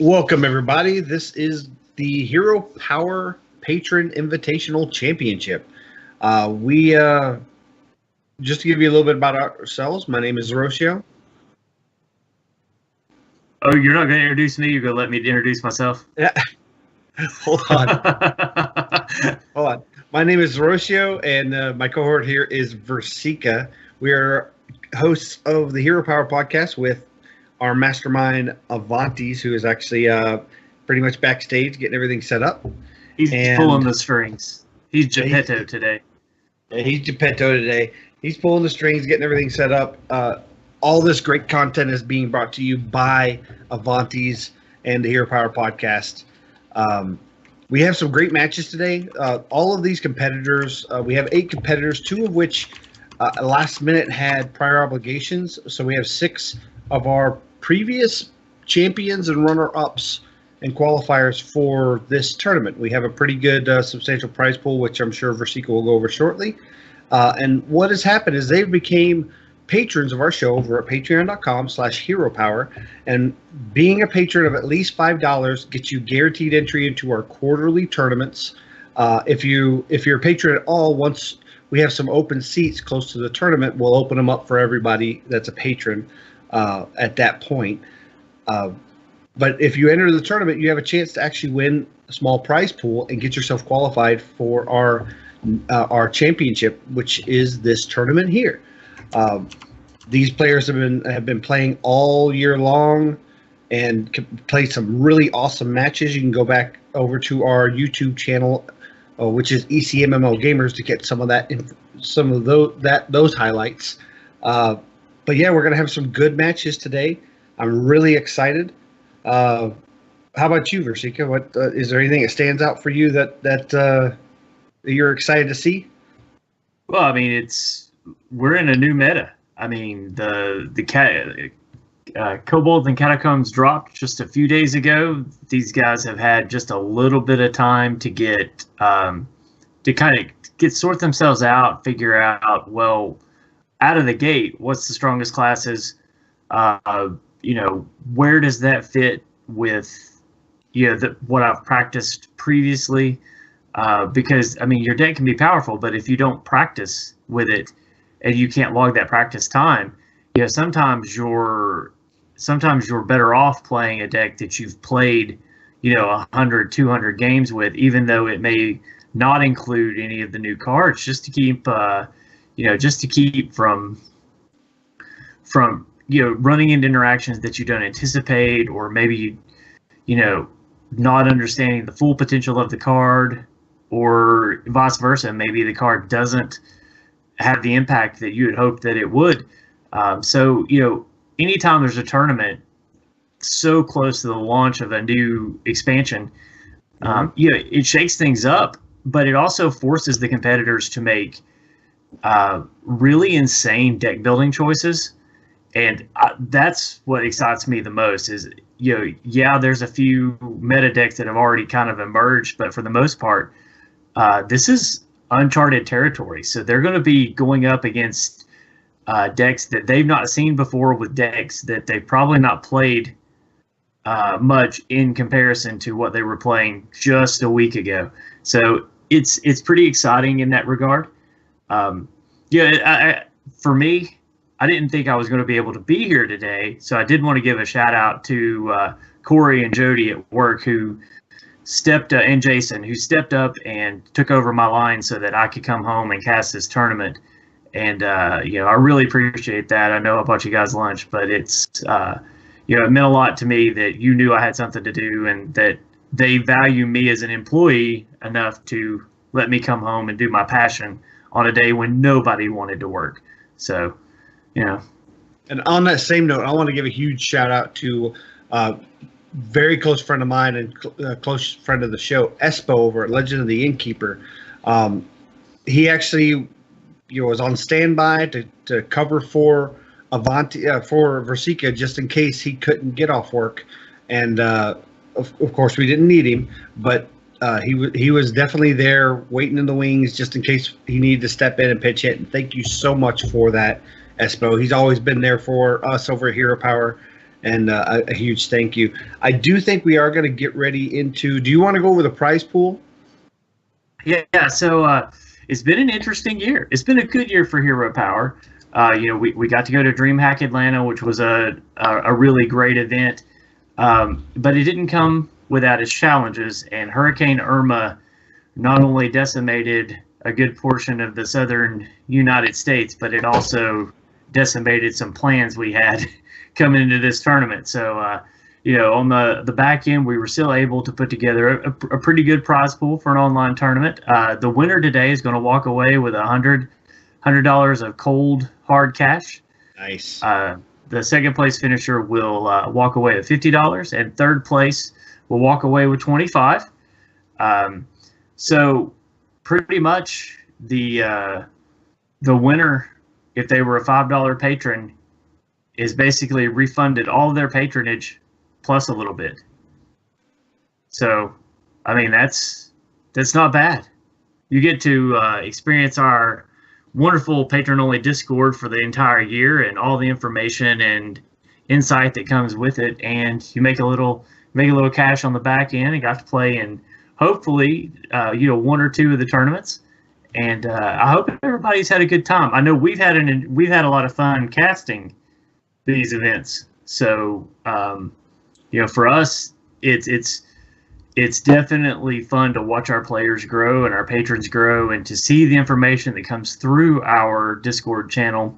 Welcome, everybody. This is the Hero Power Patron Invitational Championship. We Just to give you a little bit about ourselves. My name is Rocio. Oh, you're not going to introduce me? You're going to let me introduce myself? Yeah. Hold on. Hold on. My name is Rocio, and my cohort here is Versika. We are hosts of the Hero Power podcast with our mastermind Avantes, who is actually pretty much backstage getting everything set up. He's pulling the strings. He's Geppetto today. Yeah, he's Geppetto today. He's pulling the strings, getting everything set up. All this great content is being brought to you by Avantes and the Hero Power podcast. We have some great matches today. All of these competitors, we have 8 competitors, 2 of which last minute had prior obligations. So we have 6 of our previous champions and runner-ups and qualifiers for this tournament. We have a pretty good substantial prize pool, which I'm sure Versika will go over shortly. And what has happened is they've became patrons of our show over at patreon.com/heropower. And being a patron of at least $5 gets you guaranteed entry into our quarterly tournaments. If you're a patron at all, once we have some open seats close to the tournament, we'll open them up for everybody that's a patron at that point. But if you enter the tournament, you have a chance to actually win a small prize pool and get yourself qualified for our championship, which is this tournament here. These players have been playing all year long and played some really awesome matches. You can go back over to our YouTube channel, which is ECMMO Gamers, to get some of those highlights. But yeah, we're gonna have some good matches today. I'm really excited. How about you, Versika? What is there anything that stands out for you that you're excited to see? Well, I mean, we're in a new meta. I mean, the Kobolds and Catacombs dropped just a few days ago. These guys have had just a little bit of time to get sort themselves out, figure out, well, out of the gate, what's the strongest classes? Where does that fit with what I've practiced previously? Because I mean, your deck can be powerful, but if you don't practice with it and you can't log that practice time, sometimes you're better off playing a deck that you've played 100, 200 games with, even though it may not include any of the new cards, just to keep from running into interactions that you don't anticipate, or maybe not understanding the full potential of the card, or vice versa. Maybe the card doesn't have the impact that you had hoped that it would. So anytime there's a tournament so close to the launch of a new expansion, it shakes things up, but it also forces the competitors to make really insane deck building choices. And that's what excites me the most is, there's a few meta decks that have already kind of emerged, but for the most part, this is uncharted territory. So they're going to be going up against decks that they've not seen before, with decks that they've probably not played much in comparison to what they were playing just a week ago. So it's pretty exciting in that regard. For me, I didn't think I was going to be able to be here today, so I did want to give a shout out to Corey and Jody at work and Jason, who stepped up and took over my line so that I could come home and cast this tournament. And I really appreciate that. I know I bought you guys lunch, but it's it meant a lot to me that you knew I had something to do, and that they value me as an employee enough to let me come home and do my passion on a day when nobody wanted to work. So, And on that same note, I want to give a huge shout out to a very close friend of mine and close friend of the show, Espo over at Legend of the Innkeeper. He actually was on standby to cover for for Versika, just in case he couldn't get off work. And of course, we didn't need him, but he was definitely there waiting in the wings just in case he needed to step in and pitch hit. And thank you so much for that, Espo. He's always been there for us over at Hero Power, and a huge thank you. I do think we are going to get ready into. Do you want to go over the prize pool? Yeah. So it's been an interesting year. It's been a good year for Hero Power. We got to go to DreamHack Atlanta, which was a really great event, but it didn't come without its challenges. And Hurricane Irma not only decimated a good portion of the southern United States, but it also decimated some plans we had coming into this tournament. So, on the back end, we were still able to put together a pretty good prize pool for an online tournament. The winner today is going to walk away with $100 of cold hard cash. Nice. The second place finisher will walk away with $50, and third place will walk away with $25. So pretty much the winner, if they were a $5 patron, is basically refunded all of their patronage plus a little bit. So, I mean, that's not bad. You get to experience our wonderful patron-only Discord for the entire year and all the information and insight that comes with it, and you make a little cash on the back end and got to play in hopefully one or two of the tournaments. And I hope everybody's had a good time. I know we've had a lot of fun casting these events. So for us, it's definitely fun to watch our players grow and our patrons grow, and to see the information that comes through our Discord channel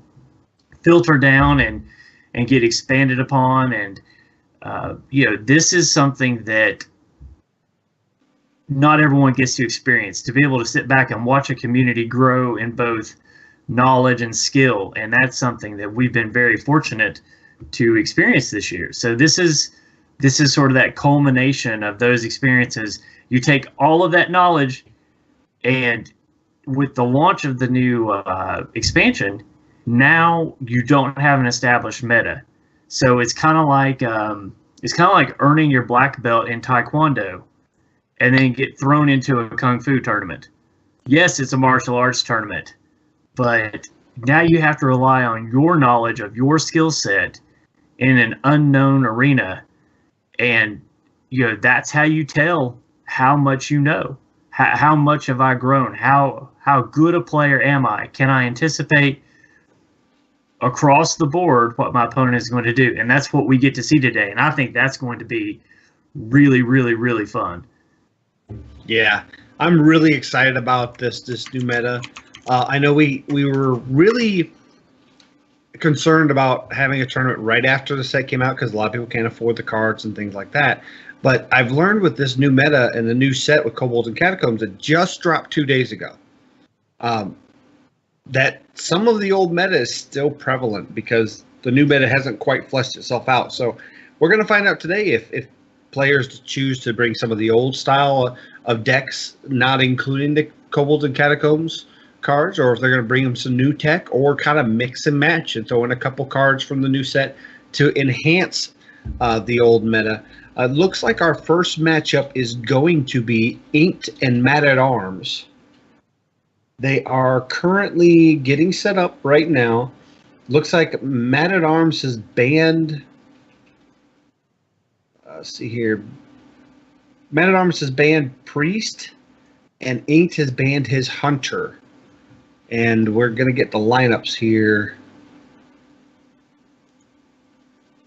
filter down and get expanded upon. And this is something that not everyone gets to experience, to be able to sit back and watch a community grow in both knowledge and skill. And that's something that we've been very fortunate to experience this year. So this is sort of that culmination of those experiences. You take all of that knowledge, and with the launch of the new expansion, now you don't have an established meta. So it's kind of like earning your black belt in Taekwondo and then get thrown into a Kung Fu tournament. Yes, it's a martial arts tournament, but now you have to rely on your knowledge of your skill set in an unknown arena. And, that's how you tell how much you know. How much have I grown? How good a player am I? Can I anticipate across the board what my opponent is going to do? And that's what we get to see today. And I think that's going to be really, really, really fun. Yeah, I'm really excited about this new meta. I know we were really concerned about having a tournament right after the set came out because a lot of people can't afford the cards and things like that. But I've learned with this new meta and the new set with Kobolds and Catacombs that just dropped 2 days ago, that some of the old meta is still prevalent because the new meta hasn't quite fleshed itself out. So we're going to find out today if players choose to bring some of the old style of decks, not including the Kobolds and Catacombs cards, or if they're going to bring them some new tech, or kind of mix and match and throw in a couple cards from the new set to enhance the old meta. Looks like our first matchup is going to be Inked and Mad at Arms. They are currently getting set up right now. Looks like Mad at Arms has banned. Let's see here. Mad at Arms has banned Priest, and Inked has banned his Hunter. And we're going to get the lineups here.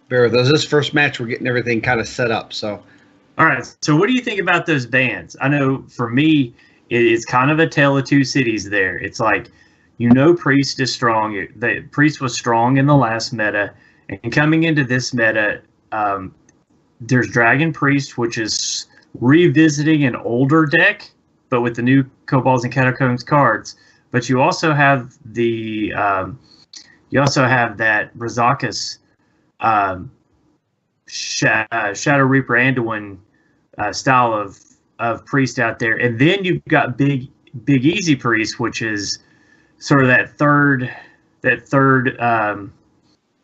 Bear with us. This first match, we're getting everything kind of set up. So, all right. So what do you think about those bans? I know for me, it's kind of a tale of two cities there. It's like, Priest is strong. Priest was strong in the last meta. And coming into this meta, there's Dragon Priest, which is revisiting an older deck, but with the new Kobolds and Catacombs cards. But you also have that Razakus Shadow Reaper Anduin style of priest out there, and then you've got Big Easy Priest, which is sort of that third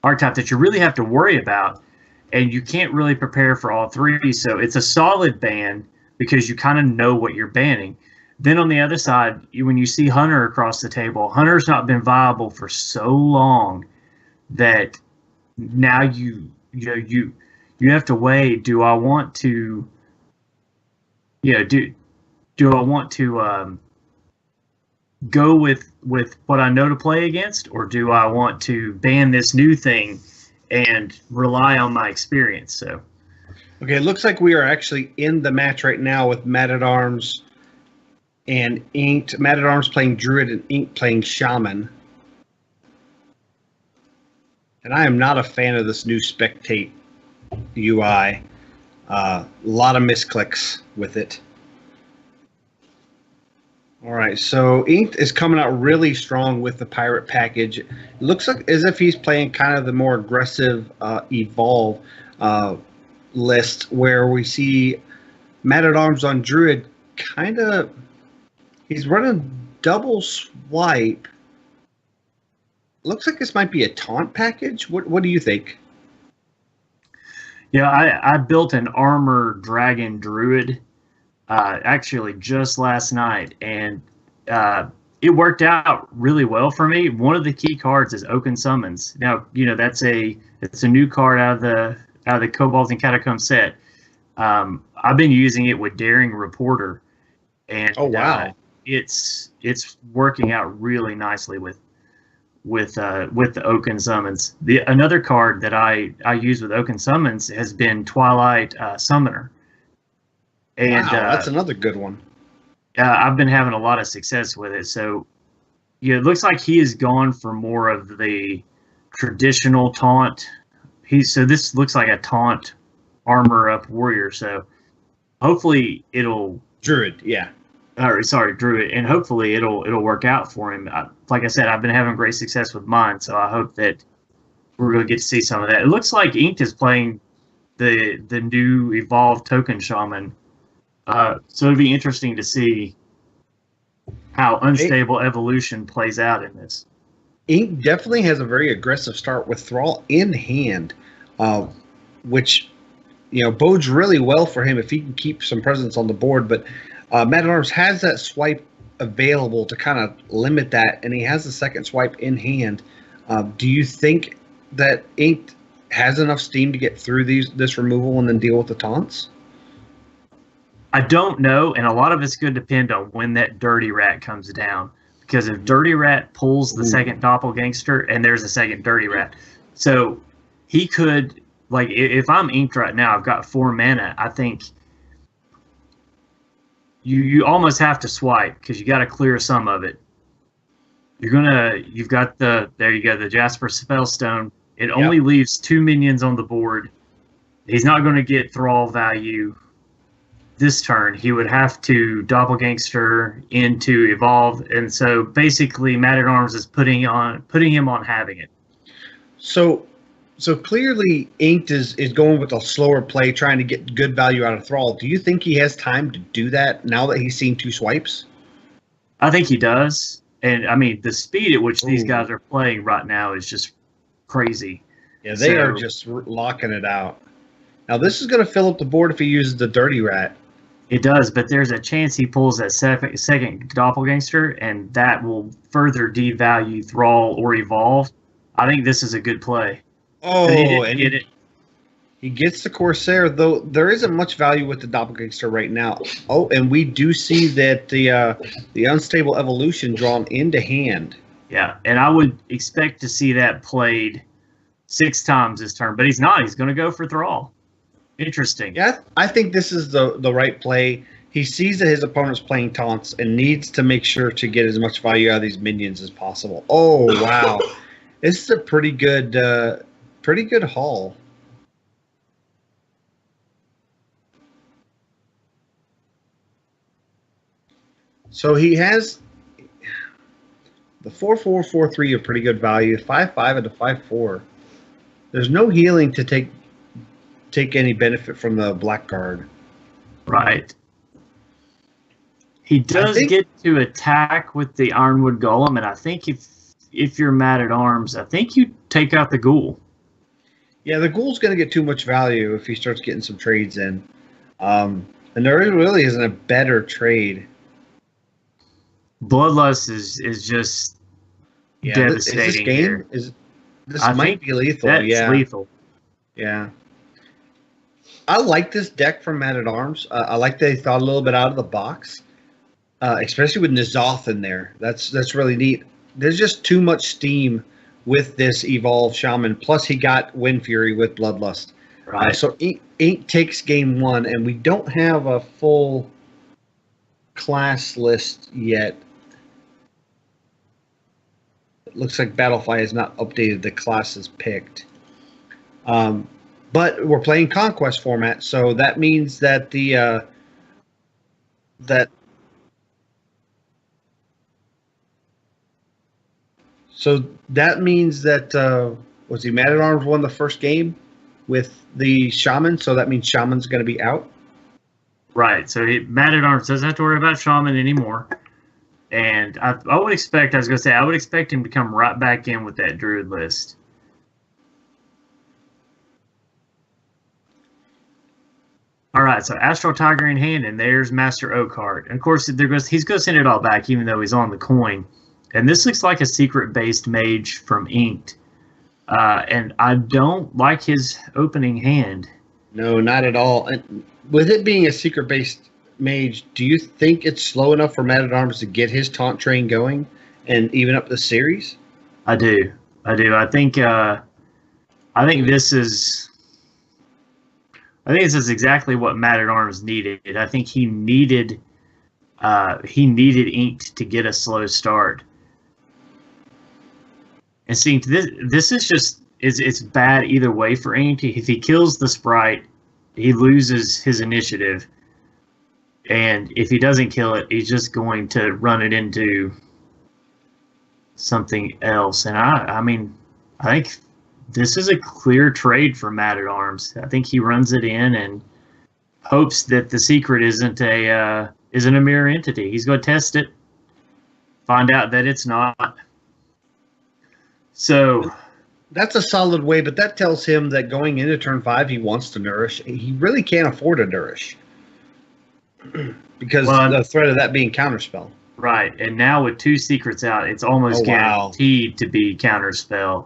archetype that you really have to worry about, and you can't really prepare for all three. So it's a solid ban because you kind of know what you're banning. Then on the other side, when you see Hunter across the table, Hunter's not been viable for so long that now you you have to weigh, do I want to, do I want to go with what I know to play against, or do I want to ban this new thing and rely on my experience? So Okay, it looks like we are actually in the match right now with Mad at Arms and Inked. Mad at Arms playing Druid and Inked playing Shaman. And I am not a fan of this new Spectate UI. A lot of misclicks with it. All right, so Inked is coming out really strong with the Pirate package. It looks like as if he's playing kind of the more aggressive Evolve list, where we see Mad at Arms on Druid kind of, he's running double swipe. Looks like this might be a taunt package. What do you think? yeah, I built an armor dragon druid actually just last night, and it worked out really well for me. One of the key cards is Oaken Summons. Now, it's a new card out of the Cobalt and Catacomb set. I've been using it with Daring Reporter, and Oh wow. It's working out really nicely with the Oaken Summons. Another card that I use with Oaken Summons has been Twilight Summoner, and Wow, that's another good one. I've been having a lot of success with it. So yeah, it looks like he has gone for more of the traditional taunt. So this looks like a taunt armor up warrior. So hopefully it'll Druid, yeah. sorry, Druid, and hopefully it'll work out for him. Like I said, I've been having great success with mine, so I hope that we're going to get to see some of that. It looks like Inked is playing the new Evolved Token Shaman, so it'll be interesting to see how Unstable Evolution plays out in this. Ink definitely has a very aggressive start with Thrall in hand, which bodes really well for him if he can keep some presence on the board. But Mad at Arms has that swipe available to kind of limit that, and he has the second swipe in hand. Do you think that Ink has enough steam to get through this removal and then deal with the taunts? I don't know, and a lot of it's going to depend on when that Dirty Rat comes down. Because if Dirty Rat pulls the second Doppelgangster, and there's a second Dirty Rat, so he could, like, if I'm Inked right now, I've got 4 mana. I think you almost have to swipe because you got to clear some of it. You've got there you go, the Jasper Spellstone. It only leaves 2 minions on the board. He's not going to get Thrall value this turn. He would have to Doppelgangster into Evolve, and so basically Mad at Arms is putting him on having it. So clearly Inked is going with a slower play, trying to get good value out of Thrall. Do you think he has time to do that now that he's seen 2 swipes? I think he does. And I mean, the speed at which these guys are playing right now is just crazy. Yeah, they are just locking it out. Now this is going to fill up the board if he uses the Dirty Rat. It does, but there's a chance he pulls that second Doppelgangster, and that will further devalue Thrall or Evolve. I think this is a good play. Oh, and he gets the Corsair, though there isn't much value with the Doppelgangster right now. Oh, and we do see that the Unstable Evolution drawn into hand. Yeah, and I would expect to see that played 6 times this turn, but he's not. He's going to go for Thrall. Interesting. Yeah, I think this is the right play. He sees that his opponent's playing taunts and needs to make sure to get as much value out of these minions as possible. Oh, wow. This is a pretty good haul. So he has the 4/4, 4/3 are pretty good value. 5/5 and the 5/4. There's no healing to take any benefit from the Blackguard. Right. He does get to attack with the Ironwood Golem, and I think if you're Mad at Arms, I think you take out the Ghoul. Yeah, the Ghoul's going to get too much value if he starts getting some trades in. And there really isn't a better trade. Bloodlust is just devastating. This game here. this might be lethal. That's lethal. Yeah. I like this deck from Man at Arms. I like they thought a little bit out of the box, especially with N'Zoth in there. That's really neat. There's just too much steam with this Evolved Shaman. Plus, he got Wind Fury with Bloodlust. Right. So Ink takes game one, and we don't have a full class list yet. It looks like Battlefy has not updated the classes picked. But we're playing Conquest format, so that means that that means that was he Man at Arms won the first game with the Shaman, so that means Shaman's going to be out. Right. So Man at Arms doesn't have to worry about Shaman anymore. And I would expect him to come right back in with that Druid list. All right, so Astral Tiger in hand, and there's Master O card. And of course, he's going to send it all back, even though he's on the coin. And this looks like a secret-based mage from Inked. And I don't like his opening hand. No, not at all. And with it being a secret-based mage, do you think it's slow enough for Man at Arms to get his taunt train going and even up the series? I do. I think this is exactly what Man at Arms needed. I think he needed Inked to get a slow start. And seeing this is just it's bad either way for Inked. If he kills the sprite, he loses his initiative. And if he doesn't kill it, he's just going to run it into something else. And I think this is a clear trade for Man at Arms. I think he runs it in and hopes that the secret isn't a mirror entity. He's going to test it, find out that it's not. So that's a solid way, but that tells him that going into turn 5, he wants to nourish. He really can't afford to nourish because the threat of that being counterspell. Right, and now with 2 secrets out, it's almost guaranteed to be counterspell.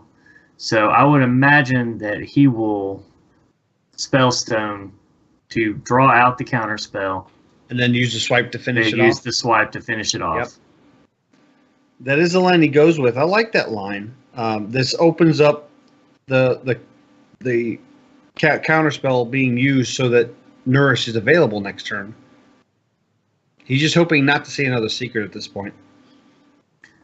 So I would imagine that he will Spellstone to draw out the counterspell. And then use the swipe to finish it off. Use the swipe to finish it off. Yep. That is the line he goes with. I like that line. This opens up the counterspell being used so that Nourish is available next turn. He's just hoping not to see another secret at this point.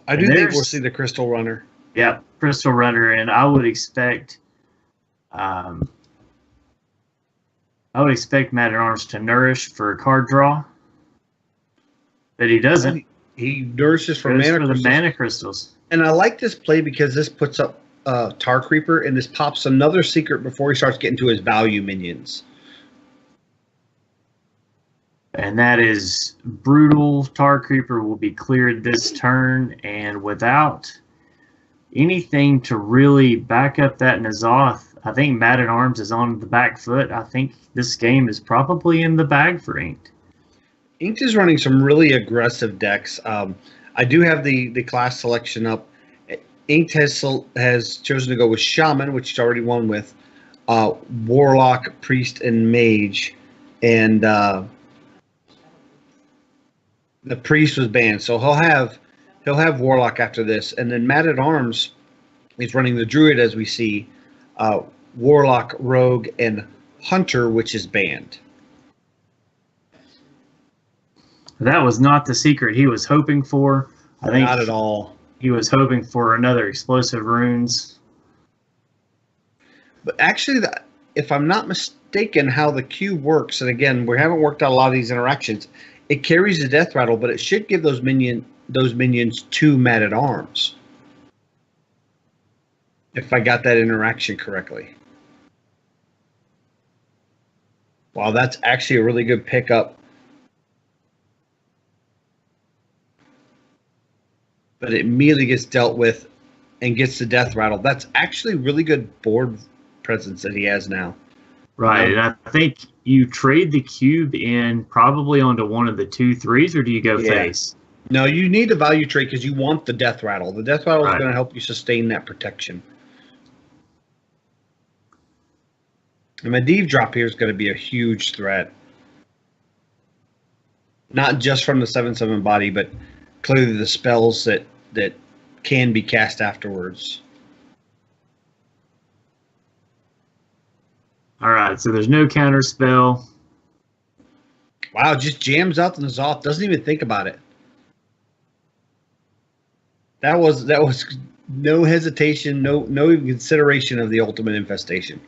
I do think we'll see the Crystal Runner. Yeah, Crystal Runner, and I would expect Man at Arms to nourish for a card draw, but he doesn't. He nourishes for mana crystals. And I like this play because this puts up Tar Creeper, and this pops another secret before he starts getting to his value minions. And that is brutal. Tar Creeper will be cleared this turn, and without anything to really back up that N'Zoth, I think Man at Arms is on the back foot. I think this game is probably in the bag for Inked. Inked is running some really aggressive decks. I do have the class selection up. Inked has chosen to go with Shaman, which he's already won with, Warlock, Priest, and Mage, and the Priest was banned, so he'll have Warlock after this, and then Man at Arms is running the Druid as we see, Warlock, Rogue, and Hunter, which is banned. That was not the secret he was hoping for. I think not at all. He was hoping for another explosive runes. But actually, if I'm not mistaken, how the cube works, and again, we haven't worked out a lot of these interactions. It carries the death rattle, but it should give those minions to Man at Arms. If I got that interaction correctly. Wow, that's actually a really good pickup. But it immediately gets dealt with and gets the death rattle. That's actually really good board presence that he has now. Right, and I think you trade the cube in probably onto one of the 2/3s, or do you go face? No, you need a value trade because you want the death rattle. The death rattle is going to help you sustain that protection. And Medivh drop here is going to be a huge threat. Not just from the 7/7 body, but clearly the spells that can be cast afterwards. All right, so there's no counter spell. Wow, just jams out the N'Zoth. Doesn't even think about it. That was no hesitation, no even consideration of the ultimate infestation.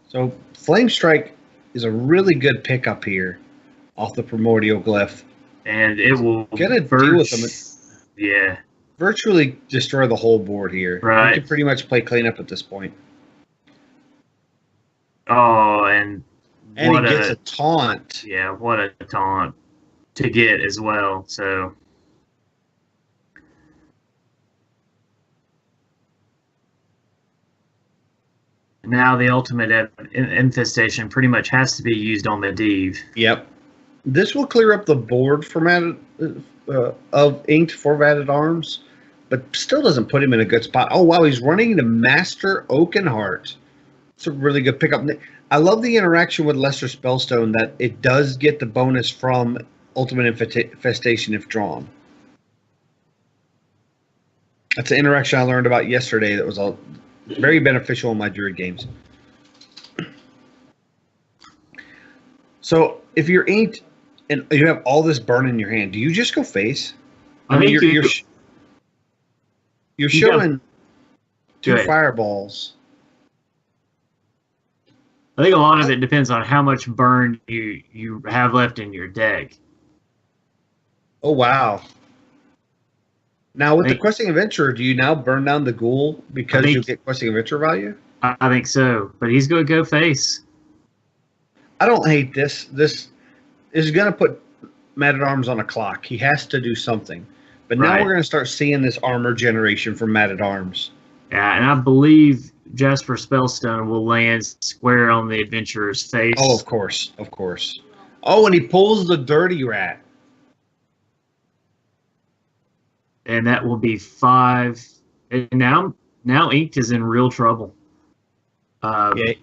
So Flame Strike is a really good pickup here off the Primordial Glyph. And it will Gonna deal with them. Yeah. Virtually destroy the whole board here. Right. You can pretty much play cleanup at this point. Oh, and he gets a taunt. Yeah, what a taunt to get as well. So now the ultimate infestation pretty much has to be used on Medivh. Yep. This will clear up the board formatted of Inked for Vatted Arms, but still doesn't put him in a good spot. Oh, wow, he's running to Master Oakenheart. It's a really good pickup. I love the interaction with Lesser Spellstone that it does get the bonus from Ultimate Infestation if drawn. That's an interaction I learned about yesterday that was very beneficial in my Druid games. So if you're Inked and you have all this burn in your hand, do you just go face? I mean, you're showing two fireballs. I think a lot of it depends on how much burn you have left in your deck. Oh, wow. Now, with the Questing Adventurer, do you now burn down the Ghoul because you get Questing Adventurer value? I think so, but he's going to go face. I don't hate this. This is going to put Man-at-Arms on a clock. He has to do something. But now we're going to start seeing this armor generation from Man-at-Arms. Yeah, and I believe Jasper Spellstone will land square on the Adventurer's face. Oh, of course. Of course. Oh, and he pulls the Dirty Rat. And that will be 5. And now Inked is in real trouble. Yeah,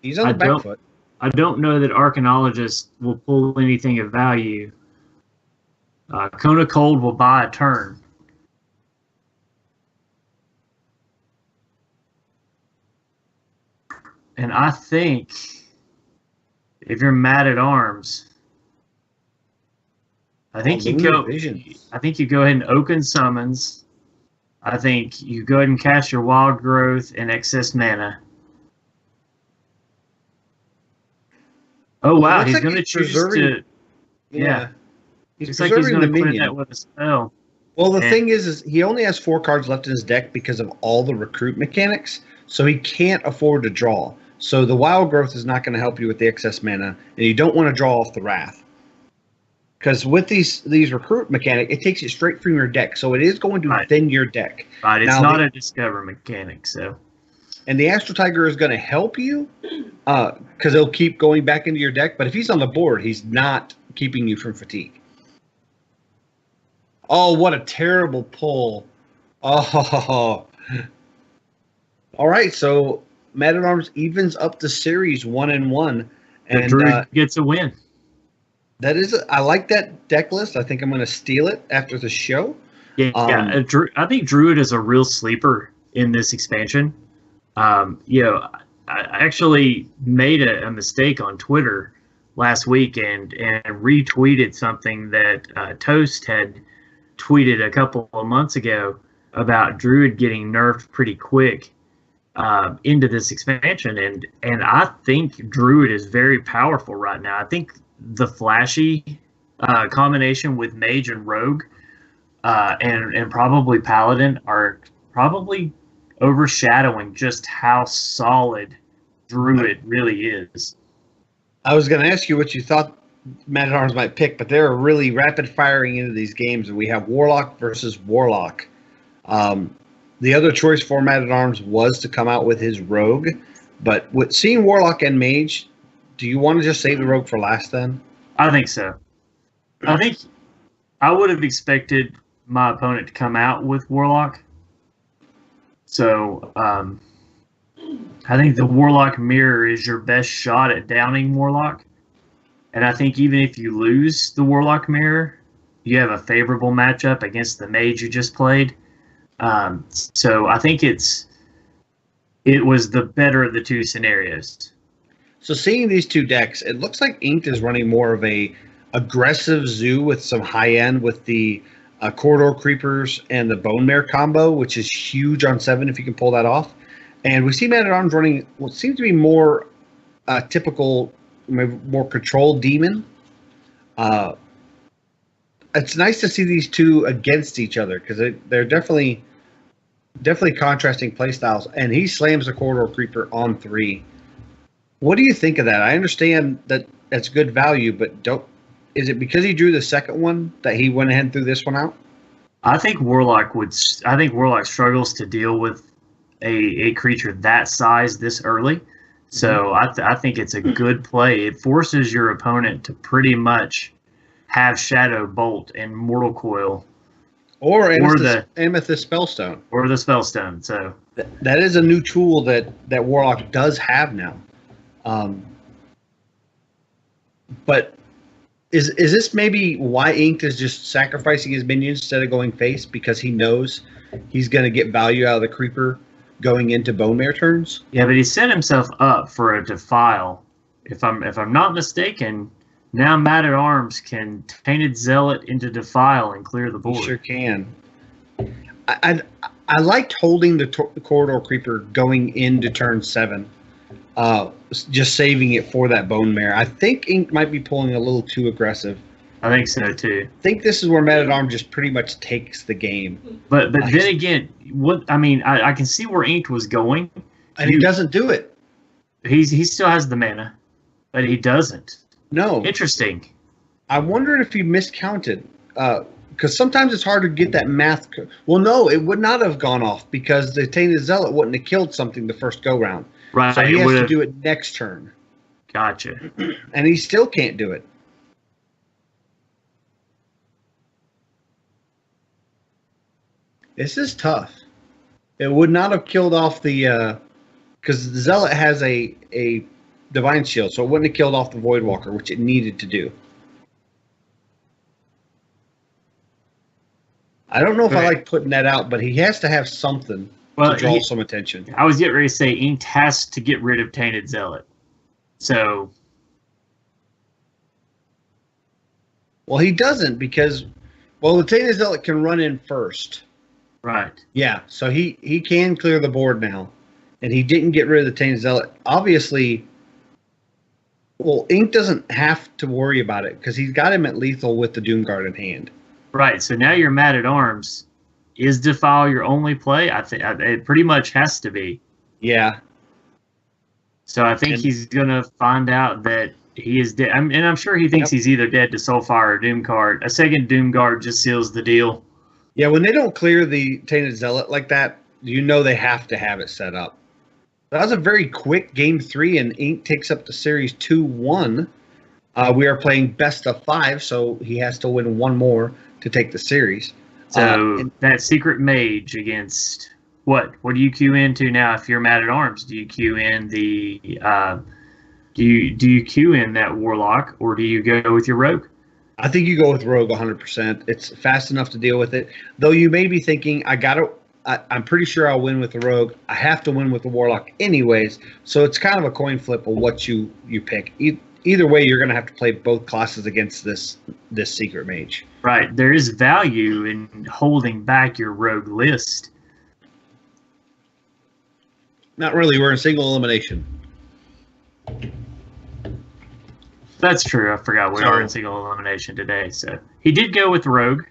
he's on the back foot. I don't know that Arcanologist will pull anything of value. Kona Cold will buy a turn. And I think if you're Man-at-Arms, I think you go ahead and Oaken Summons. I think you go ahead and cast your Wild Growth and excess mana. Oh wow, he's going to choose to. Yeah, he's like he's going to clear that with a spell. Well, the thing is he only has 4 cards left in his deck because of all the recruit mechanics, so he can't afford to draw. So the Wild Growth is not going to help you with the excess mana, and you don't want to draw off the Wrath. Because with these recruit mechanic, it takes it straight from your deck, so it is going to thin your deck. Right, it's not a Discover mechanic, so. And the Astral Tiger is going to help you because it'll keep going back into your deck. But if he's on the board, he's not keeping you from fatigue. Oh, what a terrible pull. Oh. All right, so Man-at-Arms evens up the series 1-1. And Druid gets a win. I like that deck list. I think I'm going to steal it after the show. Yeah, I think Druid is a real sleeper in this expansion. I actually made a mistake on Twitter last week and retweeted something that Toast had tweeted a couple of months ago about Druid getting nerfed pretty quick into this expansion, and I think Druid is very powerful right now. I think the flashy combination with Mage and Rogue and probably Paladin are probably overshadowing just how solid Druid really is. I was going to ask you what you thought Man-at-Arms might pick, but they're really rapid firing into these games, and we have Warlock versus Warlock. The other choice for Man-at-Arms was to come out with his Rogue, but with seeing Warlock and Mage, do you want to just save the Rogue for last then? I think so. I think I would have expected my opponent to come out with Warlock. So I think the Warlock Mirror is your best shot at downing Warlock. And I think even if you lose the Warlock Mirror, you have a favorable matchup against the Mage you just played. So I think it was the better of the two scenarios. So seeing these two decks, it looks like Inked is running more of a aggressive zoo with some high end with the Corridor Creepers and the Bone Mare combo, which is huge on 7 if you can pull that off. And we see Man at Arms running what seems to be more typical, more controlled demon. It's nice to see these two against each other because they're definitely contrasting playstyles. And he slams the Corridor Creeper on 3. What do you think of that? I understand that that's good value, but is it because he drew the second one that he went ahead and threw this one out? I think Warlock struggles to deal with a creature that size this early. So I think it's a good play. It forces your opponent to pretty much have Shadow Bolt and Mortal Coil. Or Amethyst Spellstone. Or the Spellstone. So that is a new tool that Warlock does have now. But is this maybe why Inked is just sacrificing his minions instead of going face because he knows he's going to get value out of the Creeper going into Bone Mare turns? Yeah, but he set himself up for a Defile. If I'm not mistaken, now Man at Arms can Tainted Zealot into Defile and clear the board. He sure can. I liked holding the Corridor Creeper going into turn 7. Just saving it for that Bone Mare. I think Ink might be pulling a little too aggressive. I think so too. I think this is where Man at Arms just pretty much takes the game. But then again, I can see where Ink was going, and he doesn't do it. He still has the mana, but he doesn't. No. Interesting. I wondered if he miscounted. Because sometimes it's hard to get that math. Well, no, it would not have gone off because the Tainted Zealot wouldn't have killed something the first go round. Right. So he has to do it next turn. Gotcha. And he still can't do it. This is tough. It would not have killed off the because the Zealot has a Divine Shield, so it wouldn't have killed off the Voidwalker, which it needed to do. I don't know if I like putting that out, but he has to have something to draw some attention. I was getting ready to say Inked has to get rid of Tainted Zealot. So. Well, he doesn't because, the Tainted Zealot can run in first. Right. Yeah, so he can clear the board now. And he didn't get rid of the Tainted Zealot. Obviously, Ink doesn't have to worry about it because he's got him at lethal with the Doomguard in hand. Right, so now you're Man at Arms. Is Defile your only play? I think it pretty much has to be. Yeah. So I think he's gonna find out that he is dead, and I'm sure he thinks he's either dead to Soulfire or Doomguard. A second Doomguard just seals the deal. Yeah, when they don't clear the Tainted Zealot like that, you know they have to have it set up. That was a very quick game 3, and Ink takes up the series 2-1. We are playing best of 5, so he has to win one more to take the series. So that Secret Mage against what? What do you queue into now if you're Man at Arms? Do you queue in the do you queue in that Warlock or do you go with your Rogue? I think you go with Rogue 100%. It's fast enough to deal with it. Though you may be thinking, I'm pretty sure I'll win with the Rogue. I have to win with the Warlock anyways. So it's kind of a coin flip of what you pick. Either way, you're going to have to play both classes against this Secret Mage. Right. There is value in holding back your Rogue list. Not really. We're in single elimination. That's true. I forgot we are in single elimination today. So he did go with Rogue.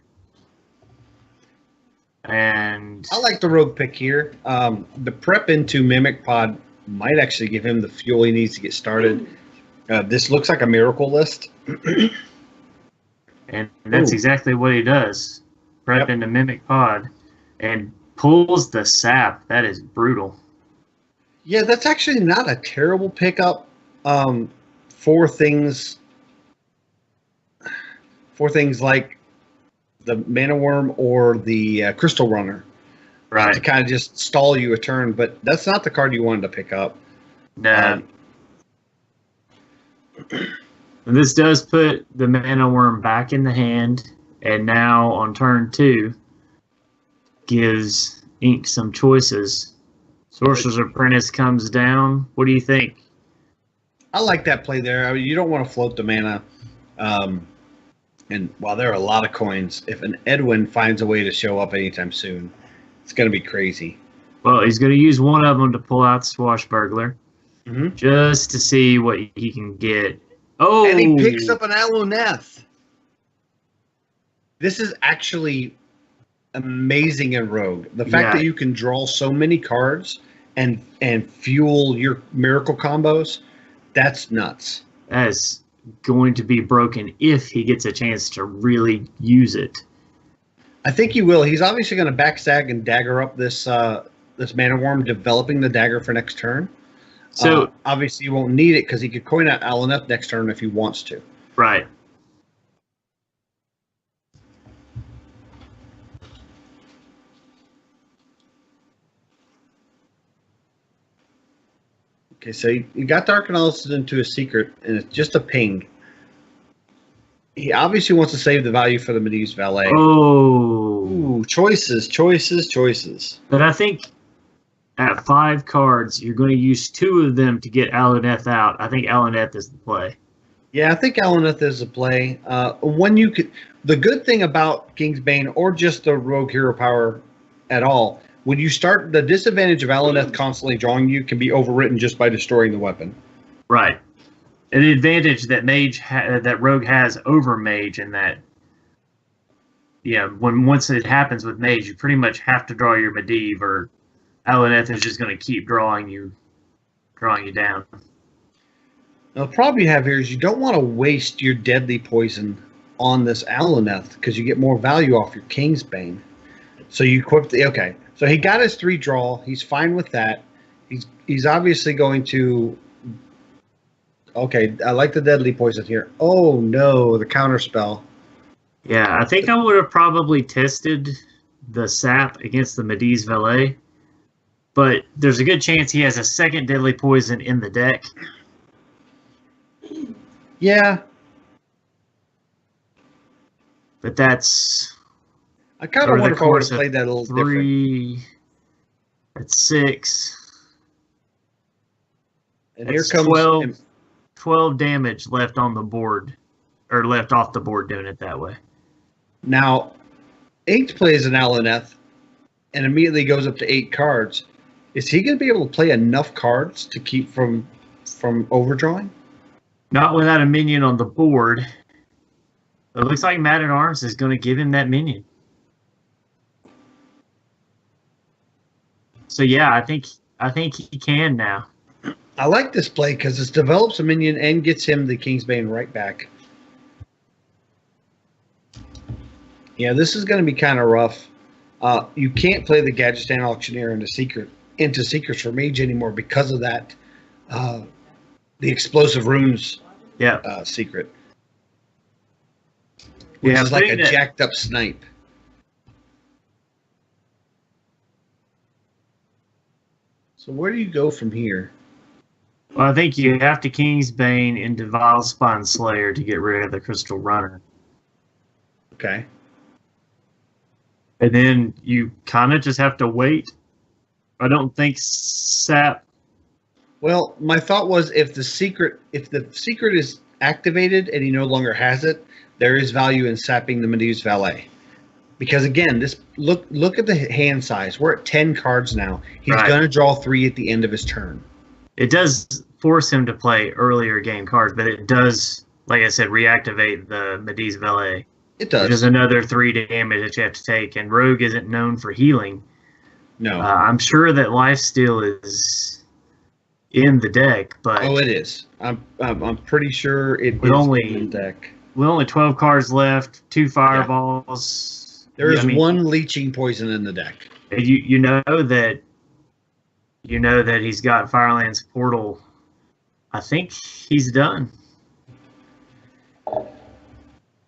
And I like the Rogue pick here. The prep into Mimic Pod might actually give him the fuel he needs to get started. This looks like a miracle list. And that's exactly what he does. Prep into Mimic Pod and pulls the sap. That is brutal. Yeah, that's actually not a terrible pickup for things like the Mana Worm or the Crystal Runner. Right. to kind of just stall you a turn. But that's not the card you wanted to pick up. No. And this does put the Mana Worm back in the hand, and now on turn 2 gives Ink some choices. Sorcerer's Apprentice comes down. What do you think? I like that play there. I mean, you don't want to float the mana. And while there are a lot of coins, if an Edwin finds a way to show up anytime soon, it's going to be crazy. Well, he's going to use one of them to pull out the Swashbuckler, just to see what he can get. Oh! And he picks up an Aluneth. This is actually amazing in Rogue. The fact that you can draw so many cards and fuel your miracle combos, that's nuts. That's going to be broken if he gets a chance to really use it. I think he will. He's obviously going to backstab and dagger up this Mana Worm, developing the dagger for next turn. So obviously you won't need it because he could coin out Aluneth next turn if he wants to. Right. Okay, so you got Dark Analysis into a secret, and it's just a ping. He obviously wants to save the value for the Medivh's Valet. Oh. Ooh, choices. But I think at 5 cards, you're going to use 2 of them to get Aluneth out. I think Aluneth is the play. Yeah, I think Aluneth is the play. When you could, the good thing about Kingsbane or just the Rogue Hero Power at all, when you start, the disadvantage of Aluneth constantly drawing you can be overwritten just by destroying the weapon. Right. An advantage that that Rogue has over Mage in that, once it happens with Mage, you pretty much have to draw your Medivh, or Aluneth is just going to keep drawing you down. Now, the problem you have here is you don't want to waste your deadly poison on this Aluneth because you get more value off your Kingsbane. So you equip the okay. So he got his 3 draw. He's fine with that. He's obviously going to. Okay, I like the deadly poison here. Oh no, the counter spell. Yeah, I think I would have probably tested the sap against the Medivh's Valet, but there's a good chance he has a second deadly poison in the deck. Yeah. But that's... I kind of wonder if I would have played that a little 3, different. That's 6. And here comes 12 damage left on the board, or left off the board doing it that way. Now, Inked plays an Aluneth and immediately goes up to 8 cards. Is he going to be able to play enough cards to keep from overdrawing? Not without a minion on the board. It looks like Man at Arms is going to give him that minion. So yeah, I think he can now. I like this play because it develops a minion and gets him the Kingsbane right back. Yeah, this is going to be kind of rough. You can't play the Gadgetzan Auctioneer into Secrets for Mage anymore because of that. The Explosive Runes secret. Which is like a jacked up snipe. So where do you go from here? Well, I think you have to Kingsbane into Vilespine Slayer to get rid of the Crystal Runner. Okay. And then you kind of just have to wait. I don't think Sap... Well, my thought was if the secret is activated and he no longer has it, there is value in sapping the Medivh's Valet. Because again, this look at the hand size. We're at 10 cards now. He's going to draw 3 at the end of his turn. It does force him to play earlier game cards, but it does, like I said, reactivate the Medivh's Valet. It does. There's another 3 damage that you have to take, and Rogue isn't known for healing. No. I'm sure that Lifesteal is in the deck, but... Oh, it is. I'm pretty sure it is in the deck. With only 12 cards left, 2 fireballs... There is 1 leeching poison in the deck. You know that he's got Firelands Portal. I think he's done.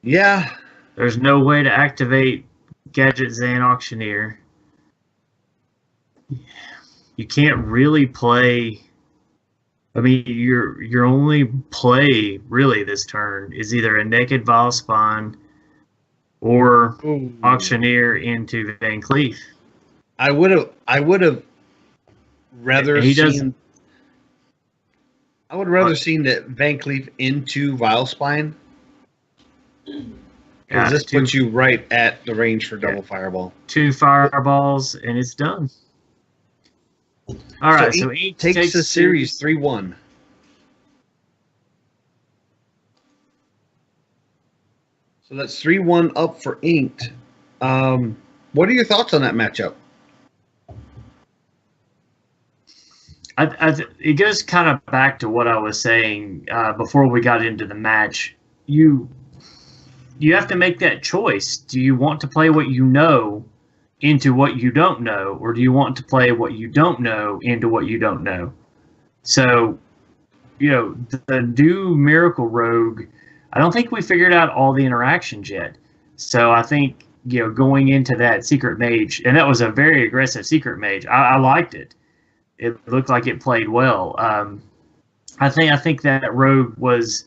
Yeah. There's no way to activate Gadgetzan Auctioneer. you can't really play. I mean, your only play really this turn is either a naked Valspine or Ooh. Auctioneer into Van Cleef. I would have rather He seen. doesn't. I would rather seen that Van Cleef into Vilespine. Because this puts you right at the range for double fireball. 2 fireballs and it's done. All right, so Ink takes the series 3-1. So that's 3-1 up for Inked. What are your thoughts on that matchup? It goes kind of back to what I was saying before we got into the match. You have to make that choice. Do you want to play what you know into what you don't know, or do you want to play what you don't know into what you don't know? So, the new Miracle Rogue, I don't think we figured out all the interactions yet. So I think, going into that Secret Mage, and that was a very aggressive Secret Mage. I liked it. It looked like it played well. I think that Rogue was,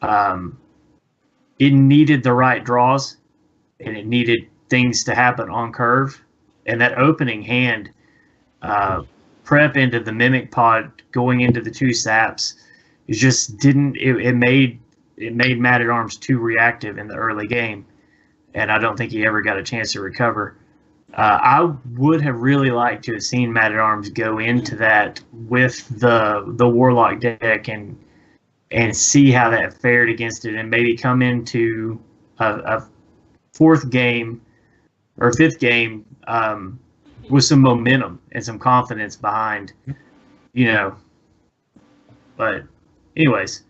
it needed the right draws, and it needed things to happen on curve. And that opening hand, prep into the Mimic Pod, going into the 2 saps, it just didn't. It made Mad at Arms too reactive in the early game, and I don't think he ever got a chance to recover. I would have really liked to have seen Mad at Arms go into that with the Warlock deck and see how that fared against it, and maybe come into a 4th game or 5th game with some momentum and some confidence behind, But anyways,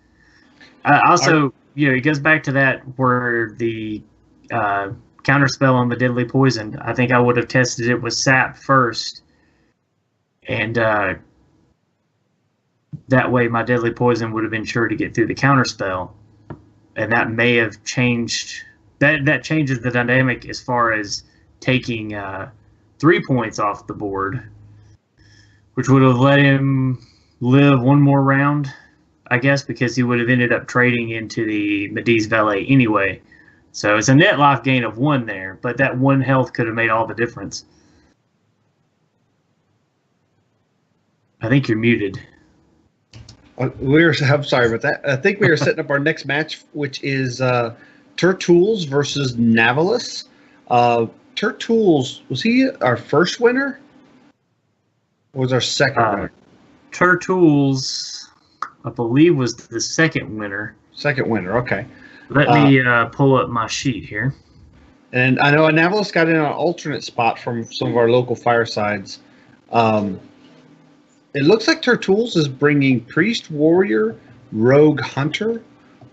also, it goes back to that where the counterspell on the Deadly Poison. I think I would have tested it with Sap first, and that way my Deadly Poison would have been sure to get through the counterspell, and that may have changed. That changes the dynamic as far as taking 3 points off the board, which would have let him live one more round, I guess, because he would have ended up trading into the Mediz Valet anyway. So it's a net life gain of 1 there, but that 1 health could have made all the difference. I think you're muted. I'm sorry about that. I think we are setting up our next match, which is Turtools versus Navalis. Turtools, was he our first winner? Or was our second winner? Turtools, I believe, was the second winner. Second winner, okay. Let me pull up my sheet here. And I know Navalis got in an alternate spot from some of our local firesides. It looks like Turtools is bringing Priest, Warrior, Rogue, Hunter,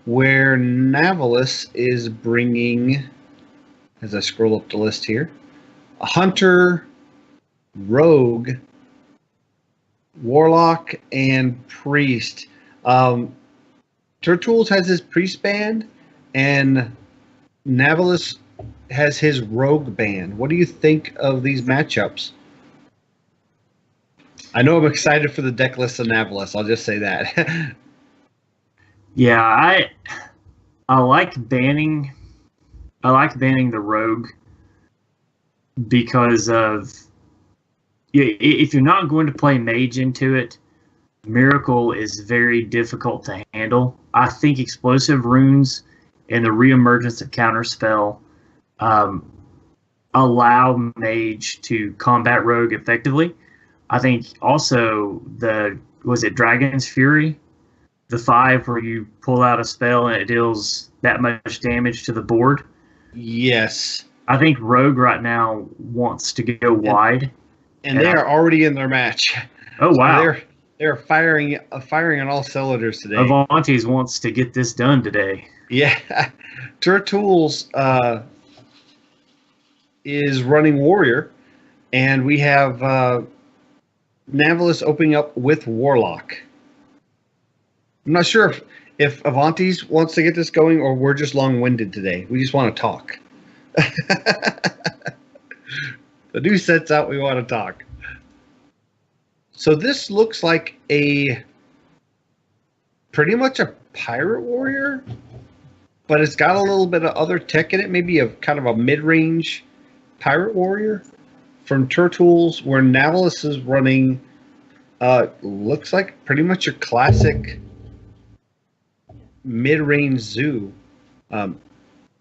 where Navalis is bringing, as I scroll up the list here, a Hunter, Rogue, Warlock, and Priest. Turtools has his Priest band, and Navalis has his Rogue band. What do you think of these matchups? I know I'm excited for the deck list of Navalis. I'll just say that. Yeah, I like banning. I like banning the Rogue because of, if you're not going to play Mage into it, Miracle is very difficult to handle. I think Explosive Runes and the reemergence of Counterspell allow Mage to combat Rogue effectively. I think also was it Dragon's Fury? The 5 where you pull out a spell and it deals that much damage to the board? Yes. I think Rogue right now wants to go wide. And they are already in their match. Oh, wow. So they're firing on all cylinders today. Avantes wants to get this done today. Yeah. Turtools is running Warrior, and we have Navalis opening up with Warlock. I'm not sure if Avantes wants to get this going or we're just long-winded today. We just want to talk. The new set's out. We want to talk. So this looks like pretty much a pirate warrior, but it's got a little bit of other tech in it. Maybe a kind of a mid-range pirate warrior from Turtles, where Nautilus is running. Looks like pretty much your classic mid-range zoo.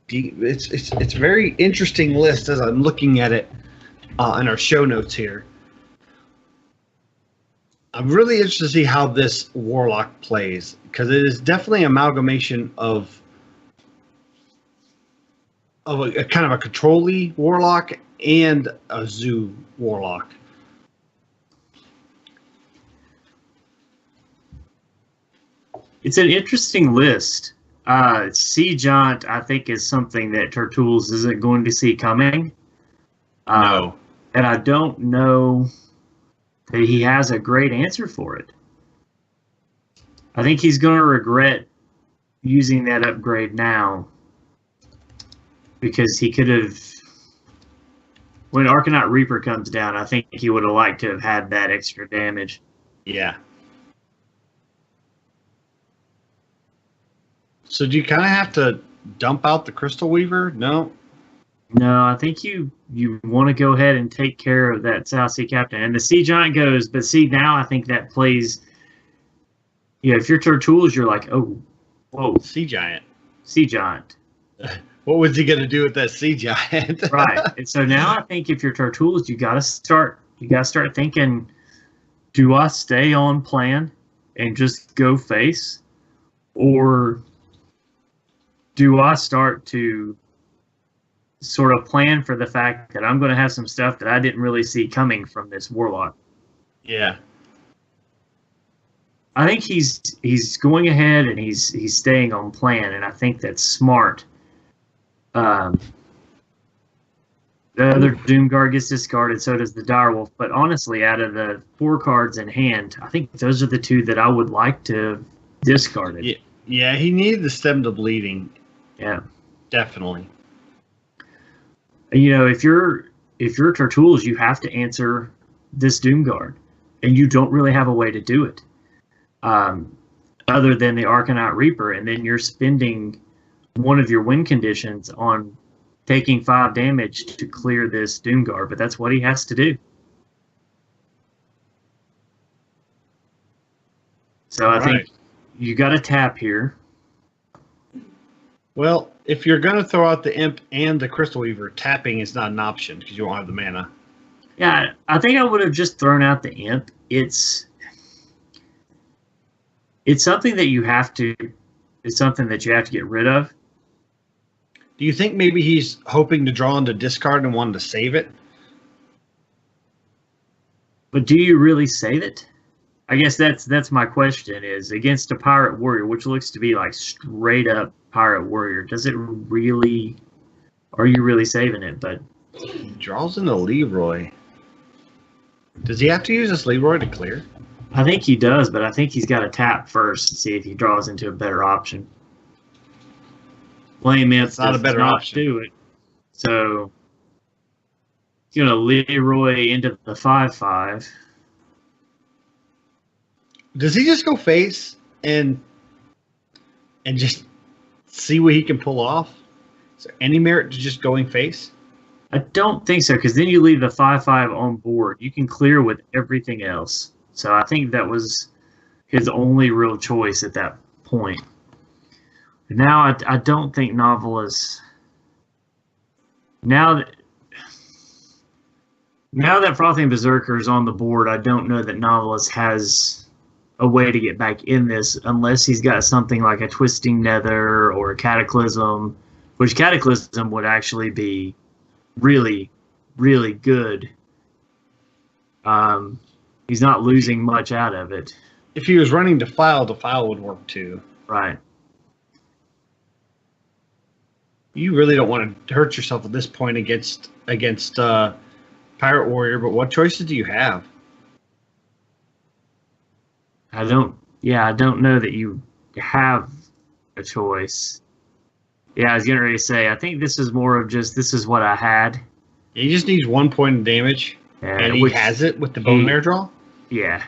It's very interesting list as I'm looking at it in our show notes here. I'm really interested to see how this Warlock plays, because it is definitely an amalgamation of a kind of a control-y Warlock and a zoo Warlock. It's an interesting list. Sea Giant, I think, is something that Turtles isn't going to see coming. No. And I don't know that he has a great answer for it. I think he's going to regret using that upgrade now, because he could have, when Arcanite Reaper comes down, I think he would have liked to have had that extra damage. Yeah. So do you kind of have to dump out the Crystal Weaver? No? No, I think you want to go ahead and take care of that South Sea Captain. And the Sea Giant goes, but see, now I think that plays, if you're Turtles, you're like, oh, whoa. Sea Giant. Sea Giant. What was he going to do with that Sea Giant? Right. And so now I think if you're Turtles, you got to start thinking, do I stay on plan and just go face? Or do I start to sort of plan for the fact that I'm going to have some stuff that I didn't really see coming from this Warlock? Yeah. I think he's going ahead and he's staying on plan, and I think that's smart. The other Doomguard gets discarded, so does the Direwolf. But honestly, out of the 4 cards in hand, I think those are the 2 that I would like to have discarded. Yeah, he needed to stem the bleeding. Yeah, definitely. If you're Turtles, you have to answer this Doomguard, and you don't really have a way to do it, other than the Arcanite Reaper, and then you're spending one of your win conditions on taking 5 damage to clear this Doomguard, but that's what he has to do. So I think you got to tap here. Well, if you're going to throw out the Imp and the Crystal Weaver, tapping is not an option because you don't have the mana. Yeah, I think I would have just thrown out the Imp. It's something that you have to. It's something that you have to get rid of. Do you think maybe he's hoping to draw into discard and wanted to save it? But do you really save it? I guess that's my question, is against a Pirate Warrior, which looks to be like straight up Pirate Warrior, does it really, are you really saving it? But he draws into Leroy. Does he have to use this Leroy to clear? I think he does, but I think he's got to tap first to see if he draws into a better option. Flame Imp it's not a better option. Do it. So he's going to Leroy into the 5/5. Does he just go face and just see what he can pull off? Is there any merit to just going face? I don't think so, because then you leave the 5/5 on board. You can clear with everything else. So I think that was his only real choice at that point. Now I don't think Novelist. Now that Frothing Berserker is on the board, I don't know that Novelist has a way to get back in this unless he's got something like a Twisting Nether or a Cataclysm, which Cataclysm would actually be really, really good. He's not losing much out of it. If he was running Defile would work too. Right. You really don't want to hurt yourself at this point against Pirate Warrior, but what choices do you have? I don't know that you have a choice. Yeah, I was getting ready to say, I think this is more of just, this is what I had. He just needs 1 point of damage, and he has it with the Bone Marrow draw? Yeah.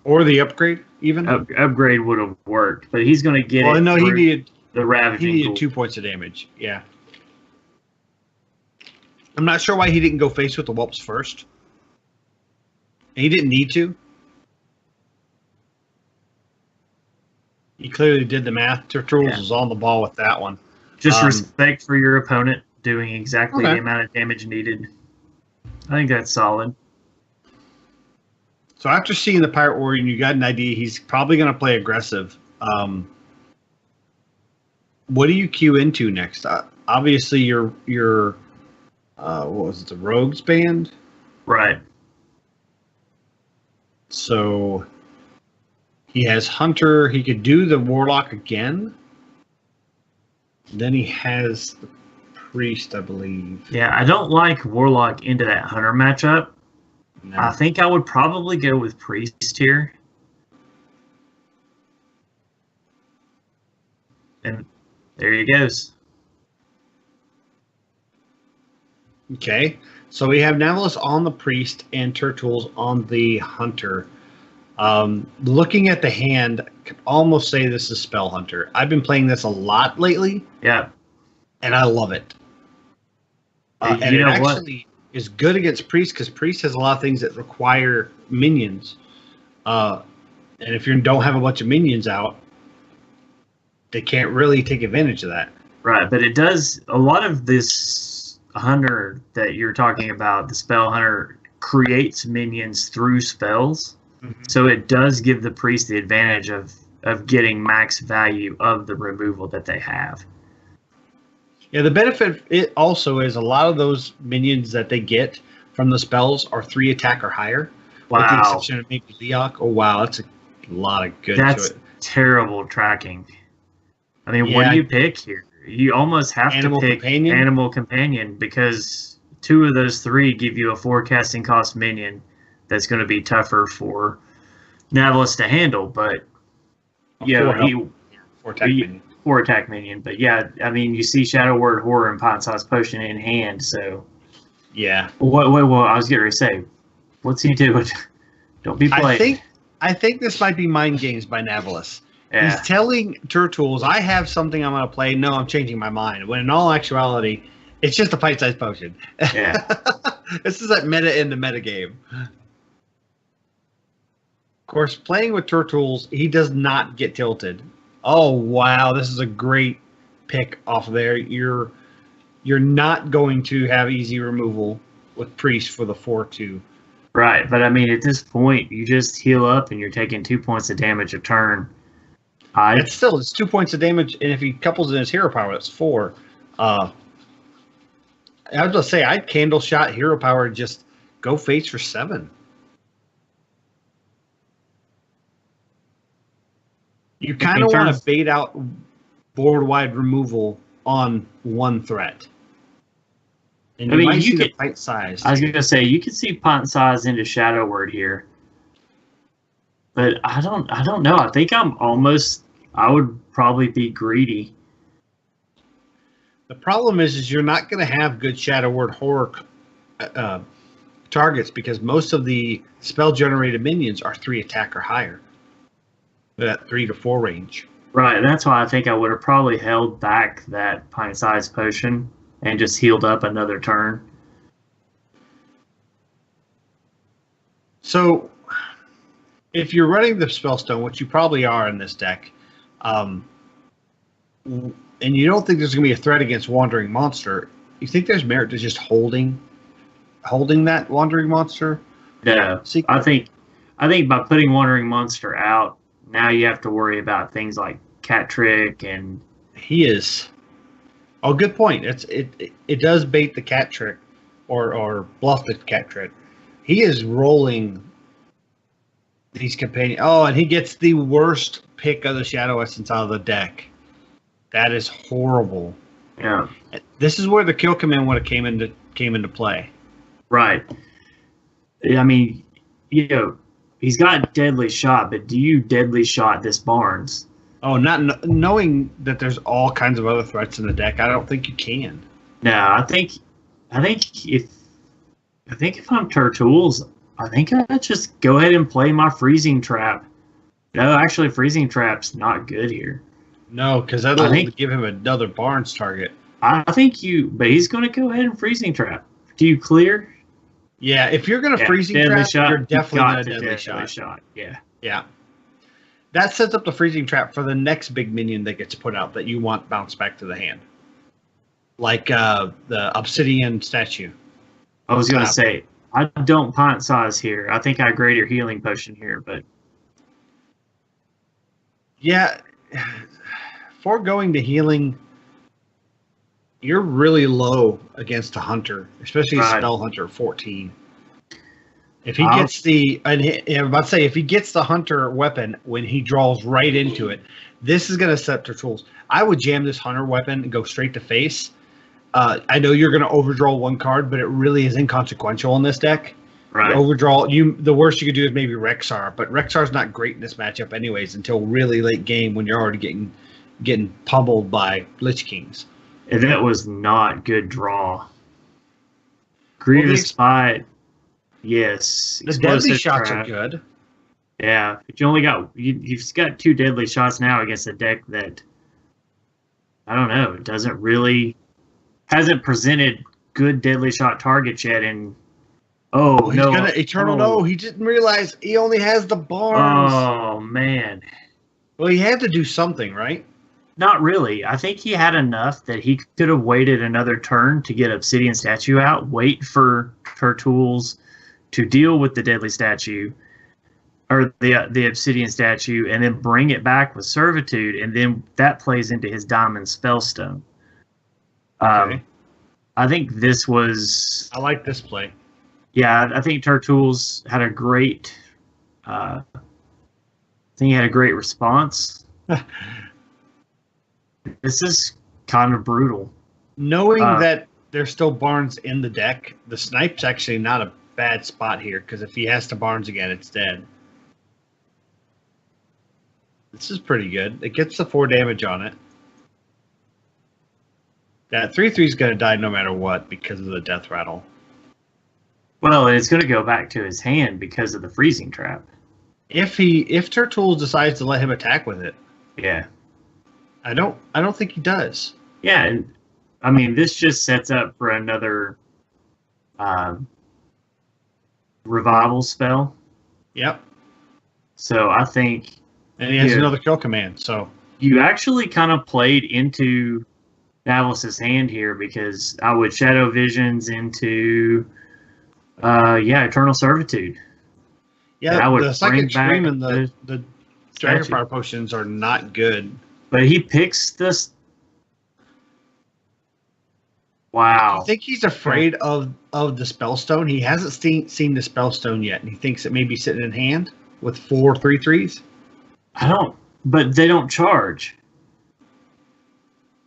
Or the upgrade, even. Upgrade would have worked, but he's going to get Well, it. no, the Ravaging. He needed 2 points of damage. Yeah. I'm not sure why he didn't go face with the whelps first. He didn't need to. He clearly did the math. Turtles was on the ball with that one. Just respect for your opponent doing exactly the amount of damage needed. I think that's solid. So after seeing the Pirate Warrior, you got an idea he's probably going to play aggressive. What do you queue into next? Obviously, your what was it, the Rogues band? Right. So he has Hunter. He could do the Warlock again. Then he has the Priest, I believe. Yeah, I don't like Warlock into that Hunter matchup. No. I think I would probably go with Priest here. And there he goes. Okay, so we have Navlis on the Priest and Turtles on the Hunter. Looking at the hand, I could almost say this is Spell Hunter. I've been playing this a lot lately. Yeah. And I love it. And it actually is good against Priest because Priest has a lot of things that require minions. And if you don't have a bunch of minions out, they can't really take advantage of that. Right, but it does, a lot of this Hunter that you're talking about, the Spell Hunter, creates minions through spells. Mm-hmm. So it does give the Priest the advantage of getting max value of the removal that they have. Yeah, the benefit it also is a lot of those minions that they get from the spells are 3 attack or higher. Wow. With the exception of maybe Leok. Oh, wow, that's a lot of good That's to it. Terrible tracking. I mean, what do you pick here? You almost have to pick Animal Companion because 2 of those 3 give you a forecasting cost minion that's going to be tougher for Navlis to handle. But, yeah, 4 attack minion. But, yeah, I mean, you see Shadow Word Horror and Pint-Sized Potion in hand, so. Yeah. What I was getting ready to say, what's he doing? Don't be playing. I think this might be mind games by Navlis. Yeah. He's telling Turtles, I have something I'm going to play. No, I'm changing my mind. When in all actuality, it's just a Pint-Sized Potion. Yeah. This is like meta in the meta game. Of course, playing with Turtles, he does not get tilted. Oh, wow. This is a great pick off there. You're not going to have easy removal with Priest for the 4-2. Right, but I mean, at this point, you just heal up and you're taking 2 points of damage a turn. It's 2 points of damage, and if he couples in his hero power, that's 4. I was going to say, I'd candle shot hero power and just go face for 7. You kind of want to bait out board-wide removal on one threat. And you might see the pint size. I was going to say, you could see pint size into Shadow Word here. But I don't know. I think I would probably be greedy. The problem is you're not going to have good Shadow Word Horror targets because most of the spell-generated minions are 3 attack or higher. That 3 to 4 range. Right, that's why I think I would have probably held back that Pint-Sized Potion and just healed up another turn. So, if you're running the Spellstone, which you probably are in this deck, and you don't think there's going to be a threat against Wandering Monster, you think there's merit to just holding that Wandering Monster? No, I think by putting Wandering Monster out, now you have to worry about things like Cat Trick and. He is. Oh, good point. It does bait the Cat Trick, or bluff the Cat Trick. He is rolling these companions. Oh, and he gets the worst pick of the Shadow Essence out of the deck. That is horrible. Yeah. This is where the kill command would have came into play. Right. I mean, he's got Deadly Shot, but do you Deadly Shot this Barnes? Oh, not knowing that there's all kinds of other threats in the deck, I don't think you can. No, I think if I'm Turtles, I think I'd just go ahead and play my freezing trap. No, actually, freezing trap's not good here. No, because that'll give him another Barnes target. I think but he's going to go ahead and freezing trap. Do you clear? Yeah, if you're going to freezing trap, you're definitely going to deadly shot. Yeah. Yeah. That sets up the freezing trap for the next big minion that gets put out that you want bounced back to the hand. Like the obsidian statue. I was going to say, I don't pint size here. I think I greater healing potion here, but. Yeah. Foregoing the healing, you're really low against a hunter, especially a spell hunter 14. If he gets if he gets the hunter weapon when he draws right into it, this is going to set their tools. I would jam this hunter weapon and go straight to face. I know you're going to overdraw one card, but it really is inconsequential in this deck. Right. Overdraw, the worst you could do is maybe Rexar, but Rexar's not great in this matchup anyways until really late game when you're already getting pummeled by Lich Kings. And that was not good draw. Grievous Bite. Yes. The deadly shots are good. Yeah. But you only got you've got 2 deadly shots now against a deck that I don't know, it hasn't presented good deadly shot targets yet, and he's gonna Eternal No. He didn't realize he only has the Barnes. Oh man. Well, he had to do something, right? Not really. I think he had enough that he could have waited another turn to get Obsidian Statue out, wait for her tools to deal with the Deadly Statue, or the Obsidian Statue, and then bring it back with Servitude, and then that plays into his Diamond Spellstone. Okay. I think this was... I like this play. Yeah, I think Turtools had a great... I think he had a great response. This is kind of brutal. Knowing that there's still Barnes in the deck, the Snipe's actually not a bad spot here, because if he has to Barnes again, it's dead. This is pretty good. It gets the 4 damage on it. That 3/3 is going to die no matter what because of the Death Rattle. Well, it's going to go back to his hand because of the freezing trap. If Turtools decides to let him attack with it. Yeah. I don't think he does. Yeah, and I mean this just sets up for another revival spell. Yep. So I think, and he has another kill command. So you actually kind of played into Davos's hand here, because I would Shadow Visions into Eternal Servitude. Yeah, the Psychic Stream and the Dragonfire potions are not good. But he picks this. Wow. I think he's afraid of the Spellstone. He hasn't seen the Spellstone yet, and he thinks it may be sitting in hand with 4 3/3s. But they don't charge.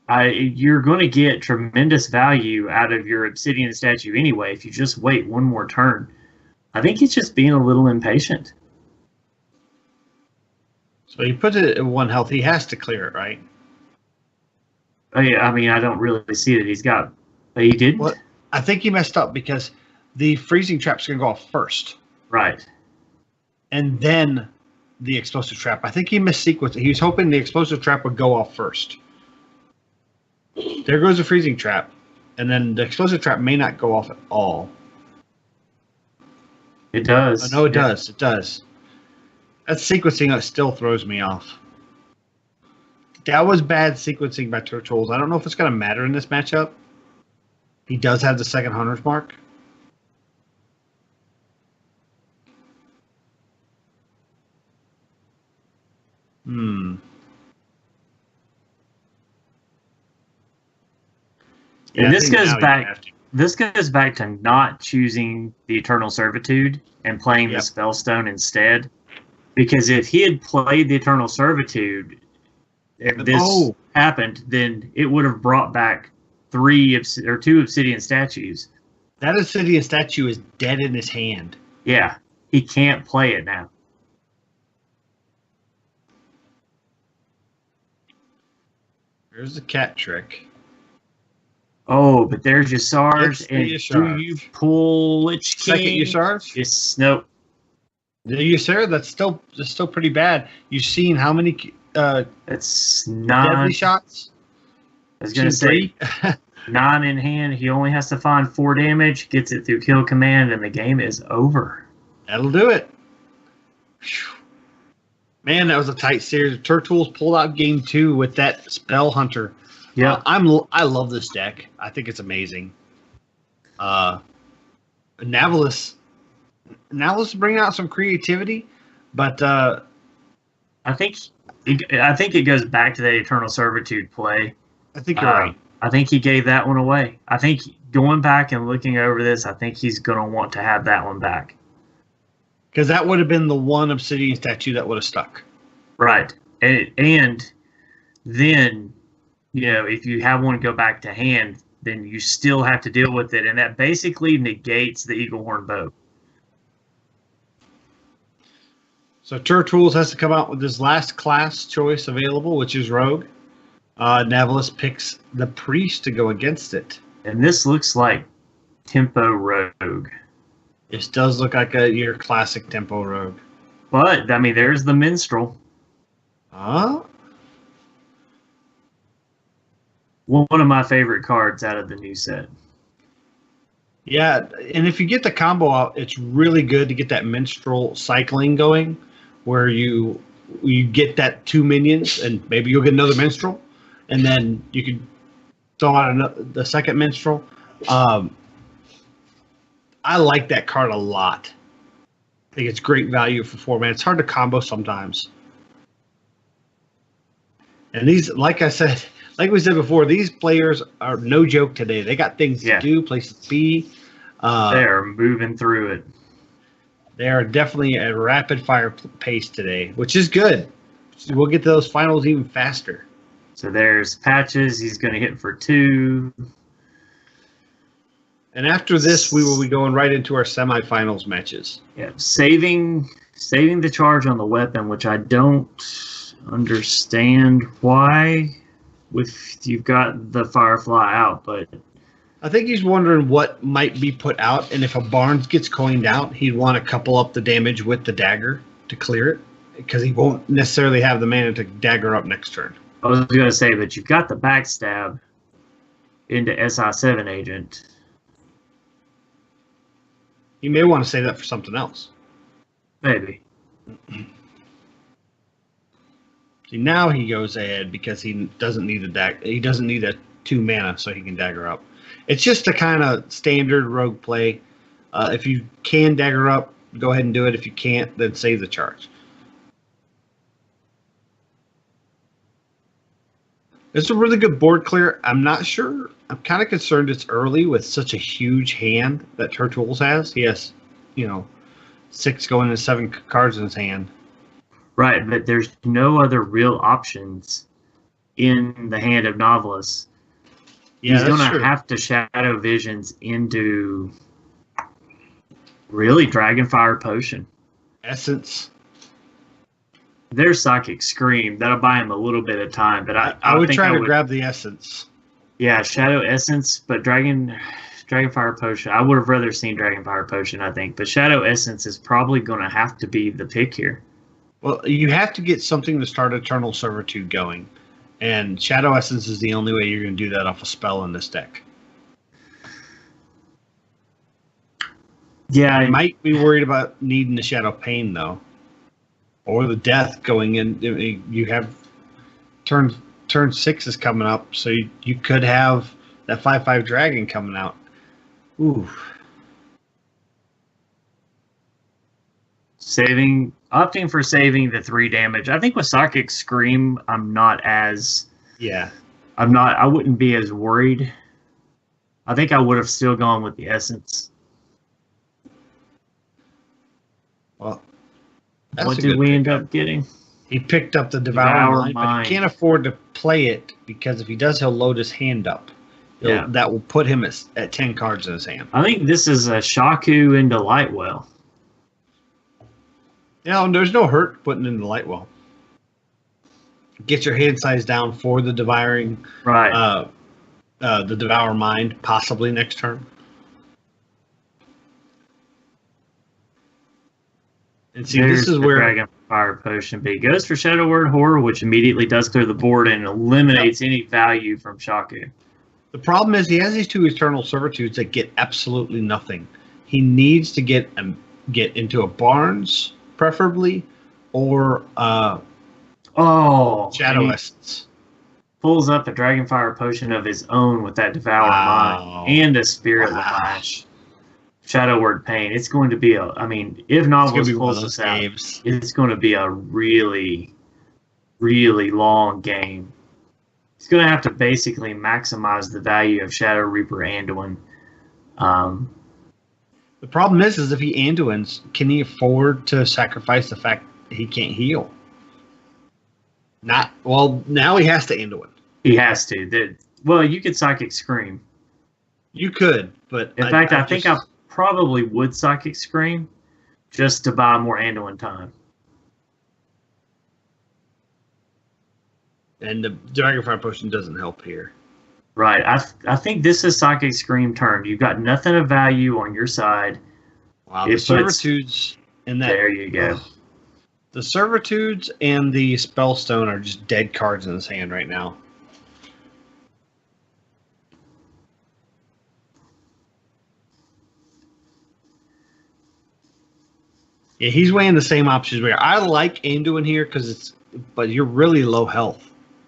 You're going to get tremendous value out of your Obsidian Statue anyway if you just wait one more turn. I think he's just being a little impatient. So he puts it at 1 health. He has to clear it, right? I mean, I don't really see that he's got... But he didn't? Well, I think he messed up because the freezing trap's going to go off first. Right. And then the explosive trap. I think he missequenced it. He was hoping the explosive trap would go off first. There goes the freezing trap. And then the explosive trap may not go off at all. It does. Oh, no, it does. It does. That sequencing that still throws me off. That was bad sequencing by Turtools. I don't know if it's going to matter in this matchup. He does have the second Hunter's Mark. And this goes back. This goes back to not choosing the Eternal Servitude and playing the Spellstone instead. Because if he had played the Eternal Servitude, if this happened, then it would have brought back 2 Obsidian Statues. That Obsidian Statue is dead in his hand. Yeah, he can't play it now. Here's the cat trick. Oh, but there's your SARS. It's the And do Yashar. you pull Lich King? Second Yashars? It's nope. The Ysera, that's still pretty bad. You've seen how many That's deadly 9. shots? I was going to say 9 in hand. He only has to find 4 damage, gets it through kill command, and the game is over. That'll do it. Whew. Man, that was a tight series. Turtles pulled out game 2 with that Spell Hunter. Yeah. I love this deck. I think it's amazing. Navalis bringing out some creativity, but I think it goes back to that Eternal Servitude play. I think you're right. I think he gave that one away. I think going back and looking over this, I think he's going to want to have that one back. Because that would have been the one Obsidian statue that would have stuck. Right. And then, if you have one go back to hand, then you still have to deal with it. And that basically negates the Eagle Horn bow. So Turtles has to come out with his last class choice available, which is Rogue. Navalis picks the Priest to go against it. And this looks like Tempo Rogue. This does look like your classic Tempo Rogue. But, there's the Minstrel. One of my favorite cards out of the new set. Yeah, and if you get the combo out, it's really good to get that Minstrel cycling going, where you get that 2 minions, and maybe you'll get another Minstrel, and then you can throw out the second Minstrel. I like that card a lot. I think it's great value for 4 mana. It's hard to combo sometimes. And these, like we said before, these players are no joke today. They got things to do, places to be. They are moving through it. They are definitely at rapid fire pace today, which is good. We'll get to those finals even faster. So there's Patches. He's going to hit for 2. And after this, we will be going right into our semifinals matches. Yeah, saving the charge on the weapon, which I don't understand why. You've got the Firefly out, but I think he's wondering what might be put out, and if a Barnes gets coined out, he'd want to couple up the damage with the dagger to clear it, because he won't necessarily have the mana to dagger up next turn. I was going to say, but you've got the backstab into SI7 agent. You may want to save that for something else. Maybe. See, now he goes ahead because he doesn't need a dagger. He doesn't need a 2 mana so he can dagger up. It's just a kind of standard rogue play. If you can dagger up, go ahead and do it. If you can't, then save the charge. It's a really good board clear. I'm not sure. I'm kind of concerned it's early with such a huge hand that Turtles has. He has, 6 going into 7 cards in his hand. Right, but there's no other real options in the hand of Novelist. Yeah, he's going to have to Shadow Visions into really Dragonfire Potion. Essence. There's Psychic Scream. That'll buy him a little bit of time, but I would try to grab the Essence. Yeah, Shadow Essence, but Dragonfire Potion. I would have rather seen Dragonfire Potion, I think, but Shadow Essence is probably going to have to be the pick here. Well, you have to get something to start Eternal Servitude going, and Shadow Essence is the only way you're going to do that off a spell in this deck. Yeah, I might be worried about needing the Shadow Pain though, or the Death going in. You have turn 6 is coming up, so you could have that 5/5 dragon coming out. Ooh. Opting for saving the 3 damage. I think with Psychic Scream, I wouldn't be as worried. I think I would have still gone with the Essence. Well, what did we end up getting? He picked up the Devour Mind, but he can't afford to play it because if he does, he'll load his hand up. That will put him at 10 cards in his hand. I think this is a Shaku into Lightwell. Yeah, and there's no hurt putting in the Lightwell. Get your hand size down for the devouring. Right. the Devour Mind possibly next turn. And see, There's this is the where Dragon Fire Potion, but he goes for Shadow Word Horror, which immediately does clear the board and eliminates any value from Shaku. the problem is he has these two Eternal Servitudes that get absolutely nothing. He needs to get into a Barnes, preferably, or Shadow Essence. Pulls up a Dragonfire Potion of his own with that Devour Mind and a Spirit Lash. Shadow Word Pain. It's going to be if Nautilus pulls this out, it's going to be a really, really long game. He's going to have to basically maximize the value of Shadow Reaper Anduin. The problem is if he Anduins, can he afford to sacrifice the fact that he can't heal? Now he has to Anduin. He has to. You could Psychic Scream. You could, but in fact, I think I probably would Psychic Scream just to buy more Anduin time. And the Dragonfire Potion doesn't help here. Right. I think this is Psychic Scream turn. You've got nothing of value on your side. Wow, the Servitudes in that. There you go. The Servitudes and the Spellstone are just dead cards in his hand right now. Yeah, he's weighing the same options. I like Anduin here but you're really low health.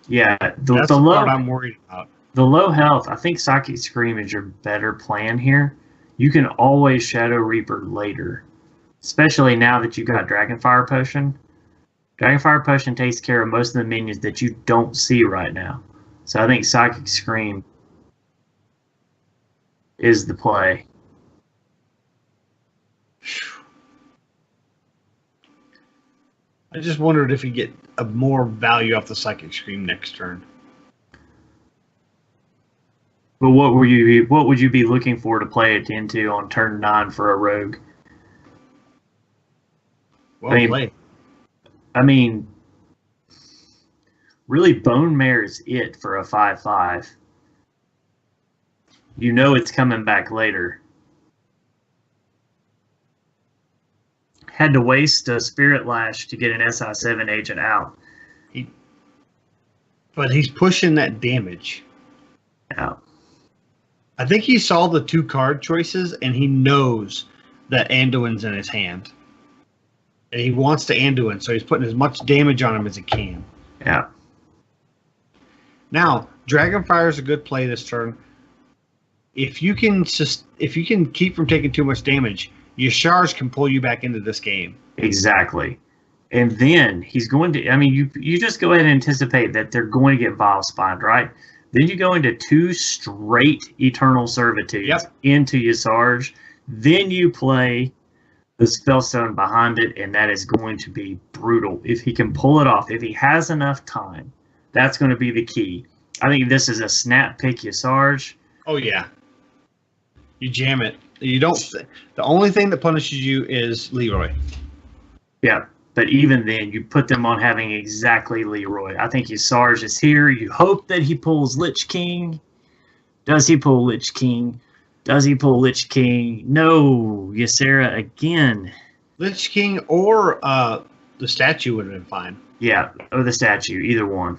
Yeah, that's the part I'm worried about. The low health, I think Psychic Scream is your better plan here. You can always Shadow Reaper later, especially now that you've got Dragonfire Potion. Dragonfire Potion takes care of most of the minions that you don't see right now. So I think Psychic Scream is the play. I just wondered if you get more value off the Psychic Scream next turn. But what would you be looking for to play it into on turn 9 for a rogue? Well played. Really, Bone Mare is it for a 5/5. You know it's coming back later. Had to waste a Spirit Lash to get an SI7 agent out. But he's pushing that damage. Yeah. I think he saw the 2 card choices and he knows that Anduin's in his hand. And he wants to Anduin, so he's putting as much damage on him as he can. Yeah. Now, Dragonfire is a good play this turn. If you can keep from taking too much damage, Yashar's can pull you back into this game. Exactly. And then he's going to, you just go ahead and anticipate that they're going to get Vile Spined, right? Then you go into 2 straight Eternal Servitudes into Yasarj. Then you play the Spellstone behind it, and that is going to be brutal. If he can pull it off, if he has enough time, that's going to be the key. I think this is a snap pick Yasarj. Oh, yeah. You jam it. You don't. The only thing that punishes you is Leroy. Yeah, but even then, you put them on having exactly Leroy. I think Yasarj is here. You hope that he pulls Lich King. Does he pull Lich King? Does he pull Lich King? No, Ysera again. Lich King or the statue would have been fine. Yeah, or the statue, either one.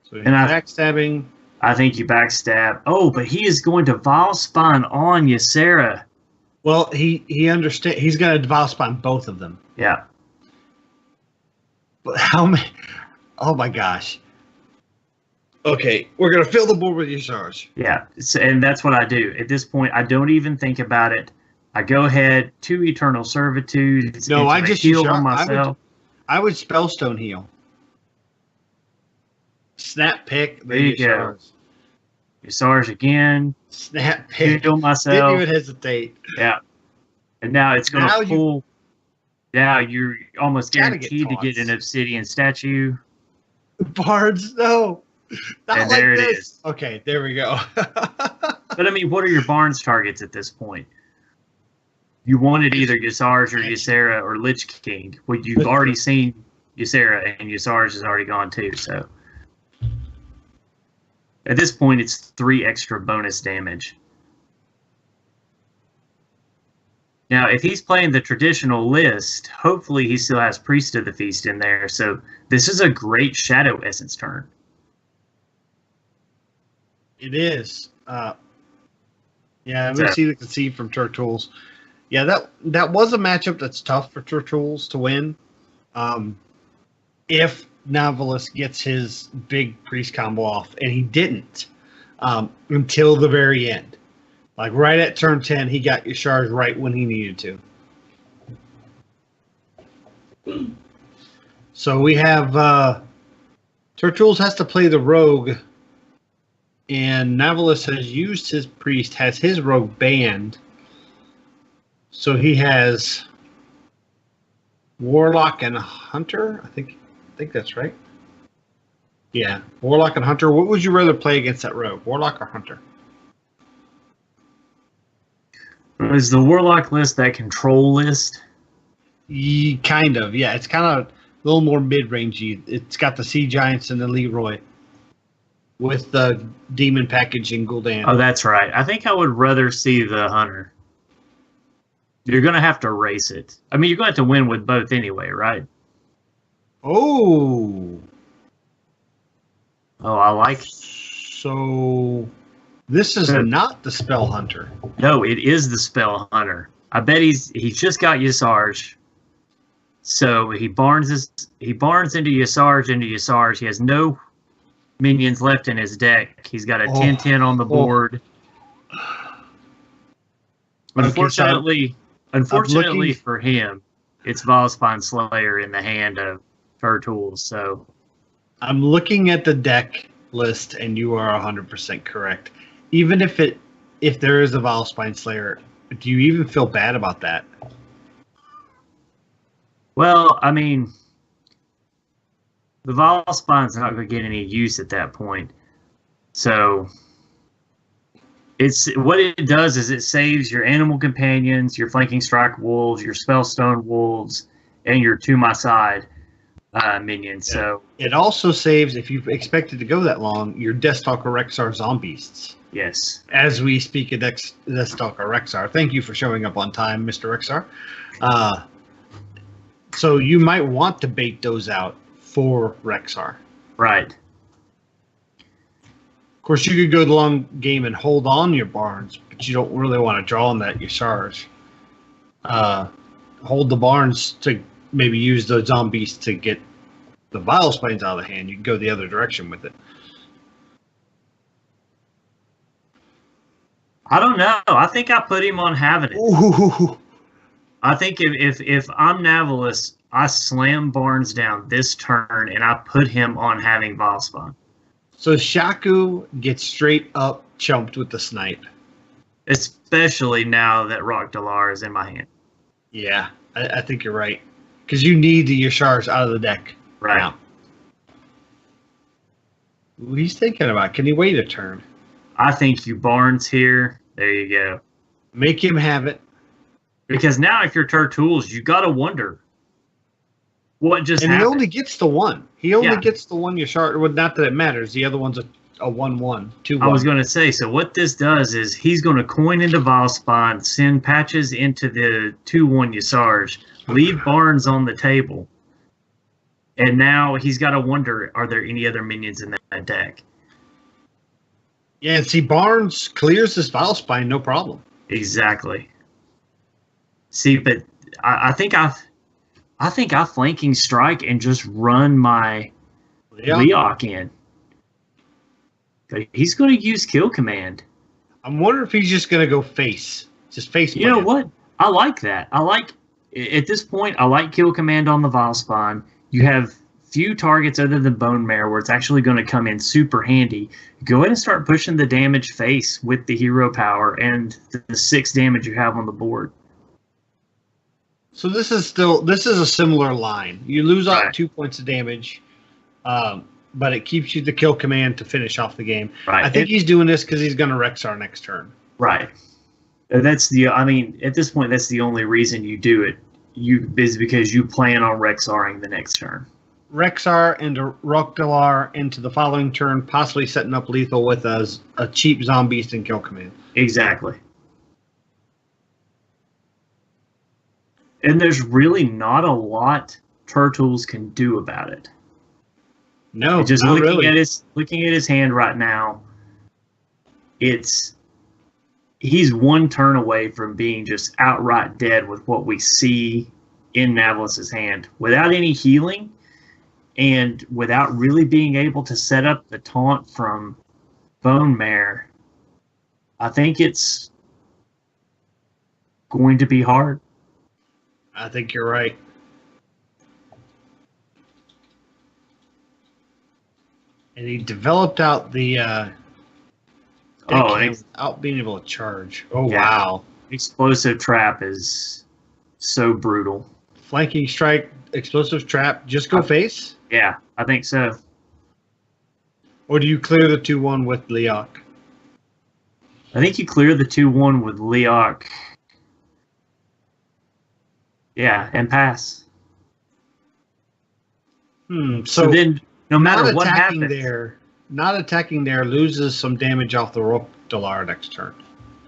So backstabbing. I think you backstab. Oh, but he is going to Vile Spine on Ysera. Well, he understands. He's going to Vile Spine both of them. Yeah. But how many? Oh my gosh. Okay, we're going to fill the board with Yasarj. Yeah, and that's what I do. At this point, I don't even think about it. I go ahead, 2 Eternal Servitude. No, I just heal on myself. I would Spellstone heal. Snap pick. There you go. Yasarj again. Snap pick. Heal myself. Didn't even hesitate. Yeah. And now it's going to pull. Now you're almost guaranteed to get an Obsidian statue. Bards, no. Not and like there this. It is. Okay, there we go. But what are your Barnes targets at this point? You wanted either Yasarj or Ysera or Lich King. Well, you've already seen Ysera, and Yasarj has already gone too. So At this point, it's 3 extra bonus damage. Now, if he's playing the traditional list, hopefully he still has Priest of the Feast in there. So this is a great Shadow Essence turn. It is. Yeah, we see the conceit from Turtles. Yeah, that was a matchup that's tough for Turtles to win. If Novelist gets his big Priest combo off, and he didn't until the very end. Like right at turn 10, he got Yashar's right when he needed to. So we have Turtles has to play the Rogue, and Novelist has used his Priest, has his Rogue banned. So he has Warlock and Hunter. I think that's right. Yeah, Warlock and Hunter. What would you rather play against that Rogue, Warlock or Hunter? Is the Warlock list that control list? Kind of, yeah. It's kind of a little more mid-rangey. It's got the Sea Giants and the Leroy with the Demon package and Gul'dan. Oh, that's right. I think I would rather see the Hunter. You're going to have to race it. I mean, you're going to have to win with both anyway, right? Oh, I like it. So this is not the Spell Hunter. No, it is the Spell Hunter. I bet he's just got Yasarj. So he barns into Yasarj. He has no minions left in his deck. He's got a 10-10 on the board. Unfortunately for him, it's Volspine Slayer in the hand of Turtles. So I'm looking at the deck list, and you are 100% correct. Even if there is a Volspine Slayer, do you even feel bad about that? Well, I mean, the Volspine's not going to get any use at that point. So what it does is it saves your animal companions, your flanking strike wolves, your spellstone wolves, and your to my side minions. Yeah. So it also saves, if you expected to go that long, your Deathstalker Rexar Zombies. Yes. As we speak of Deathstalker Rexar. Thank you for showing up on time, Mr. Rexar. So you might want to bait those out for Rexar. Right. Of course, you could go the long game and hold on your Barns, but you don't really want to draw on that Yasarj. Hold the Barns to maybe use the Zombies to get the Vilespines out of the hand. You can go the other direction with it. I don't know. I think I put him on having it. Ooh. I think if I'm Navalus, I slam Barnes down this turn and I put him on having Volspine. So Shaku gets straight up chumped with the snipe. Especially now that Rock Dalar is in my hand. Yeah, I think you're right. Because you need the Yashar's out of the deck. Right. Now. He's thinking about, can he wait a turn? I think you Barnes here. There you go. Make him have it. Because now if you're Turtles, you got to wonder what just happened. And he only gets the one. He only gets the one Yashar. Well, not that it matters. The other one's a 1-1, 2-1. I was going to say, so what this does is he's going to coin into Volspine, send patches into the 2-1 Yasarj, leave Barnes on the table, and now he's got to wonder, are there any other minions in that deck? Yeah, and see, Barnes clears this Volspine, no problem. Exactly. See, but I think I flanking strike and just run my Leok in. He's going to use kill command. I'm wondering if he's just going to go face. Just face. You know what? I like that. At this point, I like kill command on the Volspine. You have few targets other than Bone Mare where it's actually going to come in super handy. Go ahead and start pushing the damage face with the hero power and the 6 damage you have on the board. So this is a similar line. You lose out 2 points of damage, but it keeps you the kill command to finish off the game. Right. I think he's doing this because he's going to Rexar next turn. Right. At this point, that's the only reason you do it. Is because you plan on Rexaring the next turn. Rexar into Rockdalar into the following turn, possibly setting up lethal with a cheap Zombeast and Kill Command. Exactly. And there's really not a lot Turtles can do about it. No, just not looking really. at his hand right now, he's one turn away from being just outright dead with what we see in Navalis's hand. Without any healing and without really being able to set up the taunt from Bone Mare, I think it's going to be hard. I think you're right. And he developed out the without being able to charge. Oh, yeah. Wow. Explosive Trap is so brutal. Flanking Strike, Explosive Trap, just go face? Yeah, I think so. Or do you clear the 2-1 with Leok? I think you clear the 2-1 with Leok. Yeah, and pass. So then, no matter what happens, not attacking there loses some damage off the Rockdalar next turn.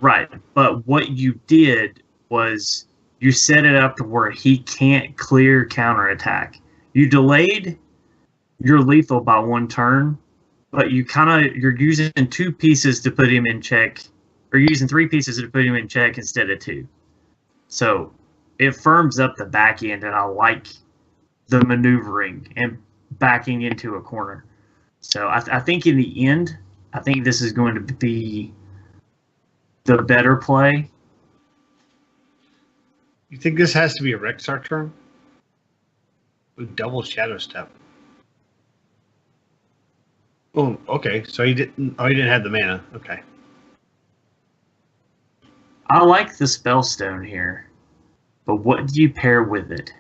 Right, but what you did was you set it up to where he can't clear counterattack. You delayed your lethal by one turn, but you're using 2 pieces to put him in check, or using 3 pieces to put him in check instead of 2. So it firms up the back end, and I like the maneuvering and backing into a corner. So I think in the end, I think this is going to be the better play. You think this has to be a Rexar turn? With double Shadow Step. Oh, okay. So he didn't have the mana. Okay. I like the Spellstone here. But what do you pair with it?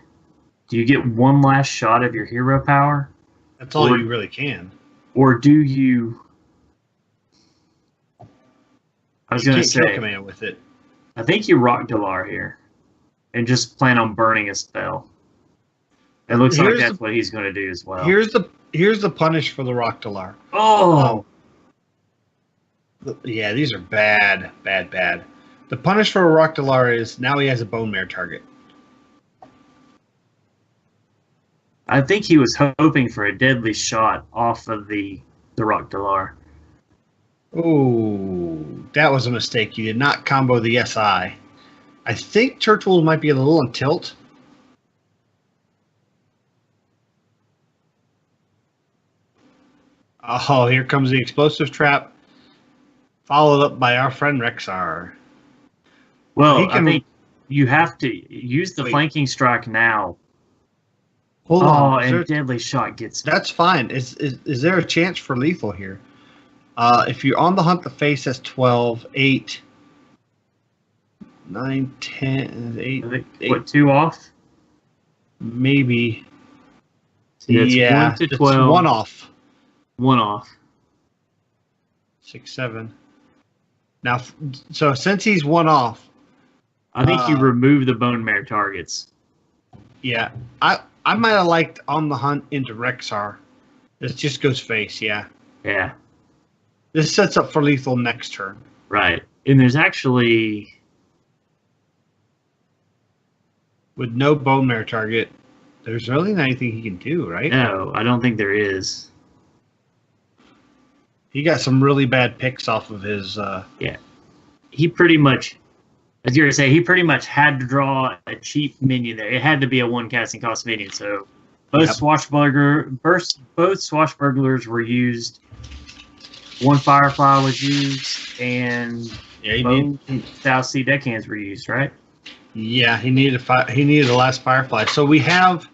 Do you get one last shot of your hero power? That's all you really can. Or do you... I was going to say... Kill Command with it. I think you Rockdalar here. And just plan on burning a spell. It looks like that's what he's going to do as well. Here's the punish for the Rockdalar. Oh! Yeah, these are bad. The punish for a Rockdalar is now he has a Bone Mare target. I think he was hoping for a deadly shot off of the Rockdalar. Oh, that was a mistake. You did not combo the SI. I think Turtles might be a little on tilt. Oh, here comes the Explosive Trap, followed up by our friend Rexar. Well, I think you have to use the flanking strike now. Hold on. And deadly shot gets... That's fine. Is there a chance for lethal here? If you're on the hunt, the face has 12, 8, 9, 10, 8. What, 2 off? Maybe. See, yeah, 1 to 12. It's 1 off. 1 off. 6, 7. Now, so since he's 1 off, I think you remove the Bone Mare targets. Yeah, I might have liked on the hunt into Rexar. This just goes face, yeah. Yeah. This sets up for lethal next turn. Right. And there's actually... With no Bone Mare target, there's really not anything he can do, right? No, I don't think there is. He got some really bad picks off of his... Yeah. He pretty much... As you were saying, he pretty much had to draw a cheap minion there. It had to be a 1 casting cost minion, so both swashbucklers were used. 1 Firefly was used, and both South Sea Deckhands were used, right? Yeah, he needed the last Firefly. So we have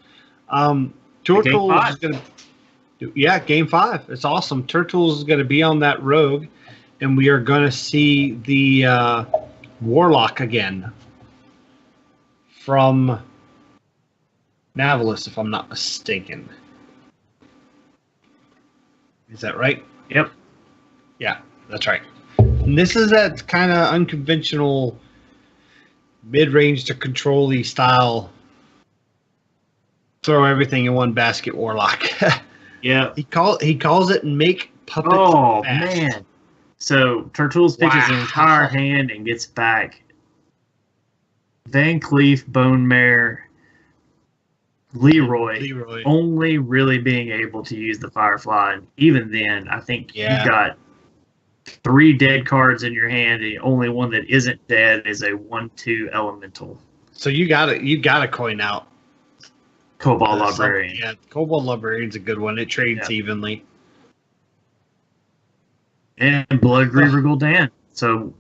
Turtles is going to... Yeah, game 5. It's awesome. Turtles is going to be on that rogue, and we are going to see the... Warlock again from Navalis, if I'm not mistaken. Is that right? Yep. Yeah, that's right. And this is that kind of unconventional mid-range to control-y style Throw everything in one basket, Warlock. Yeah. He calls it make puppets Oh, fast. man. So Turtles pitches an entire Wow. hand and gets back. Van Cleef, Bone Mare, Leroy only really being able to use the Firefly. And even then, I think you've got 3 dead cards in your hand, and the only one that isn't dead is a 1/2 elemental. So you got to coin out Cobalt Librarian. Yeah, Cobalt Librarian's a good one. It trades evenly. And Blood Griever Gul'dan. So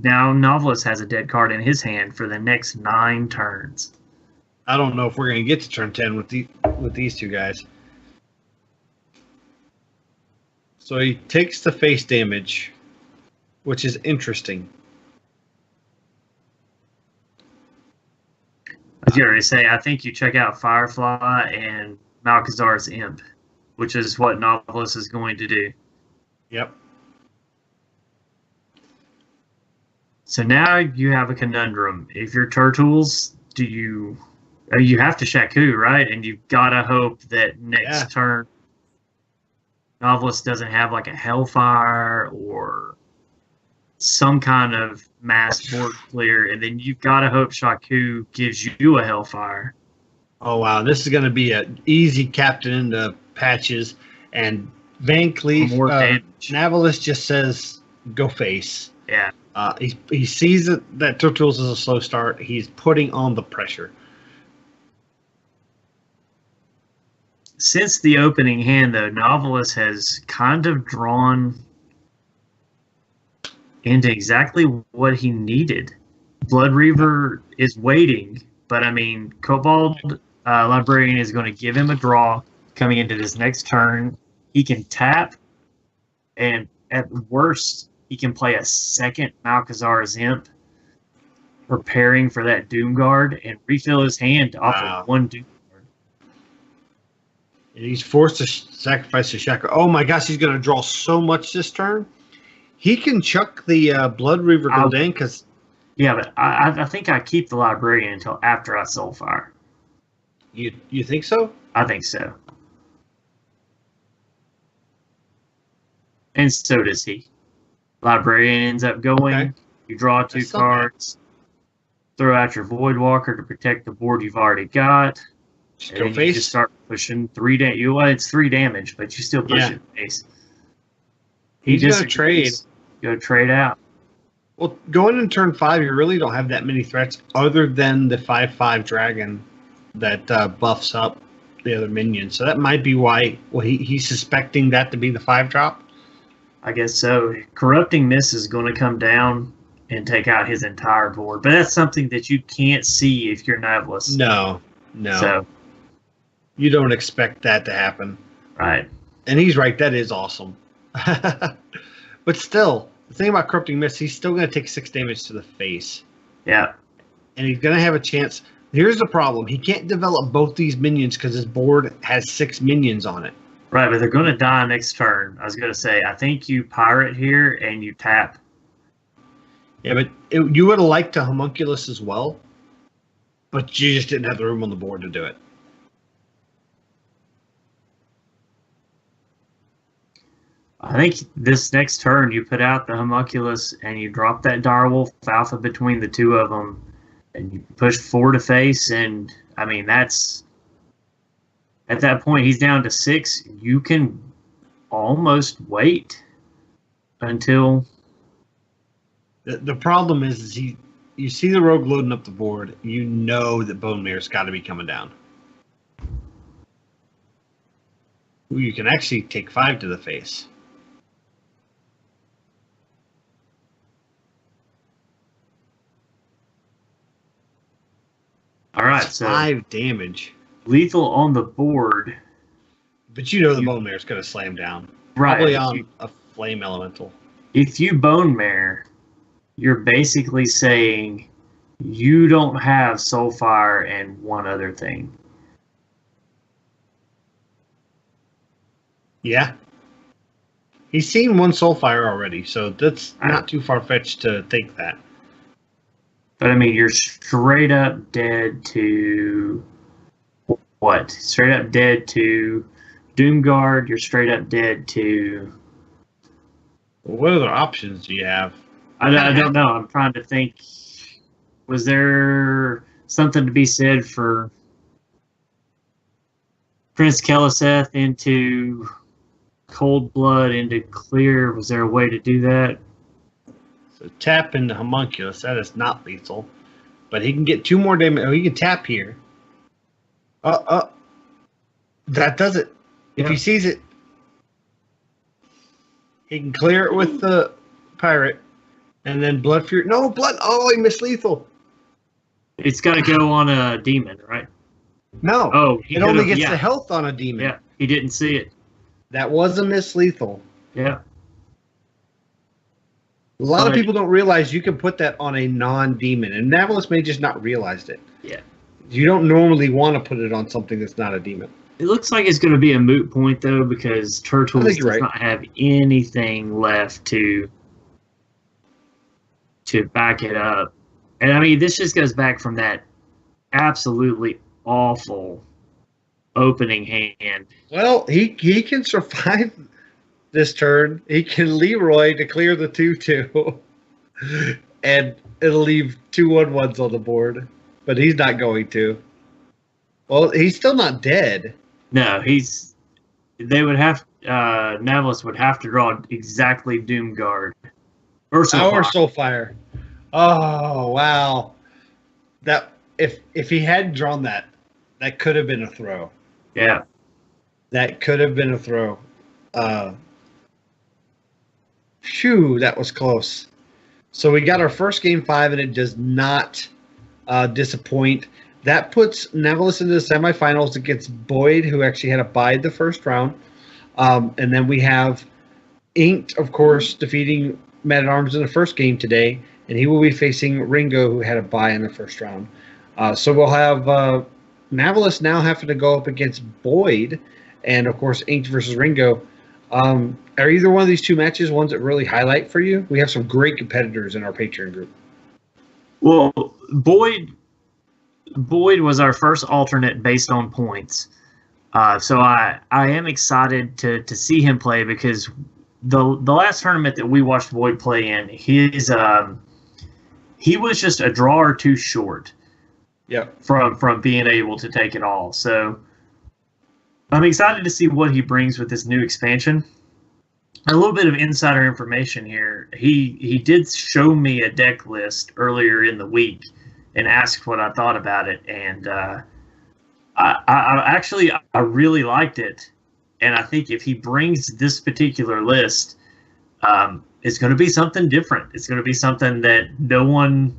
now Novelist has a dead card in his hand for the next 9 turns. I don't know if we're going to get to turn 10 with these two guys. So he takes the face damage, which is interesting. I was going to say, I think you check out Firefly and Malkazar's Imp, which is what Novelist is going to do. Yep. So now you have a conundrum. If you're Turtles, you have to Shaku, right? And you've got to hope that next turn Novelist doesn't have like a Hellfire or some kind of mass board clear, and then you've got to hope Shaku gives you a Hellfire. Oh, wow. This is going to be an easy captain into patches. And Van Cleef, Navalist just says, go face. Yeah. He sees that Turtles is a slow start. He's putting on the pressure. Since the opening hand, though, Novelist has kind of drawn into exactly what he needed. Blood Reaver is waiting, but I mean, Cobalt Librarian is going to give him a draw coming into this next turn. He can tap, and at worst, he can play a second Malkazar's Imp, preparing for that Doom Guard, and refill his hand off of 1 Doom Guard. And he's forced to sacrifice the Shaku. Oh my gosh, he's going to draw so much this turn. He can chuck the Blood Reaver Gul'dan because... Yeah, but I think I keep the Librarian until after I Soulfire. You think so? I think so. And so does he. Librarian ends up going. Okay. You draw 2 cards. Throw out your Voidwalker to protect the board you've already got. Just go face. You just start pushing 3 damage. It's 3 damage, but you still push it face. He's going to trade. Go trade out. Well, going in turn 5, you really don't have that many threats other than the 5/5 dragon that buffs up the other minions. So that might be why he's suspecting that to be the 5-drop. I guess so. Corrupting Mist is going to come down and take out his entire board. But that's something that you can't see if you're Novelist. No. So you don't expect that to happen. Right. And he's right. That is awesome. But still, the thing about Corrupting Mist, he's still going to take 6 damage to the face. Yeah. And he's going to have a chance. Here's the problem. He can't develop both these minions because his board has 6 minions on it. Right, but they're going to die next turn. I was going to say, I think you Pirate here and you tap. Yeah, but you would have liked a Homunculus as well, but you just didn't have the room on the board to do it. I think this next turn you put out the Homunculus and you drop that Direwolf Alpha between the 2 of them, and you push 4 to face, and I mean that's at that point he's down to 6. You can almost wait until the problem is you see the Rogue loading up the board, you know that Bone Mare's got to be coming down. You can actually take 5 to the face. All right, so 5 damage. Lethal on the board. But you know the Bone Mare's going to slam down. Right. Probably on a Flame Elemental. If you Bone Mare, you're basically saying you don't have Soulfire and one other thing. Yeah. He's seen 1 Soulfire already, so that's not too far-fetched to think that. But I mean, you're straight up dead to what? Straight up dead to Doomguard. You're straight up dead to. What other options do you have? I don't know. I'm trying to think. Was there something to be said for Prince Keliseth into Cold Blood into Clear? Was there a way to do that? So tap into Homunculus. That is not lethal. But he can get 2 more damage. Oh, he can tap here. That does it. If he sees it, he can clear it with the pirate. And then Blood Fury. No, Blood. Oh, he missed lethal. It's got to go on a demon, right? No. Oh, it only gets the health on a demon. Yeah, he didn't see it. That was a miss lethal. Yeah. A lot of people don't realize you can put that on a non-demon, and Navillus may just not realized it. Yeah. You don't normally want to put it on something that's not a demon. It looks like it's going to be a moot point, though, because Turtles does not have anything left to back it up. And, I mean, this just goes back from that absolutely awful opening hand. Well, he can survive this turn. He can Leroy to clear the 2-2. And it'll leave 2 1-1s on the board. But he's not going to. Well, he's still not dead. No, they would have Navillus would have to draw exactly Doomguard. Or Soulfire. Oh, wow. That if he hadn't drawn that could have been a throw. Yeah. That could have been a throw. Phew, that was close. So we got our first game 5, and it does not disappoint. That puts Navillus into the semifinals against Boyd, who actually had a bye the first round. And then we have Inked, of course, defeating Man-at-Arms in the first game today, and he will be facing Ringo, who had a bye in the first round. So we'll have Navillus now having to go up against Boyd, and of course Inked versus Ringo. Are either one of these 2 matches ones that really highlight for you? We have some great competitors in our Patreon group. Well, Boyd was our first alternate based on points. So I am excited to see him play, because the last tournament that we watched Boyd play in, he was just a draw or 2 short. Yep. From being able to take it all. So I'm excited to see what he brings with this new expansion. A little bit of insider information here. He did show me a deck list earlier in the week and asked what I thought about it, and I really liked it. And I think if he brings this particular list, it's going to be something different. It's going to be something that no one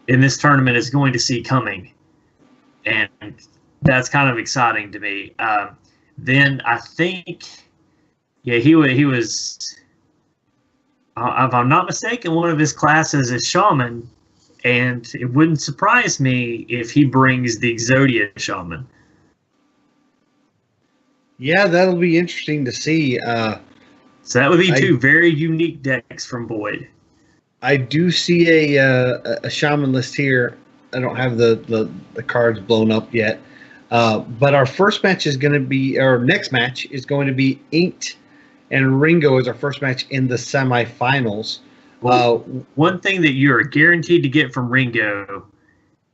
in this tournament is going to see coming, and that's kind of exciting to me. Then I think, he was, if I'm not mistaken, one of his classes is Shaman, and it wouldn't surprise me if he brings the Exodia Shaman. Yeah, that'll be interesting to see. So that would be 2 very unique decks from Boyd. I do see a Shaman list here. I don't have the cards blown up yet. But our first match is going to be, our next match is going to be Inked and Ringo is our first match in the semifinals. Well, one thing that you're guaranteed to get from Ringo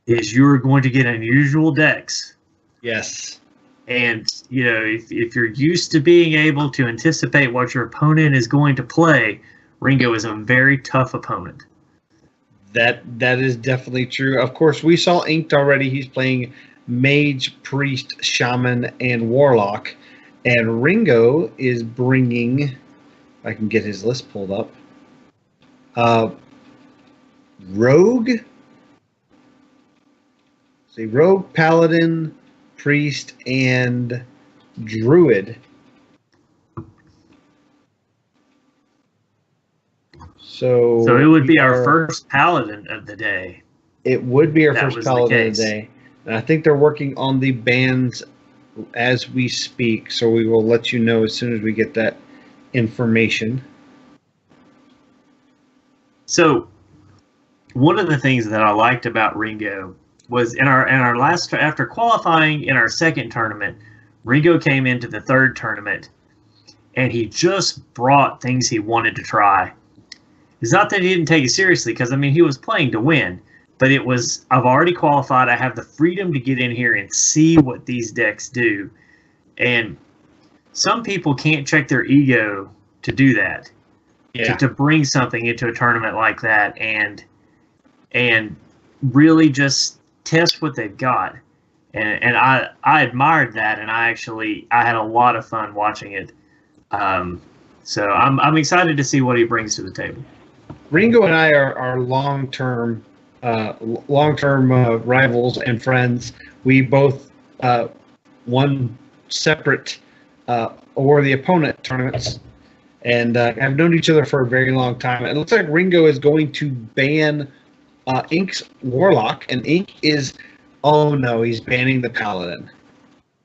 is you're going to get unusual decks. Yes. And, if you're used to being able to anticipate what your opponent is going to play, Ringo is a very tough opponent. That is definitely true. Of course, we saw Inked already. He's playing Mage, Priest, Shaman, and Warlock. And Ringo is bringing, if I can get his list pulled up, Rogue. See, Rogue, Paladin, Priest, and Druid. So it would be our first Paladin of the day. It would be our first Paladin of the day. And I think they're working on the bands as we speak, so we will let you know as soon as we get that information. So one of the things that I liked about Ringo was in our last, after qualifying in our second tournament, Ringo came into the third tournament, and he just brought things he wanted to try. It's not that he didn't take it seriously, because I mean he was playing to win, but it was, I've already qualified. I have the freedom to get in here and see what these decks do, and some people can't check their ego to do that. Yeah. To bring something into a tournament like that and really just test what they've got. And I admired that, and I had a lot of fun watching it. So I'm excited to see what he brings to the table. Ringo and I are long-term rivals and friends. We both won separate or the opponent tournaments, and have known each other for a very long time. It looks like Ringo is going to ban Ink's Warlock, and Ink is, oh no, he's banning the Paladin.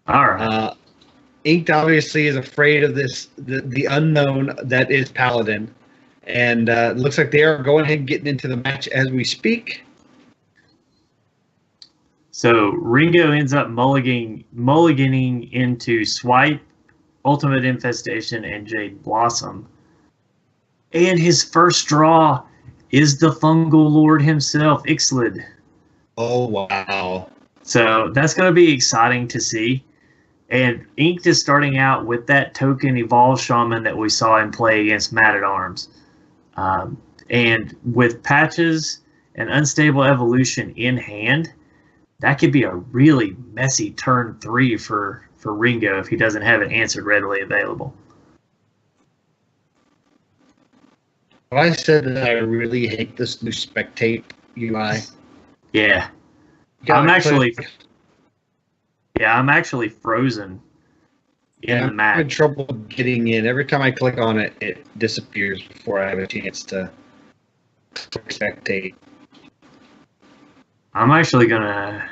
All right. Ink obviously is afraid of the unknown that is Paladin, and it looks like they are going ahead and getting into the match as we speak. So Ringo ends up mulliganing into Swipe, Ultimate Infestation, and Jade Blossom. And his first draw is the Fungal Lord himself, Ixlid. Oh, wow. So that's going to be exciting to see. And Inked is starting out with that token Evolved Shaman that we saw him play against Man-at-Arms. And with Patches and Unstable Evolution in hand, that could be a really messy turn 3 for Ringo if he doesn't have it answered readily available. I said that I really hate this new Spectate UI. Yeah. I'm actually frozen in the match. I'm having trouble getting in. Every time I click on it, it disappears before I have a chance to spectate. I'm actually gonna.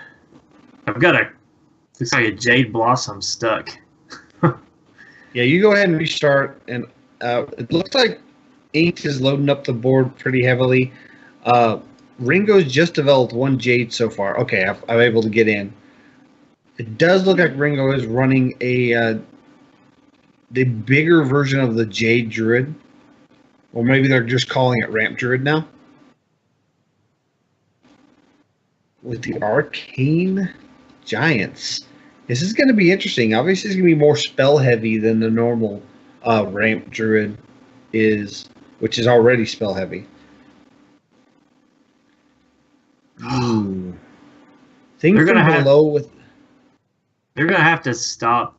I've got looks like a Jade Blossom stuck. Yeah, you go ahead and restart, and it looks like Ink is loading up the board pretty heavily. Ringo's just developed one Jade so far. Okay, I'm able to get in. It does look like Ringo is running the bigger version of the Jade Druid, or maybe they're just calling it Ramp Druid now. With the Arcane Giants. This is going to be interesting. Obviously, it's going to be more spell heavy than the normal Ramp Druid is, which is already spell heavy. Ooh. Things They're gonna from below with. They're gonna have to stop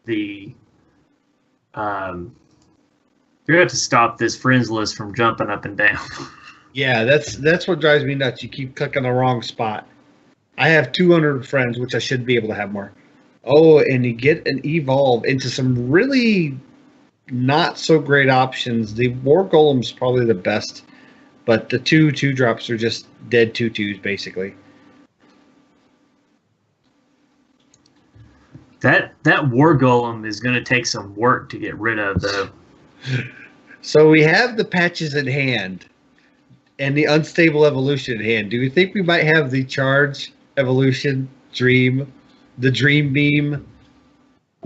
the. They're gonna have to stop this friends list from jumping up and down. Yeah, that's what drives me nuts. You keep clicking the wrong spot. I have 200 friends, which I should be able to have more. Oh, and you get an evolve into some really not so great options. The War Golem's probably the best, but the 2/2 drops are just dead 2/2s basically. That War Golem is going to take some work to get rid of, though. So we have the Patches in hand and the Unstable Evolution in hand. Do you think we might have the Charge Evolution Dream, the Dream Beam,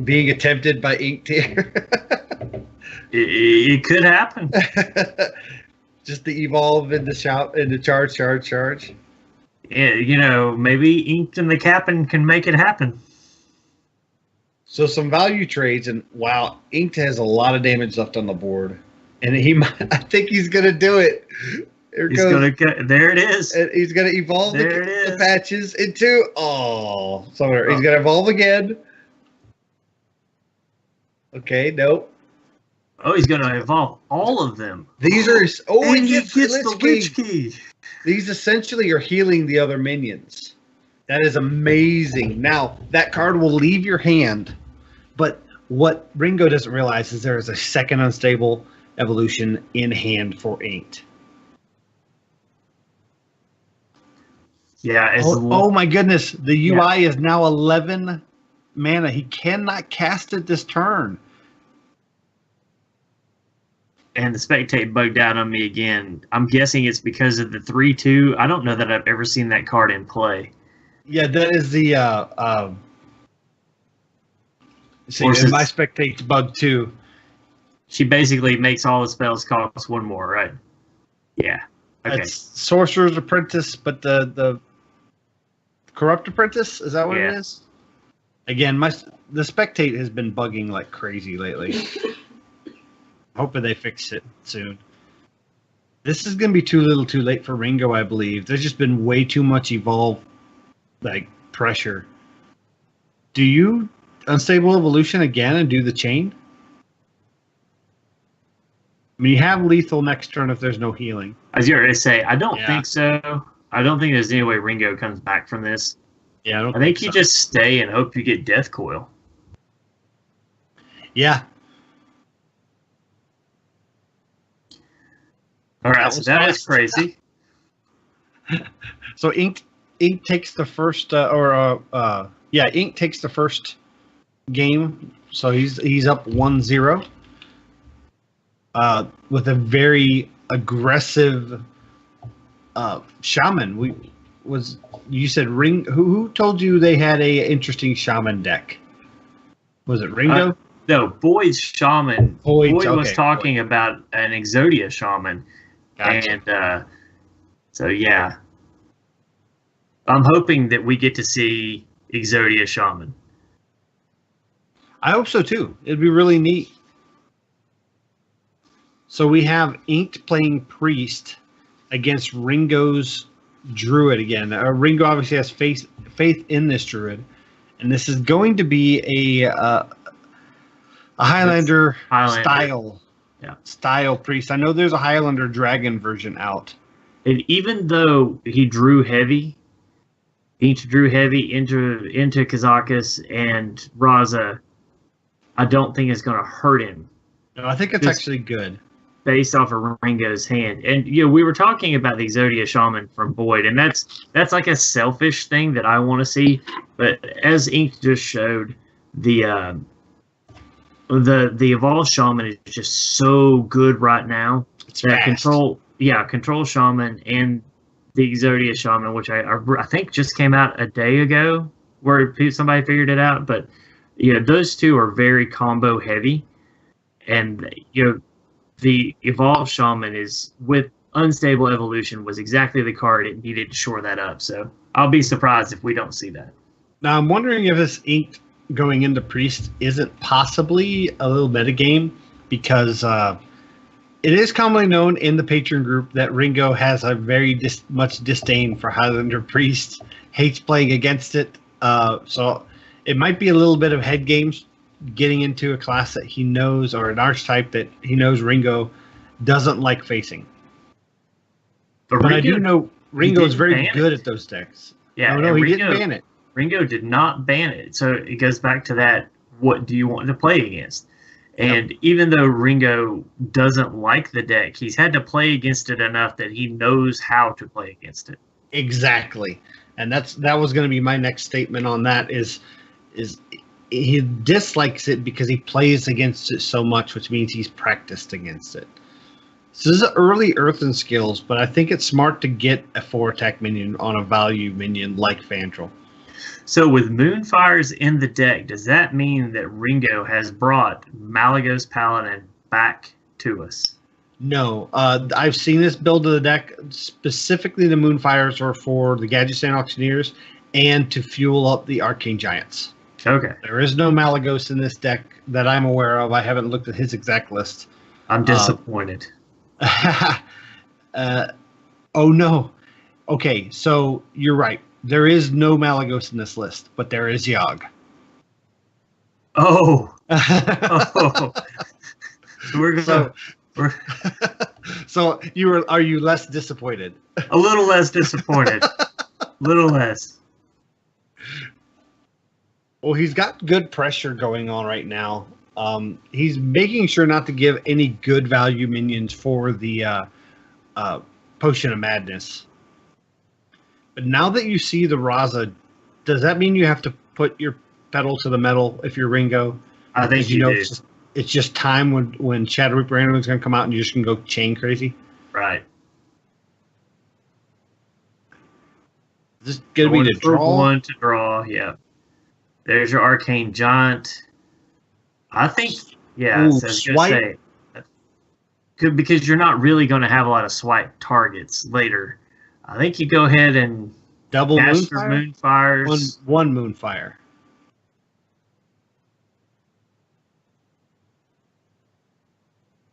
being attempted by Inked here? It could happen. Just the evolve in the charge. Yeah, maybe Inked and the Captain can make it happen. So some value trades, and wow, Inked has a lot of damage left on the board, and I think he's gonna do it. There it is. And he's gonna evolve the Patches into he's gonna evolve again. Okay, nope. Oh, he's gonna evolve all of them. These are and he gets the Lich Key. These essentially are healing the other minions. That is amazing. Now that card will leave your hand. But what Ringo doesn't realize is there is a second Unstable Evolution in hand for Inked. Yeah. Oh my goodness. The UI is now 11 mana. He cannot cast it this turn. and the spectate bugged out on me again. I'm guessing it's because of the 3-2. I don't know that I've ever seen that card in play. Yeah, that is the see, and my spectate's bugged too. She basically makes all the spells cost one more, right? Yeah. Okay. It's Sorcerer's Apprentice, but the Corrupt Apprentice, is that what it is? Again, the spectate has been bugging like crazy lately. Hoping they fix it soon. This is going to be too little too late for Ringo, I believe. There's just been way too much evolve pressure. Do you Unstable Evolution again and do the chain? I mean, you have lethal next turn if there's no healing. I was going to say, I don't think so. I don't think there's any way Ringo comes back from this. Yeah, I think you just stay and hope you get Death Coil. Yeah. All right, so that was crazy. So Ink takes the first, Ink takes the first game. So he's up 1-0. With a very aggressive shaman. You said who told you they had a interesting shaman deck? Was it Ringo? No, Boyd's shaman. Boyd was talking about an Exodia shaman. Gotcha. And so yeah. I'm hoping that we get to see Exodia shaman. I hope so too. It'd be really neat. So we have Inked playing Priest against Ringo's Druid again. Ringo obviously has faith in this Druid, and this is going to be a Highlander style Priest. I know there's a Highlander Dragon version out. And even though he drew heavy into Kazakus and Raza, I don't think it's going to hurt him. No, I think it's actually good. Based off of Ringo's hand. And we were talking about the Exodia Shaman from Boyd, and that's like a selfish thing that I want to see. But as Ink just showed, the Evolved Shaman is just so good right now. It's fast. Control Shaman and the Exodia Shaman, which I think just came out a day ago, where somebody figured it out. But those two are very combo heavy, and the Evolved Shaman is with Unstable Evolution was exactly the card it needed to shore that up. So I'll be surprised if we don't see that. Now I'm wondering if this Ink going into Priest isn't possibly a little metagame, because it is commonly known in the Patron group that Ringo has a very much disdain for Highlander Priest, hates playing against it. So it might be a little bit of head games getting into a class that he knows, or an archetype that he knows Ringo doesn't like facing. But I do know Ringo is very good at those decks. Yeah, no, he didn't ban it. Ringo did not ban it. So it goes back to that, what do you want to play against? And even though Ringo doesn't like the deck, he's had to play against it enough that he knows how to play against it. Exactly. And that was going to be my next statement on that is he dislikes it because he plays against it so much, which means he's practiced against it. So this is early Earthen skills, but I think it's smart to get a 4-attack minion on a value minion like Fandral. So with Moonfires in the deck, does that mean that Ringo has brought Malagos Paladin back to us? No. I've seen this build of the deck. Specifically, the Moonfires are for the Gadgetzan Auctioneers and to fuel up the Arcane Giants. Okay. There is no Malagos in this deck that I'm aware of. I haven't looked at his exact list. I'm disappointed. Oh, no. Okay, so you're right. There is no Malagos in this list, but there is Yogg. Oh. Oh. So are you less disappointed? A little less disappointed. Little less. Well, he's got good pressure going on right now. He's making sure not to give any good value minions for the Potion of Madness. But now that you see the Raza, does that mean you have to put your pedal to the metal if you're Ringo? I think you do. it's just time when Shadow Reaper Random's going to come out and you're just going to go chain crazy. Right. Is this going to be the draw? One to draw, yeah. There's your Arcane Giant. I think, yeah, Ooh, so I was gonna say, because you're not really going to have a lot of swipe targets later. I think you go ahead and double Moonfire? Moonfires. One Moonfire.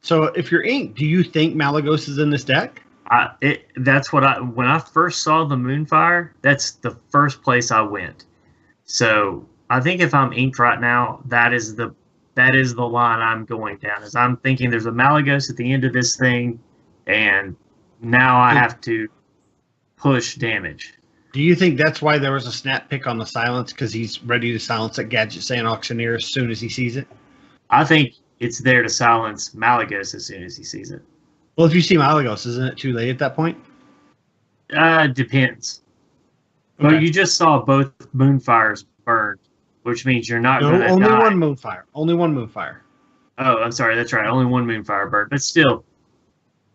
So if you're Ink, do you think Malagos is in this deck? That's what when I first saw the Moonfire, that's the first place I went. So I think if I'm Inked right now, that is the line I'm going down. Is I'm thinking there's a Malagos at the end of this thing, and now I have to push damage. Do you think that's why there was a snap pick on the silence, because he's ready to silence that Gadget Sand Auctioneer as soon as he sees it? I think it's there to silence Malagos as soon as he sees it. Well, if you see Malagos, isn't it too late at that point? Depends. Okay. Well, you just saw both Moonfires burned, which means you're not going to die. Only one Moonfire. Only one Moonfire. Oh, I'm sorry. That's right. Only one Moonfire burned. But still,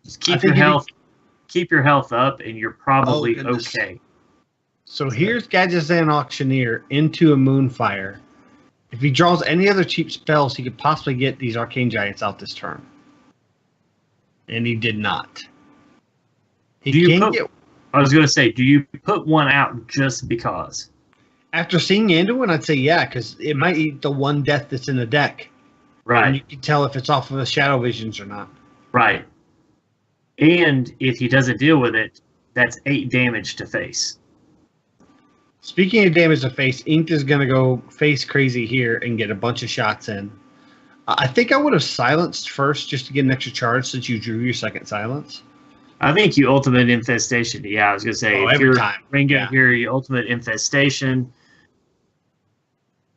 just keep your health. Keep your health up, and you're probably okay. So here's Gadget Sand Auctioneer into a Moonfire. If he draws any other cheap spells, he could possibly get these Arcane Giants out this turn. And he did not. I was going to say, do you put one out just because? After seeing Anduin, I'd say yeah, because it might eat the one death that's in the deck. Right. And you can tell if it's off of the Shadow Visions or not. Right. And if he doesn't deal with it, that's 8 damage to face. Speaking of damage to face, Inked is going to go face crazy here and get a bunch of shots in. I think I would have silenced first just to get an extra charge since you drew your second silence. I think you Ultimate Infestation. Yeah, I was going to say, if you're Ringo here, you Ultimate Infestation.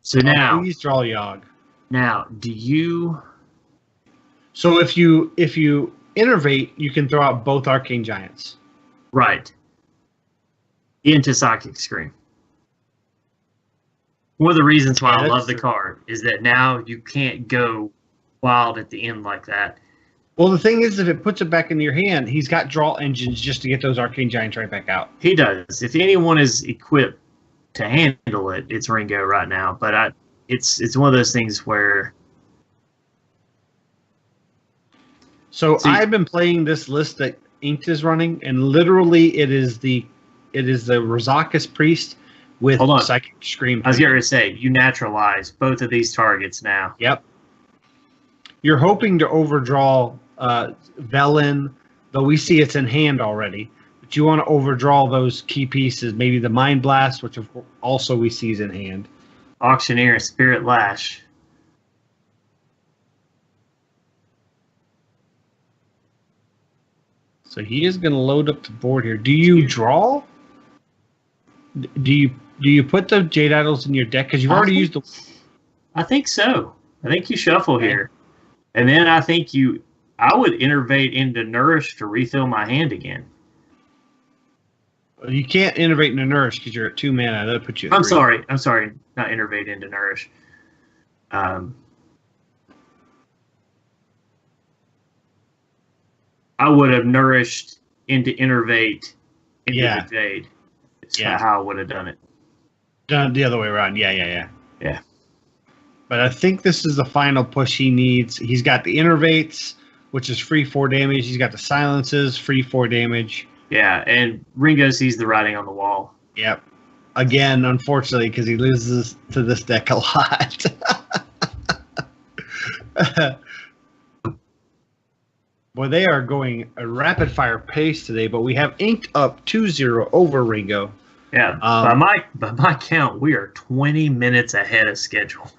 So now, please draw Yogg. Now, do you? So if you innervate, you can throw out both Arcane Giants. Right. Into Psychic Scream. One of the reasons why I love the card is that now you can't go wild at the end like that. Well, the thing is, if it puts it back in your hand, he's got draw engines just to get those Arcane Giants right back out. He does. If anyone is equipped to handle it, it's Ringo right now. But it's one of those things where. So I've been playing this list that Inked is running, and literally it is the Rosakas Priest with Psychic Scream. I was going to say, you naturalize both of these targets now. Yep. You're hoping to overdraw Velen, though we see it's in hand already. But you want to overdraw those key pieces, maybe the Mind Blast, which also we see is in hand. Auctioneer, Spirit Lash. So he is going to load up the board here. Do you draw? Do you put the Jade Idols in your deck? Because you've already used the... I think so. I think you shuffle here. And then I think I would innervate into Nourish to refill my hand again. You can't innervate into Nourish because you're at 2 mana. That'll put you at 3. I'm sorry. Not innervate into Nourish. I would have Nourished into Innervate into the Jade. That's how I would have done it. Done it the other way around. Yeah. But I think this is the final push he needs. He's got the Innervates, which is free 4 damage. He's got the Silences, free 4 damage. Yeah, and Ringo sees the writing on the wall. Yep. Again, unfortunately, because he loses to this deck a lot. Boy, they are going a rapid-fire pace today, but we have Inked up 2-0 over Ringo. Yeah, by my count, we are 20 minutes ahead of schedule.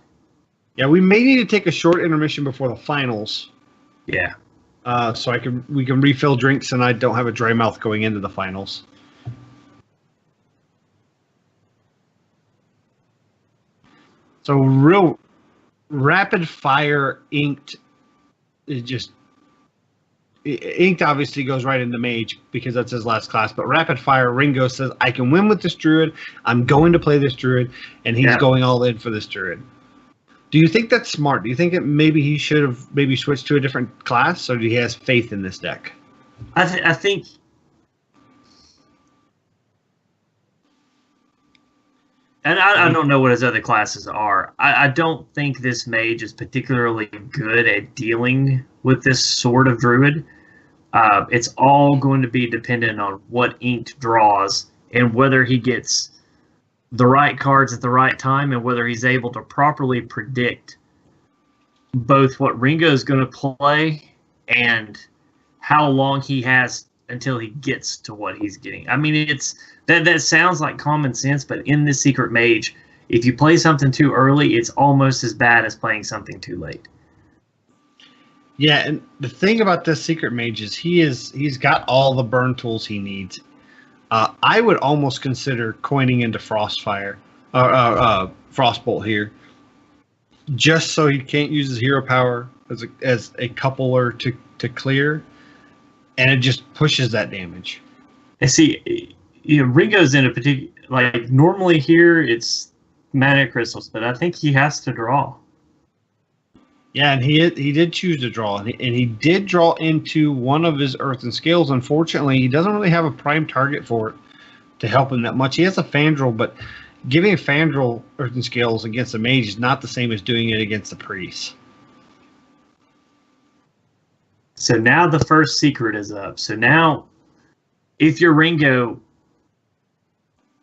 Yeah, we may need to take a short intermission before the finals. Yeah. So we can refill drinks, and I don't have a dry mouth going into the finals. So real rapid fire Inked is just Inked obviously goes right into Mage because that's his last class, but rapid fire Ringo says I can win with this Druid. I'm going to play this Druid, and he's going all in for this Druid. Do you think that's smart? Do you think maybe he should have maybe switched to a different class, or do he has faith in this deck? I think. And I don't know what his other classes are. I don't think this mage is particularly good at dealing with this sort of druid. It's all going to be dependent on what Inked draws and whether he gets the right cards at the right time and whether he's able to properly predict both what Ringo is going to play and how long he has until he gets to what he's getting. I mean, that sounds like common sense, but in this Secret Mage, if you play something too early, it's almost as bad as playing something too late. Yeah, and the thing about this Secret Mage is he's got all the burn tools he needs. I would almost consider coining into Frostfire, Frostbolt here, just so he can't use his hero power as a coupler to clear, and it just pushes that damage. And see, Ringo's in a particular, like, normally here it's mana crystals, but I think he has to draw. Yeah, and he did choose to draw, and he did draw into one of his Earthen Scales. Unfortunately, he doesn't really have a prime target for it to help him that much. He has a Fandral, but giving a Fandral Earthen Scales against a mage is not the same as doing it against a priest. So now the first secret is up. So now, if you're Ringo,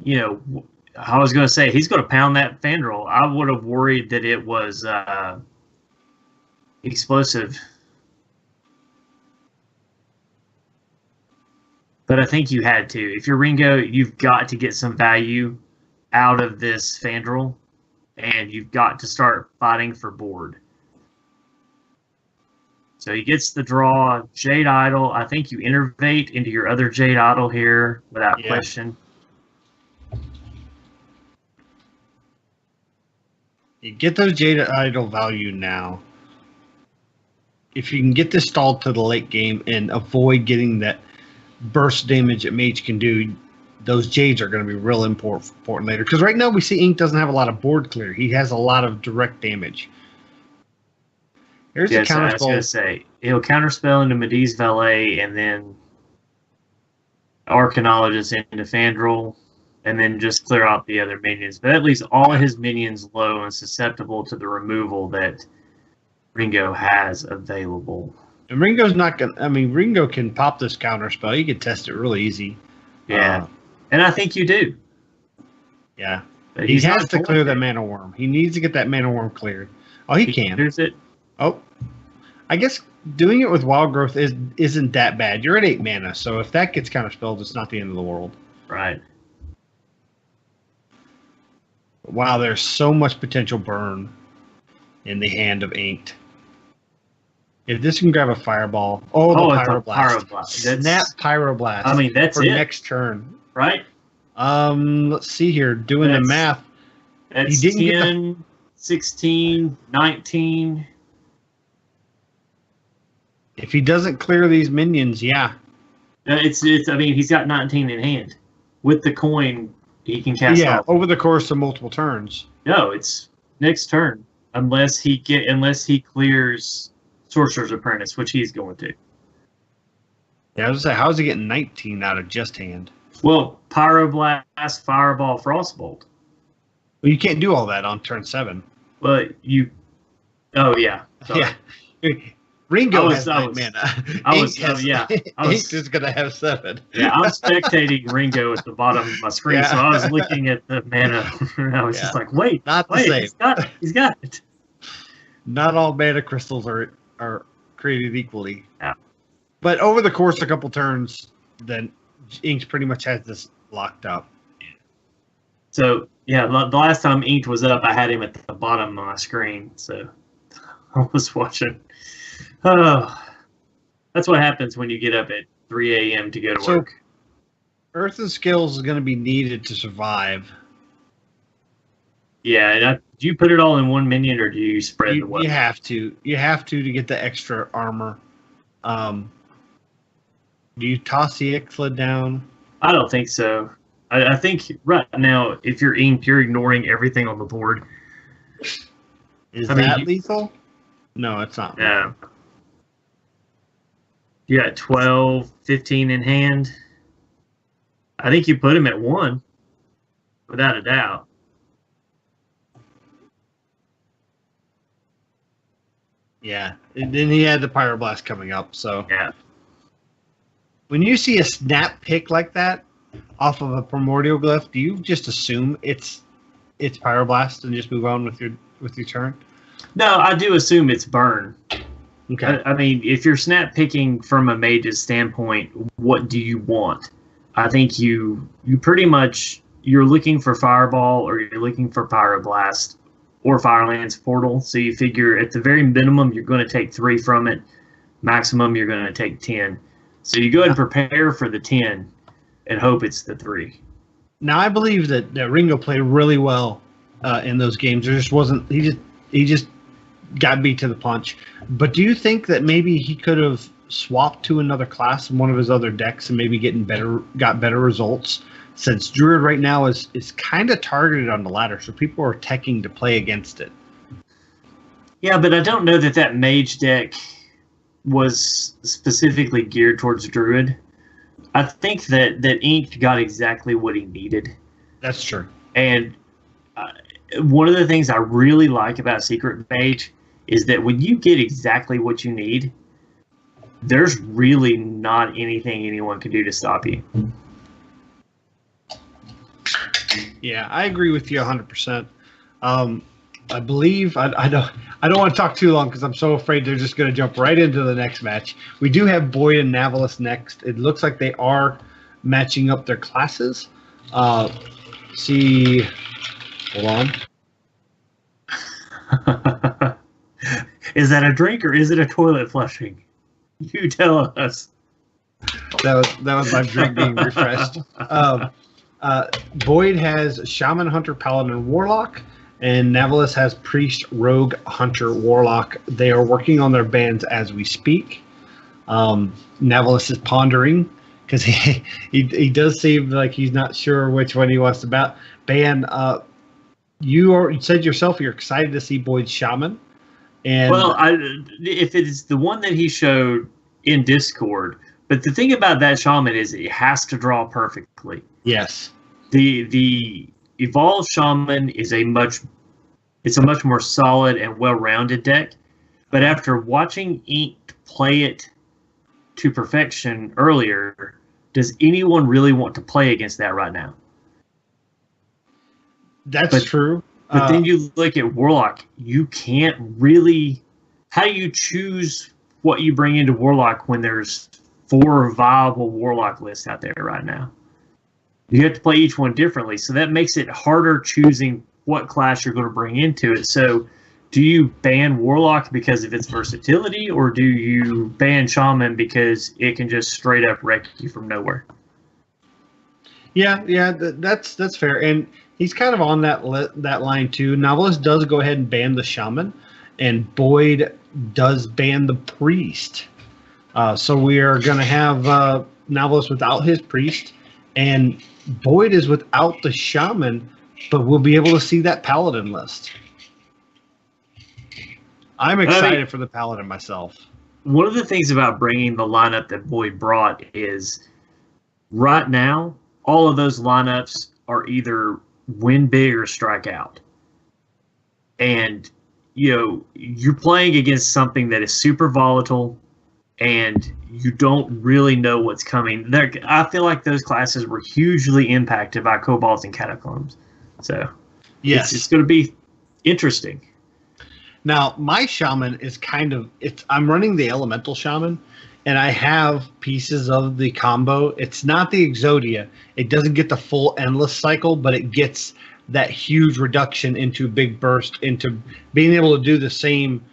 I was going to say he's going to pound that Fandral. I would have worried that it was explosive, but I think you had to. If you're Ringo, you've got to get some value out of this Fandral, and you've got to start fighting for board. So he gets the draw, Jade Idol. I think you innervate into your other Jade Idol here without question. You get those Jade Idol value now. If you can get this stalled to the late game and avoid getting that burst damage that Mage can do, those Jades are going to be real important later. Because right now we see Ink doesn't have a lot of board clear. He has a lot of direct damage. Here's the counterspell. I was going to say, he'll counterspell into Medee's Valet and then Arcanologist into Fandral and then just clear out the other minions. But at least all of his minions low and susceptible to the removal that Ringo has available. And Ringo's not going to... I mean, Ringo can pop this counterspell. You can test it really easy. Yeah. And I think you do. Yeah. He has to clear that Mana Worm. He needs to get that Mana Worm cleared. Oh, he can. Clears it. Oh. I guess doing it with Wild Growth isn't that bad. You're at 8 mana, so if that gets counterspelled, it's not the end of the world. Right. Wow, there's so much potential burn in the hand of Inked. If this can grab a Fireball. Oh, the Pyroblast. Snap Pyroblast. I mean, that's for it. Next turn. Right? Let's see here. Doing the math. That's he didn't 10, get 16, 19. If he doesn't clear these minions, yeah. It's. I mean, he's got 19 in hand. With the coin, he can cast off. Over the course of multiple turns. No, it's next turn. Unless he clears Sorcerer's Apprentice, which he's going to. Yeah, I was going to say, how is he getting 19 out of just hand? Well, Pyroblast, Fireball, Frostbolt. Well, you can't do all that on turn 7. Well, you... Oh, yeah. Sorry. Yeah. Ringo has 9 mana. Ink is going to have 7. Yeah, I'm spectating Ringo at the bottom of my screen, so I was looking at the mana, and I was just like, wait, not the same. He's got it. Not all mana crystals are created equally. Yeah. But over the course of a couple turns, then Ink pretty much has this locked up. So, yeah, the last time Inked was up, I had him at the bottom of my screen, so I was watching. Oh, that's what happens when you get up at 3 a.m. to go to work. Earthen Scales is going to be needed to survive. Yeah, and do you put it all in one minion, or do you spread the weapon? You have to. You have to get the extra armor. Do you toss the Ixalan down? I don't think so. I think right now, if you're Inked, you're ignoring everything on the board. Is I mean, that lethal? No, it's not. Yeah. You got 12, 15 in hand. I think you put him at 1, without a doubt. Yeah. And then he had the Pyroblast coming up. So Yeah. when you see a snap pick like that off of a Primordial Glyph, do you just assume it's Pyroblast and just move on with your turn? No, I do assume it's burn. Okay. I mean, if you're snap picking from a mage's standpoint, what do you want? I think you pretty much, you're looking for Fireball, or you're looking for Pyroblast or Fireland's Portal. So you figure at the very minimum you're going to take 3 from it. Maximum you're going to take 10. So you go ahead and prepare for the 10 and hope it's the 3. Now I believe that Ringo played really well in those games. There just wasn't he just got beat to the punch. But do you think that maybe he could have swapped to another class in one of his other decks and maybe got better results? Since Druid right now is kind of targeted on the ladder, so people are teching to play against it. Yeah, but I don't know that mage deck was specifically geared towards Druid. I think that Ink got exactly what he needed. That's true. And one of the things I really like about Secret Mage is that when you get exactly what you need, there's really not anything anyone can do to stop you. Yeah, I agree with you 100%. I believe I don't want to talk too long because I'm so afraid they're just going to jump right into the next match. We do have Boyd and Navalis next. It looks like they are matching up their classes. See, hold on. Is that a drink or is it a toilet flushing? You tell us. That was my drink being refreshed. Boyd has Shaman, Hunter, Paladin, Warlock, and Navalis has Priest, Rogue, Hunter, Warlock. They are working on their bands as we speak. Navalis is pondering because he does seem like he's not sure which one he wants to ban. You said yourself you're excited to see Boyd's Shaman. And well, if it's the one that he showed in Discord, but the thing about that Shaman is it has to draw perfectly. Yes. The Evolved Shaman is a much more solid and well-rounded deck. But after watching Ink play it to perfection earlier, does anyone really want to play against that right now? That's true. But then you look at Warlock, you can't really... How do you choose what you bring into Warlock when there's 4 viable Warlock lists out there right now? You have to play each one differently, so that makes it harder choosing what class you're going to bring into it. So do you ban Warlock because of its versatility, or do you ban Shaman because it can just straight up wreck you from nowhere? Yeah, that's fair, and he's kind of on that line too. Novelist does go ahead and ban the Shaman, and Boyd does ban the Priest. So we are going to have Novelist without his Priest, and Boyd is without the Shaman, but we'll be able to see that Paladin list. I'm excited for the Paladin myself. One of the things about bringing the lineup that Boyd brought is right now, all of those lineups are either win big or strike out. And, you're playing against something that is super volatile and you don't really know what's coming. I feel like those classes were hugely impacted by Kobolds and Catacombs. So, yes, it's going to be interesting. Now, my Shaman is I'm running the Elemental Shaman, and I have pieces of the combo. It's not the Exodia. It doesn't get the full Endless cycle, but it gets that huge reduction into big burst, into being able to do the same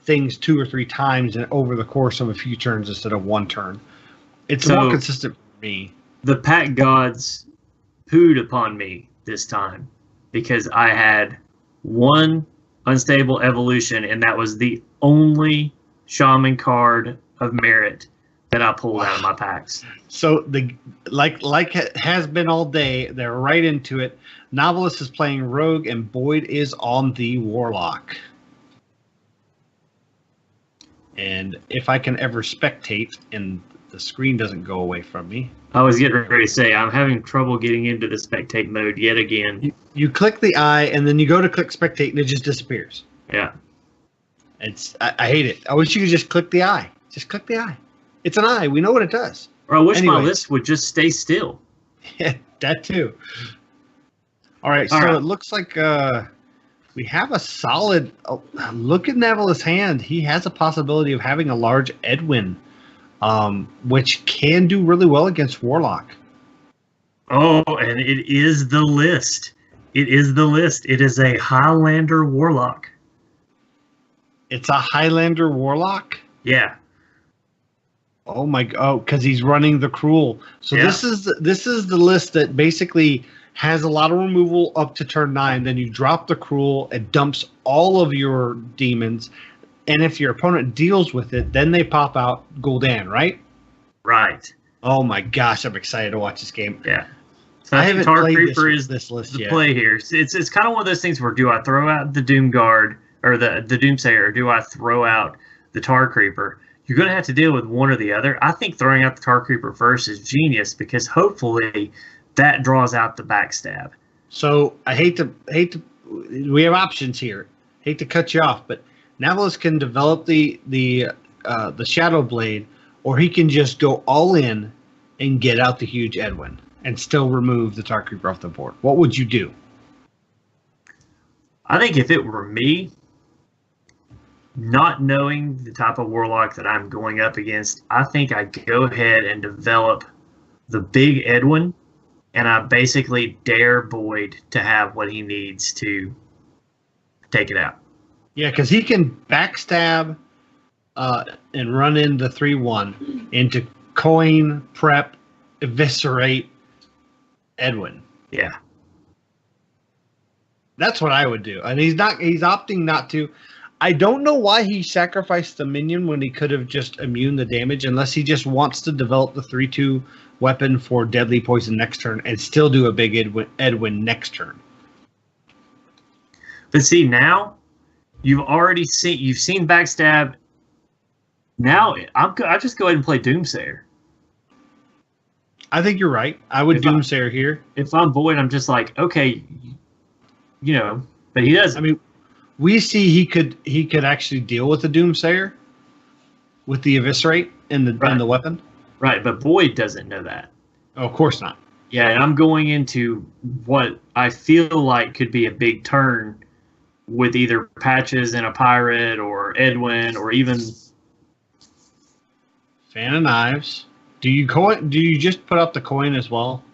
things 2 or 3 times over the course of a few turns instead of one turn. It's more consistent for me. The Pack Gods pooed upon me this time because I had one Unstable Evolution, and that was the only Shaman card of merit that I pulled out of my packs. So like it has been all day, they're right into it. Novelist is playing Rogue, and Boyd is on the Warlock. And if I can ever spectate and the screen doesn't go away from me. I was getting ready to say, I'm having trouble getting into the spectate mode yet again. You click the eye, and then you go to click spectate, and it just disappears. Yeah. I hate it. I wish you could just click the eye. Just click the eye. It's an eye. We know what it does. Or I wish my list would just stay still. Yeah, that too. All right, so it looks like we have a solid look at Neville's hand. He has a possibility of having a large Edwin, which can do really well against Warlock. Oh, and it is the list. It is the list. It is a Highlander Warlock. It's a Highlander Warlock? Yeah. Oh my god! Oh, because he's running the Cruel. So this is the list that basically has a lot of removal up to turn 9. Then you drop the Cruel. It dumps all of your demons, and if your opponent deals with it, then they pop out Gul'dan, right? Right. Oh my gosh! I'm excited to watch this game. Yeah. So I haven't Tar played Creeper is this list the yet. play here. It's kind of one of those things where do I throw out the Doom Guard or the Doomsayer, or do I throw out the Tar Creeper? You're going to have to deal with one or the other. I think throwing out the Tar Creeper first is genius because hopefully that draws out the backstab. So I hate to. We have options here. Hate to cut you off, but Navalis can develop the Shadow Blade, or he can just go all in and get out the huge Edwin and still remove the Tar Creeper off the board. What would you do? I think if it were me, not knowing the type of Warlock that I'm going up against, I think I'd go ahead and develop the big Edwin, and I basically dare Boyd to have what he needs to take it out. Yeah, because he can backstab and run in the 3-1 into coin, prep, eviscerate Edwin. Yeah. That's what I would do. And he's opting not to. I don't know why he sacrificed the minion when he could have just immune the damage, unless he just wants to develop the 3-2 weapon for deadly poison next turn and still do a big Edwin next turn. But see, now you've seen backstab. Now I just go ahead and play Doomsayer. I think you're right. I would Doomsayer here. If I'm Boyd, I'm just like, okay, but he doesn't. I mean, we see he could actually deal with the Doomsayer with the eviscerate and the weapon. Right, but Boyd doesn't know that. Oh, of course not. Yeah, and I'm going into what I feel like could be a big turn with either Patches and a Pirate or Edwin or even Fan of Knives. Do you just put up the coin as well?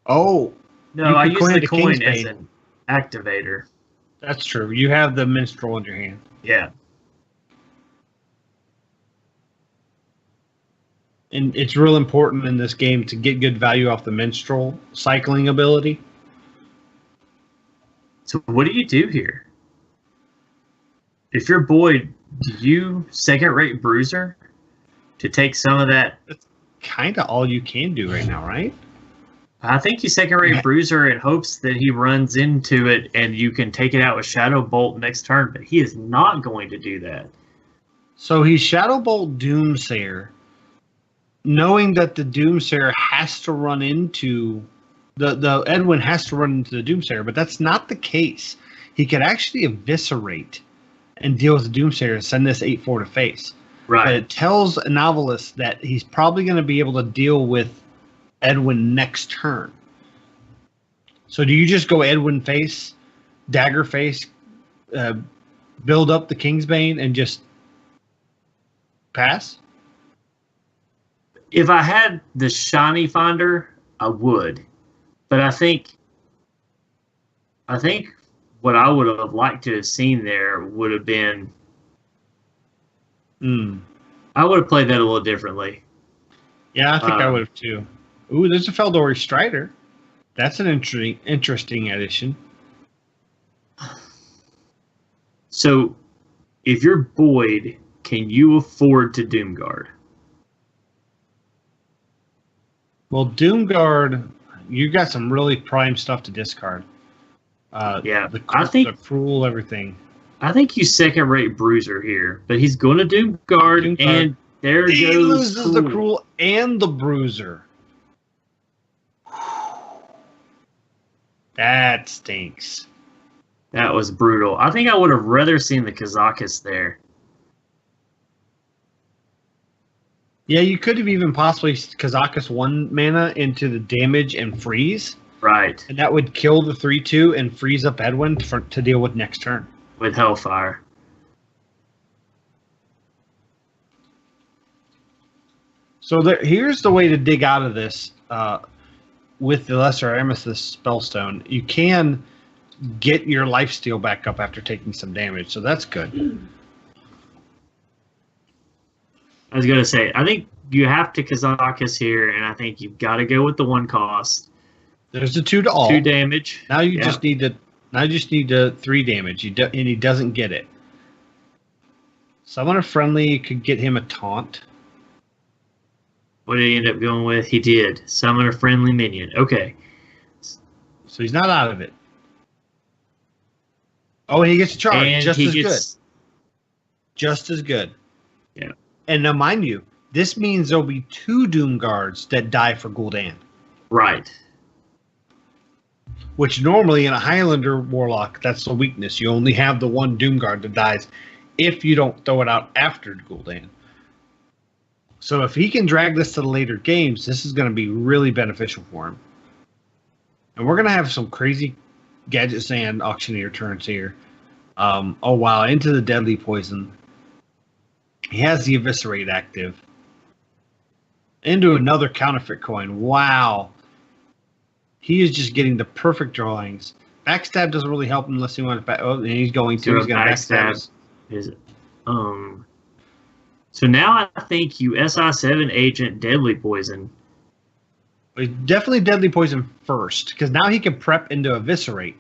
Oh. No, I use the coin as an activator. That's true. You have the minstrel in your hand. Yeah. And it's real important in this game to get good value off the minstrel cycling ability. So what do you do here? If you're Boyd, do you second-rate Bruiser to take some of that? That's kind of all you can do right now, right? I think you second-rate Bruiser in hopes that he runs into it and you can take it out with Shadow Bolt next turn, but he is not going to do that. So he's Shadow Bolt Doomsayer, knowing that the Doomsayer has to run into the Edwin has to run into the Doomsayer, but that's not the case. He could actually eviscerate and deal with the Doomsayer and send this 8-4 to face. Right. But it tells a novelist that he's probably going to be able to deal with Edwin next turn. So do you just go Edwin face, Dagger face, build up the Kingsbane, and just pass? If I had the Shiny Finder, I would. But I think what I would have liked to have seen there would have been I would have played that a little differently. Yeah, I think I would have too. Ooh, there's a Feldori Strider. That's an interesting addition. So, if you're Boyd, can you afford to Doomguard? Well, Doomguard, you got some really prime stuff to discard. Yeah, I think the Cruel, everything. I think you second-rate Bruiser here, but he's going to Doom Guard, Doom Guard. and there He goes loses the Cruel and the Bruiser. That stinks. That was brutal. I think I would have rather seen the Kazakus there. Yeah, you could have even possibly Kazakus 1 mana into the damage and freeze. Right. And that would kill the 3/2 and freeze up Edwin to deal with next turn. With Hellfire. So here's the way to dig out of this with the Lesser Amethyst Spellstone. You can get your lifesteal back up after taking some damage, so that's good. I was going to say, I think you have to Kazakus here, and I think you've got to go with the 1 cost. There's the 2 to all. 2 damage. Now you just need to. Now you just need to 3 damage. And he doesn't get it. Summoner Friendly could get him a taunt. What did he end up going with? He did. Summon a friendly minion. Okay. So he's not out of it. Oh, and he gets a charge. And just he as gets, good. Just as good. Yeah. And now, mind you, this means there'll be 2 Doom Guards that die for Gul'dan. Right. Which normally in a Highlander Warlock, that's the weakness. You only have the 1 Doom Guard that dies if you don't throw it out after Gul'dan. So if he can drag this to the later games, this is going to be really beneficial for him. And we're going to have some crazy Gadget Sand Auctioneer turns here. Oh, wow. Into the Deadly Poison. He has the Eviscerate active. Into another Counterfeit Coin. Wow. He is just getting the perfect drawings. Backstab doesn't really help him unless he wants to. Oh, and he's going to. He's going to backstab. So now I think you SI7 agent Deadly Poison. Definitely Deadly Poison first, because now he can prep into Eviscerate.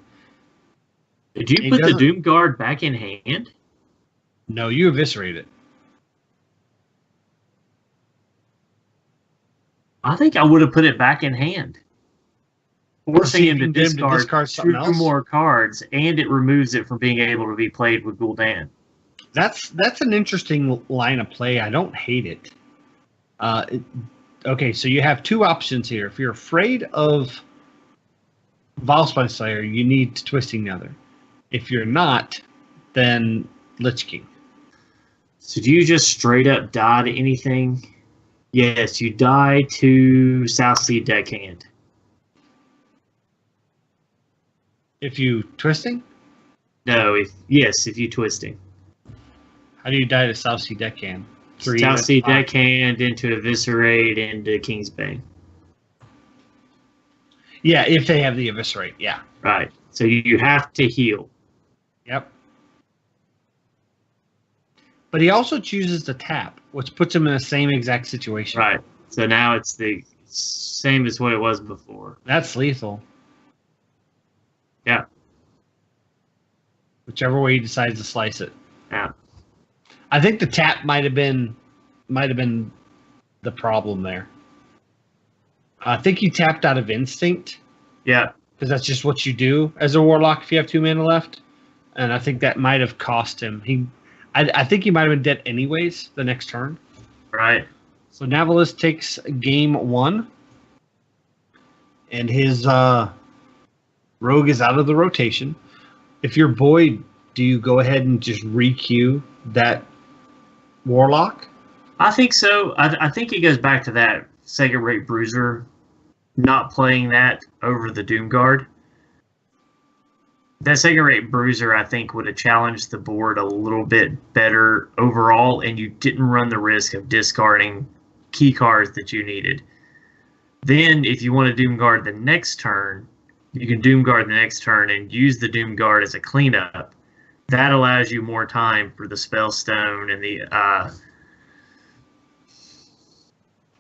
Did you put the Doom Guard back in hand? No, you Eviscerate it. I think I would have put it back in hand. Forcing him to discard 2 more cards, and it removes it from being able to be played with Gul'dan. That's an interesting line of play. I don't hate it. Okay, so you have 2 options here. If you're afraid of Vilespine Slayer, you need Twisting Nether. If you're not, then Lich King. So do you just straight up die to anything? Yes, you die to Southsea Deckhand. If you Twisting? No, if you Twisting. How do you die to Southsea Deckhand? Southsea Deckhand into Eviscerate into Kingsbane. Yeah, if they have the Eviscerate, yeah. Right. So you have to heal. Yep. But he also chooses to tap, which puts him in the same exact situation. Right. So now it's the same as what it was before. That's lethal. Yeah. Whichever way he decides to slice it. Yeah. I think the tap might have been the problem there. I think he tapped out of instinct. Yeah. Because that's just what you do as a warlock if you have 2 mana left. And I think that might have cost him. I think he might have been dead anyways the next turn. Right. So Navalis takes game 1. And his rogue is out of the rotation. If you're Boyd, do you go ahead and just re-queue that warlock? I think so. I think it goes back to that second rate Bruiser not playing that over the Doom Guard. That second rate Bruiser, I think, would have challenged the board a little bit better overall, and you didn't run the risk of discarding key cards that you needed. Then, if you want to Doom Guard the next turn, you can Doom Guard the next turn and use the Doom Guard as a cleanup. That allows you more time for the Spellstone and the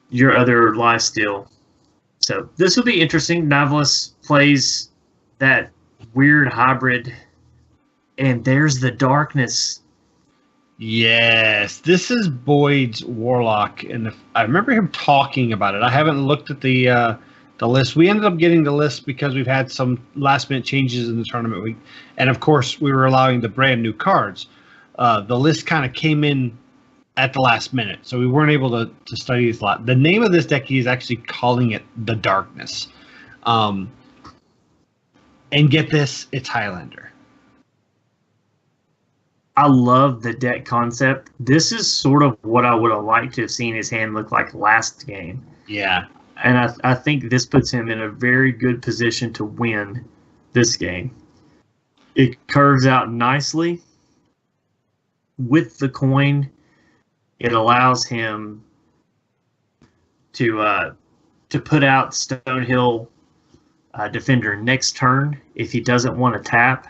your other lifesteal. So this will be interesting. Navalis plays that weird hybrid, and there's the darkness. Yes, this is Boyd's warlock, and I remember him talking about it. I haven't looked at the the list. We ended up getting the list because we've had some last minute changes in the tournament week, and of course we were allowing the brand new cards. The list kind of came in at the last minute, so we weren't able to study this a lot. The name of this deck, he is actually calling it the Darkness. And get this, it's Highlander. I love the deck concept. This is sort of what I would have liked to have seen his hand look like last game. Yeah. And I think this puts him in a very good position to win this game. It curves out nicely. With the coin, it allows him to put out Stonehill Defender next turn if he doesn't want to tap.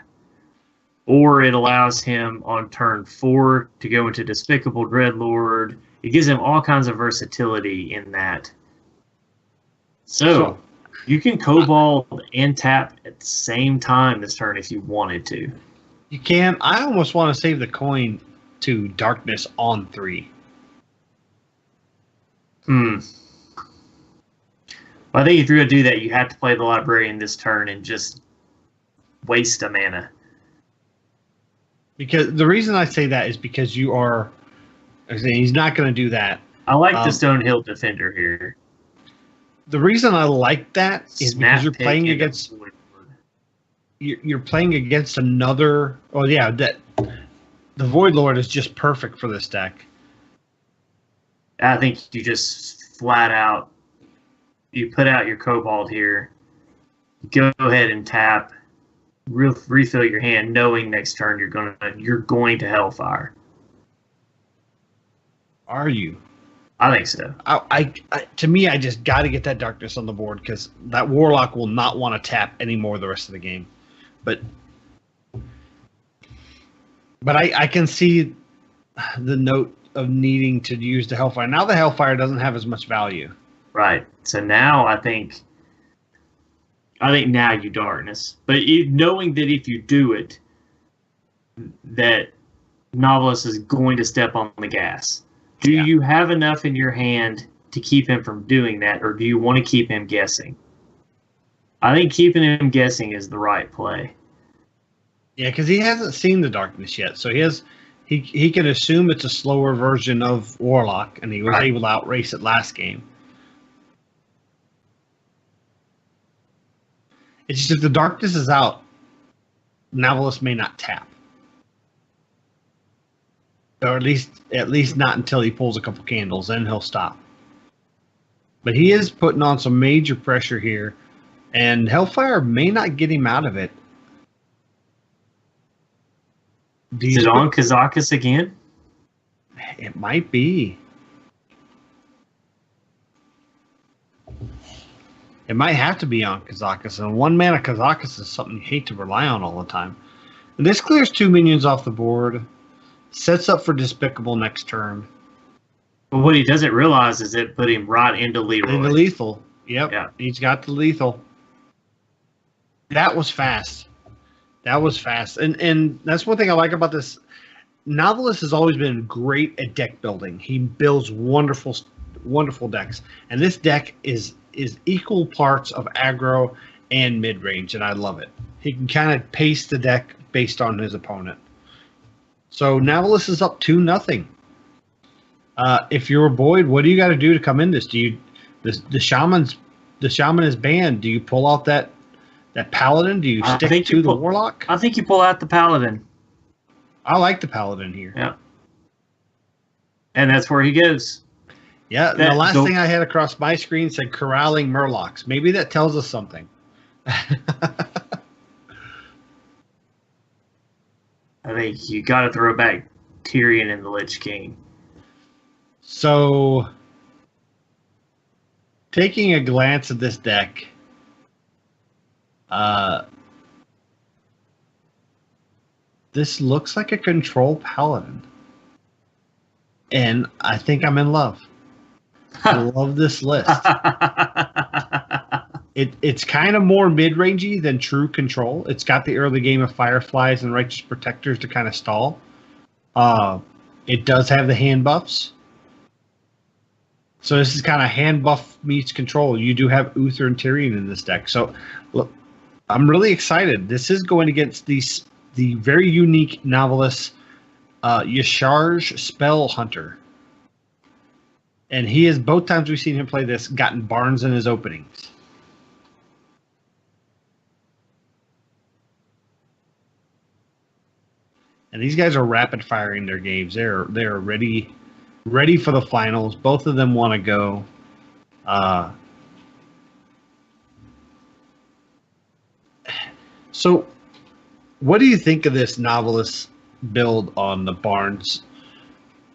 Or it allows him on turn 4 to go into Despicable Dreadlord. It gives him all kinds of versatility in that. So you can Kobold and tap at the same time this turn if you wanted to. You can. I almost want to save the coin to Darkness on 3. Well, I think if you're going to do that, you have to play the Librarian this turn and just waste a mana. Because the reason I say that is because you are. He's not going to do that. I like the Stonehill Defender here. The reason I like that is because you're playing against. Void Lord. You're playing against another. Oh yeah, that the Void Lord is just perfect for this deck. I think you just flat out. You put out your Kobold here. You go ahead and tap. Refill your hand, knowing next turn you're going to Hellfire. Are you? I think so. I to me, I just got to get that Darkness on the board because that Warlock will not want to tap anymore the rest of the game. But I can see the note of needing to use the Hellfire. Now the Hellfire doesn't have as much value. Right. So now I think now you Darkness. But knowing that if you do it, that Novelist is going to step on the gas. Do you have enough in your hand to keep him from doing that, or do you want to keep him guessing? I think keeping him guessing is the right play. Yeah, because he hasn't seen the Darkness yet, so he can assume it's a slower version of Warlock, and he was able to outrace it last game. It's just if the Darkness is out, Novelist may not tap. Or at least not until he pulls a couple candles, then he'll stop. But he is putting on some major pressure here, and Hellfire may not get him out of it. Is it on Kazakus again? It might be. It might have to be on Kazakus, and 1 mana Kazakus is something you hate to rely on all the time. And this clears 2 minions off the board. Sets up for Despicable next turn. But what he doesn't realize is it put him right into Leroy. Into lethal. Yep. Yeah. He's got the lethal. That was fast. And that's one thing I like about this. Novelist has always been great at deck building. He builds wonderful decks. And this deck is equal parts of aggro and mid-range, and I love it. He can kind of pace the deck based on his opponent. So Novelist is up 2-0. If you're Boyd, what do you got to do to come in this? The shaman is banned. Do you pull out that paladin? Do you stick to the warlock? I think you pull out the paladin. I like the paladin here. Yeah. And that's where he goes. Yeah. The last thing I had across my screen said corralling murlocs. Maybe that tells us something. I think you got to throw back Tyrion and the Lich King. So, taking a glance at this deck, this looks like a control paladin. And I think I'm in love. I love this list. It's kind of more mid-rangey than true control. It's got the early game of Fireflies and Righteous Protectors to kind of stall. It does have the hand buffs. So this is kind of hand buff meets control. You do have Uther and Tyrion in this deck. So look, I'm really excited. This is going against the very unique novelist Yasharj Spell Hunter. And he has, both times we've seen him play this, gotten Barnes in his openings. And these guys are rapid firing their games. They're ready for the finals. Both of them want to go. So, what do you think of this novelist build on the Barnes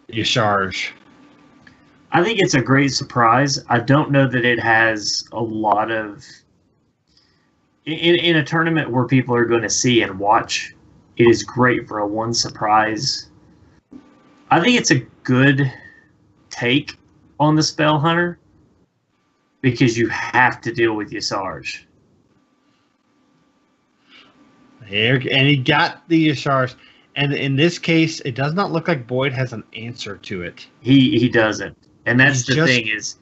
Yasharj? I think it's a great surprise. I don't know that it has a lot of in a tournament where people are going to see and watch. It is great for a one surprise. I think it's a good take on the Spell Hunter because you have to deal with Yasharj. And he got the Yasharj. And in this case, it does not look like Boyd has an answer to it. He doesn't. And that's the thing is,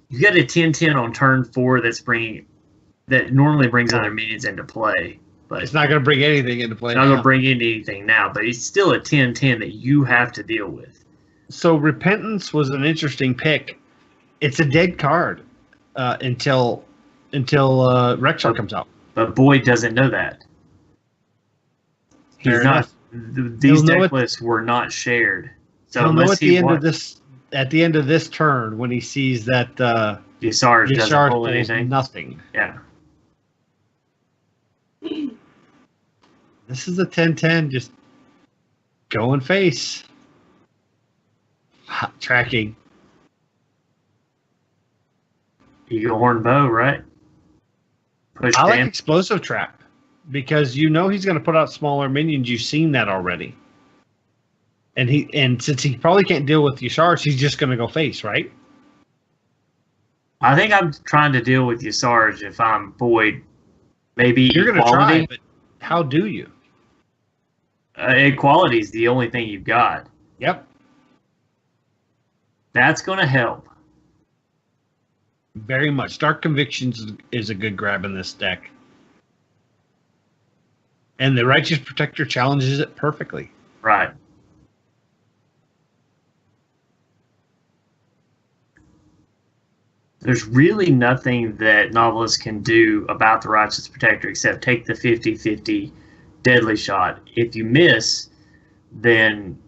you got a 10-10 on turn 4 that normally brings other minions into play. But it's not going to bring anything into play. It's not going to bring anything now, but it's still a 10-10 that you have to deal with. So Repentance was an interesting pick. It's a dead card until Rexar comes out. But Boyd doesn't know that. He's not. These deck lists were not shared. So he'll know at the end of this turn when he sees that Yasharj doesn't pull anything. Nothing. Yeah. This is a 10-10, just going face. Hot tracking. Eagle Horn Bow, right? I like Explosive Trap because you know he's going to put out smaller minions. You've seen that already. And since he probably can't deal with Yasharj, he's just going to go face, right? I think I'm trying to deal with Yasharj if I'm Boyd. Maybe you're going to try, but how do you? Equality is the only thing you've got. Yep. That's going to help. Very much. Dark Convictions is a good grab in this deck. And the Righteous Protector challenges it perfectly. Right. There's really nothing that novelists can do about the Righteous Protector except take the 50-50 deadly shot. If you miss, then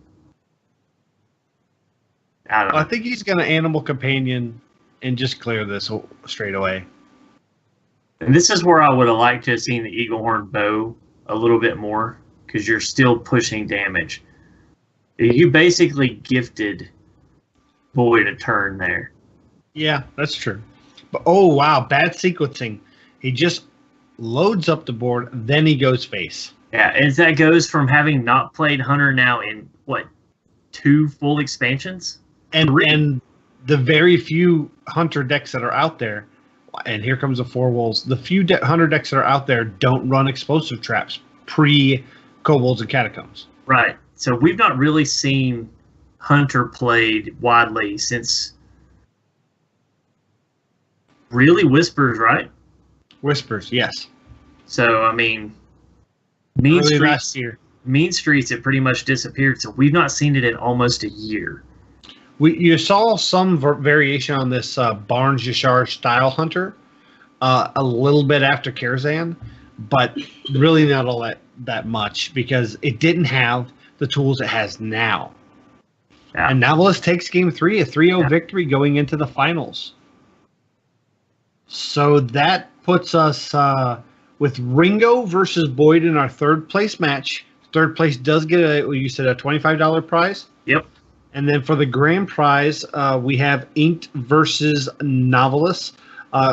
I don't know. I think he's going to Animal Companion and just clear this straight away. And this is where I would have liked to have seen the Eagle Horn Bow a little bit more because you're still pushing damage. You basically gifted Boyd a turn there. Yeah, that's true. But oh wow, bad sequencing. He just loads up the board, then he goes face. Yeah, and that goes from having not played Hunter now in what, 2 full expansions? And the very few Hunter decks that are out there, and here comes the Four Wolves, the few Hunter decks that are out there don't run explosive traps pre-Kobolds and Catacombs. Right. So we've not really seen Hunter played widely since really Whispers, right? Whispers, yes. So, I mean, last year. Mean Streets have pretty much disappeared, so we've not seen it in almost a year. You saw some variation on this Barnes Yasharj style Hunter a little bit after Karazhan, but really not all that much because it didn't have the tools it has now. Yeah. And Novelist takes game 3, a 3-0 victory going into the finals. So that puts us with Ringo versus Boyd in our third place match. Third place does get a $25 prize. Yep. And then for the grand prize, we have Inked versus Novelist.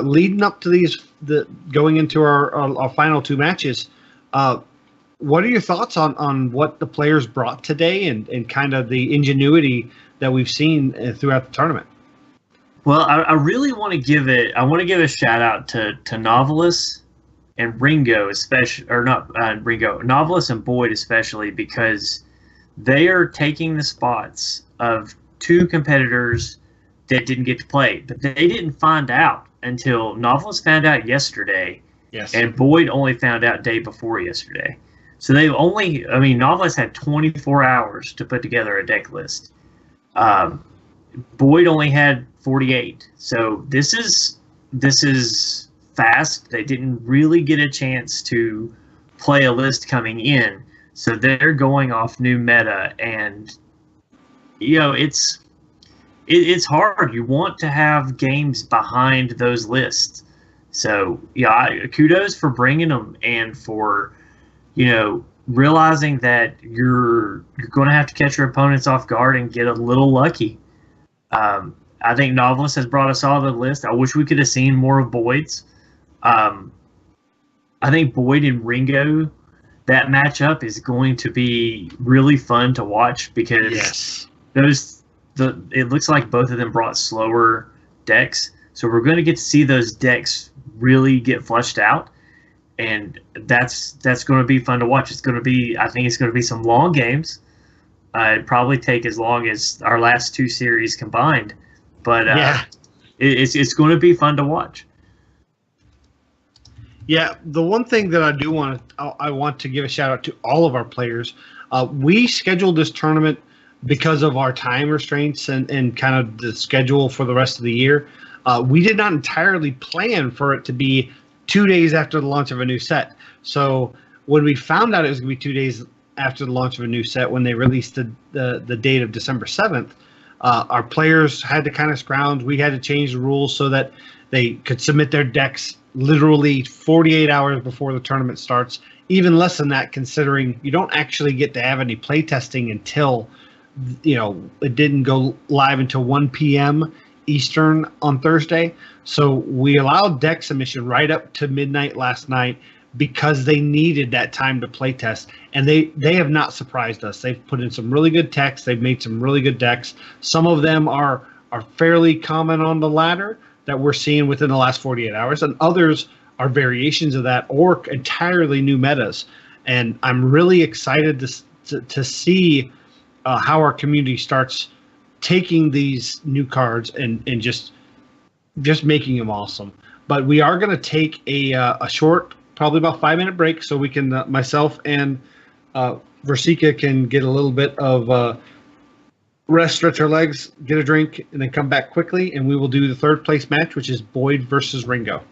Leading up to going into our final 2 matches, what are your thoughts on what the players brought today and kind of the ingenuity that we've seen throughout the tournament? Well, I really want to give it. I want to give a shout out to Novelist and Ringo, especially, or not Ringo, Novelist and Boyd especially, because they are taking the spots of 2 competitors that didn't get to play. But they didn't find out until Novelist found out yesterday, Yes. and Boyd only found out day before yesterday. So they only, I mean, Novelist had 24 hours to put together a deck list. Boyd only had 48. So this is fast. They didn't really get a chance to play a list coming in, so they're going off new meta, and it's hard. You want to have games behind those lists. So kudos for bringing them, and for realizing that you're going to have to catch your opponents off guard and get a little lucky. I think Novelist has brought us all the list. I wish we could have seen more of Boyd's. I think Boyd and Ringo, that matchup is going to be really fun to watch, because it looks like both of them brought slower decks. So we're going to get to see those decks really get fleshed out, and that's going to be fun to watch. I think it's going to be some long games. It'd probably take as long as our last two series combined, but it's going to be fun to watch. Yeah, the one thing that I want to give a shout out to all of our players. We scheduled this tournament because of our time restraints and kind of the schedule for the rest of the year. We did not entirely plan for it to be 2 days after the launch of a new set. So when we found out it was going to be 2 days after the launch of a new set, when they released the date of December 7th, our players had to kind of scrounge. We had to change the rules so that they could submit their decks literally 48 hours before the tournament starts. Even less than that, considering you don't actually get to have any play testing until, it didn't go live until 1 p.m. Eastern on Thursday. So we allowed deck submission right up to midnight last night, because they needed that time to play test, and they have not surprised us. They've put in some really good techs. They've made some really good decks. Some of them are fairly common on the ladder that we're seeing within the last 48 hours, and others are variations of that or entirely new metas. And I'm really excited to see how our community starts taking these new cards and just making them awesome. But we are going to take a short, probably about 5-minute break, so we can myself and Versika can get a little bit of rest, stretch our legs, get a drink, and then come back quickly, and we will do the third place match, which is Boyd versus Ringo.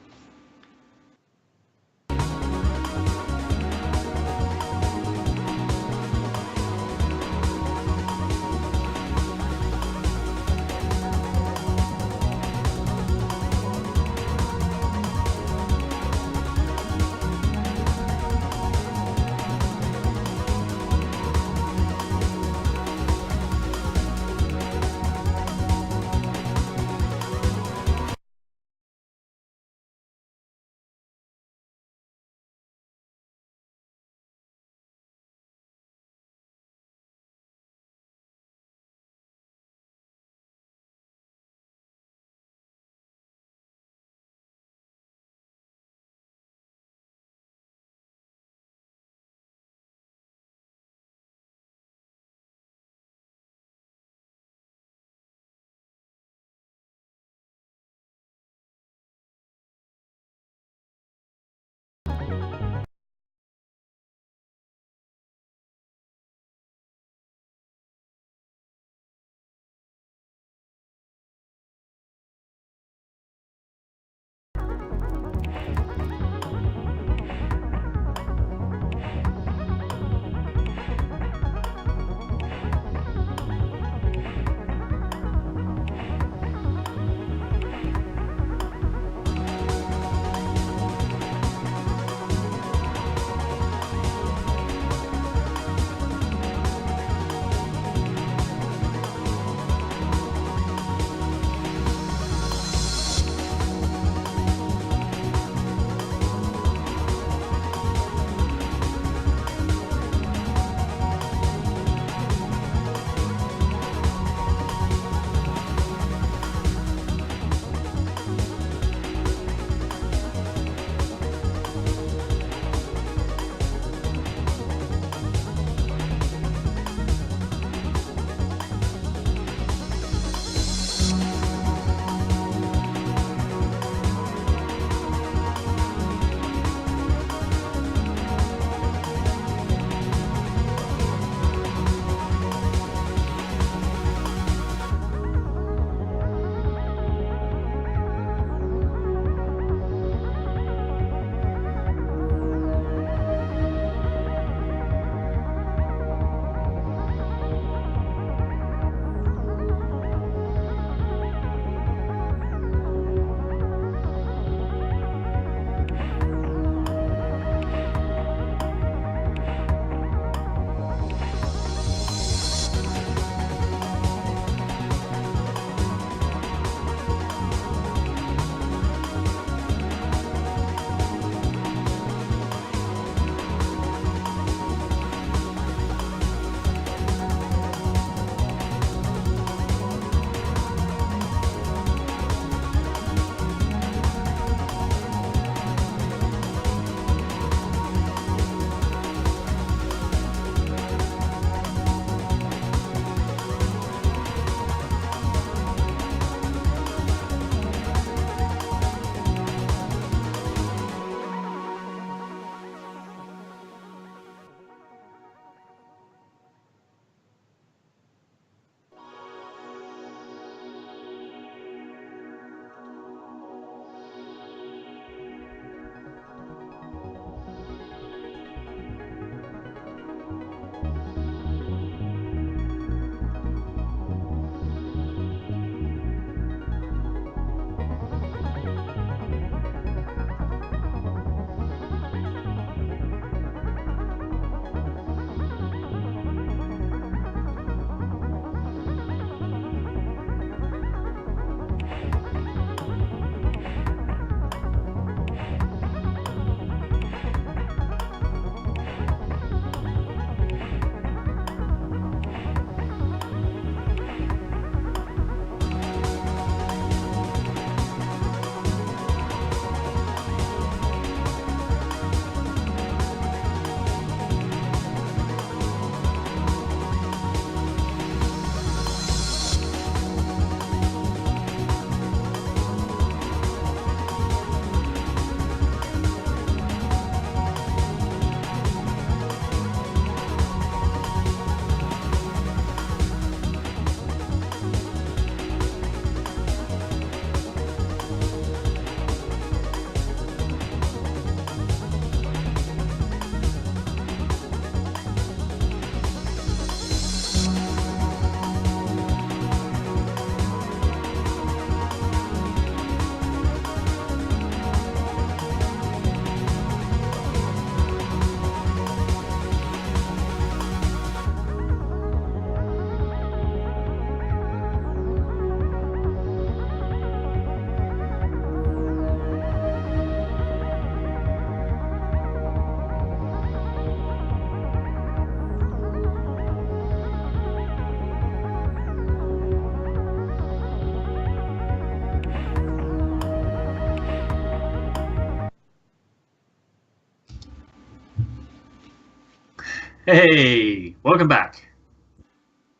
Hey, welcome back.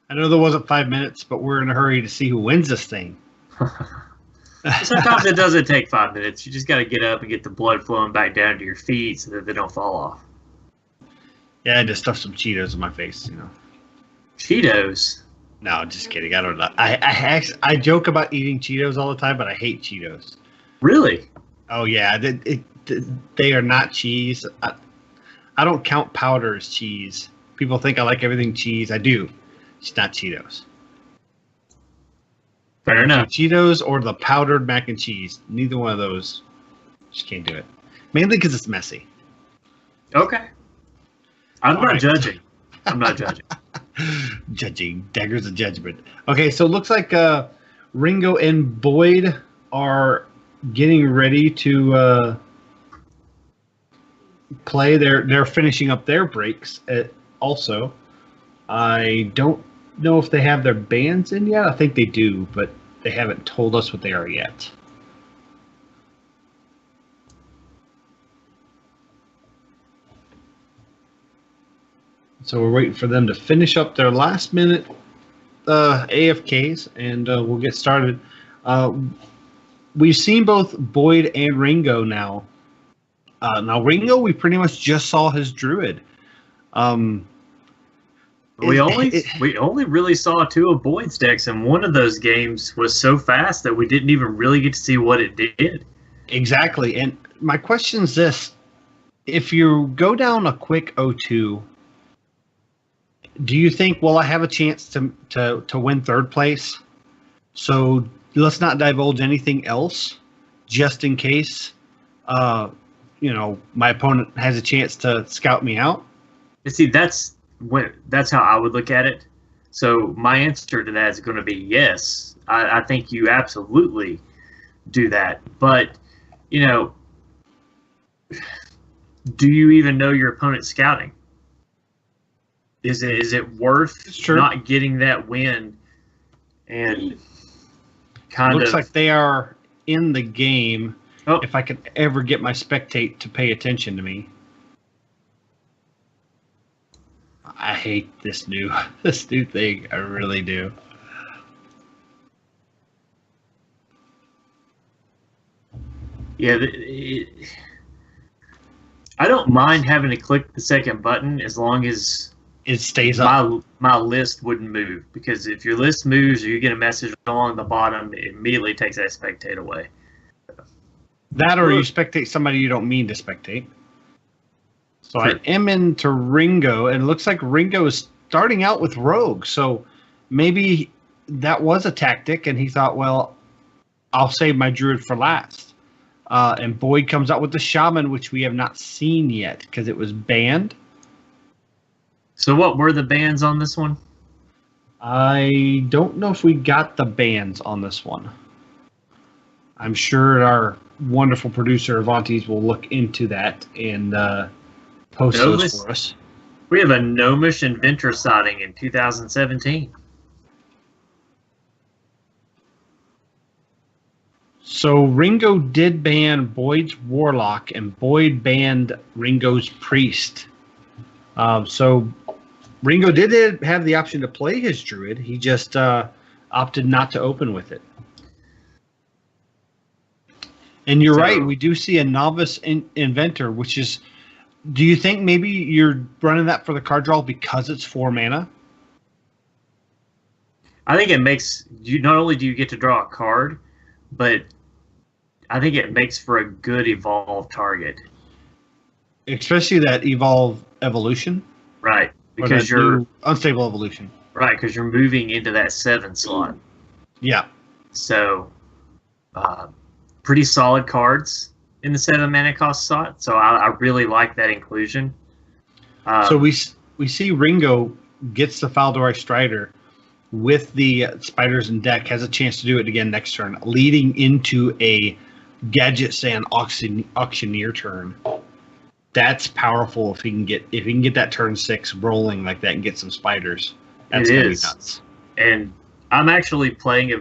I know there wasn't 5 minutes, but we're in a hurry to see who wins this thing. Sometimes it doesn't take 5 minutes. You just got to get up and get the blood flowing back down to your feet so that they don't fall off. Yeah, I just stuffed some Cheetos in my face, Cheetos? No, just kidding. I don't know. I joke about eating Cheetos all the time, but I hate Cheetos. Really? Oh yeah, they are not cheese. I don't count powder as cheese. People think I like everything cheese. I do. It's not Cheetos. Fair enough. Cheetos or the powdered mac and cheese. Neither one of those. Just can't do it. Mainly because it's messy. Okay. I'm not judging. I'm not judging. Judging. Daggers of judgment. Okay, so it looks like Ringo and Boyd are getting ready to play. They're finishing up their breaks also. I don't know if they have their bands in yet. I think they do, but they haven't told us what they are yet. So we're waiting for them to finish up their last minute AFKs, and we'll get started. We've seen both Boyd and Ringo now. Now Ringo, we pretty much just saw his druid. We only really saw two of Boyd's decks, and one of those games was so fast that we didn't even really get to see what it did. Exactly, and my question is this: if you go down a quick 0-2, do you think, well, I have a chance to win third place? So let's not divulge anything else, just in case, my opponent has a chance to scout me out. You see, that's how I would look at it. So my answer to that is going to be yes. I think you absolutely do that. But, do you even know your opponent's scouting? Is it worth not getting that win? And looks like they are in the game. Oh. If I could ever get my spectate to pay attention to me. I hate this new thing. I really do. Yeah, I don't mind having to click the second button as long as it stays up. My list wouldn't move, because if your list moves or you get a message along the bottom, it immediately takes that spectate away. That or you spectate somebody you don't mean to spectate. So I am into Ringo, and it looks like Ringo is starting out with Rogue. So maybe that was a tactic, and he thought, well, I'll save my Druid for last. And Boyd comes out with the Shaman, which we have not seen yet because it was banned. So what were the bans on this one? I don't know if we got the bans on this one. I'm sure our wonderful producer, Avantes, will look into that and post those for us. We have a Gnomish Inventor sighting in 2017. So Ringo did ban Boyd's Warlock, and Boyd banned Ringo's Priest. So Ringo did have the option to play his Druid. He just opted not to open with it. And you're right. We do see a Novice Inventor, which is... Do you think maybe you're running that for the card draw because it's 4 mana? I think it makes... Not only do you get to draw a card, but I think it makes for a good evolve target. Especially that evolve evolution? Right. Because you're... Unstable evolution. Right, because you're moving into that 7 slot. Yeah. So, pretty solid cards in the 7 mana cost slot. So I really like that inclusion. So we see Ringo gets the Faldorei Strider with the Spiders in deck, has a chance to do it again next turn, leading into a Gadget Sand Auctioneer turn. That's powerful if he can get that turn 6 rolling like that and get some spiders. That's gonna be nuts. And I'm actually playing a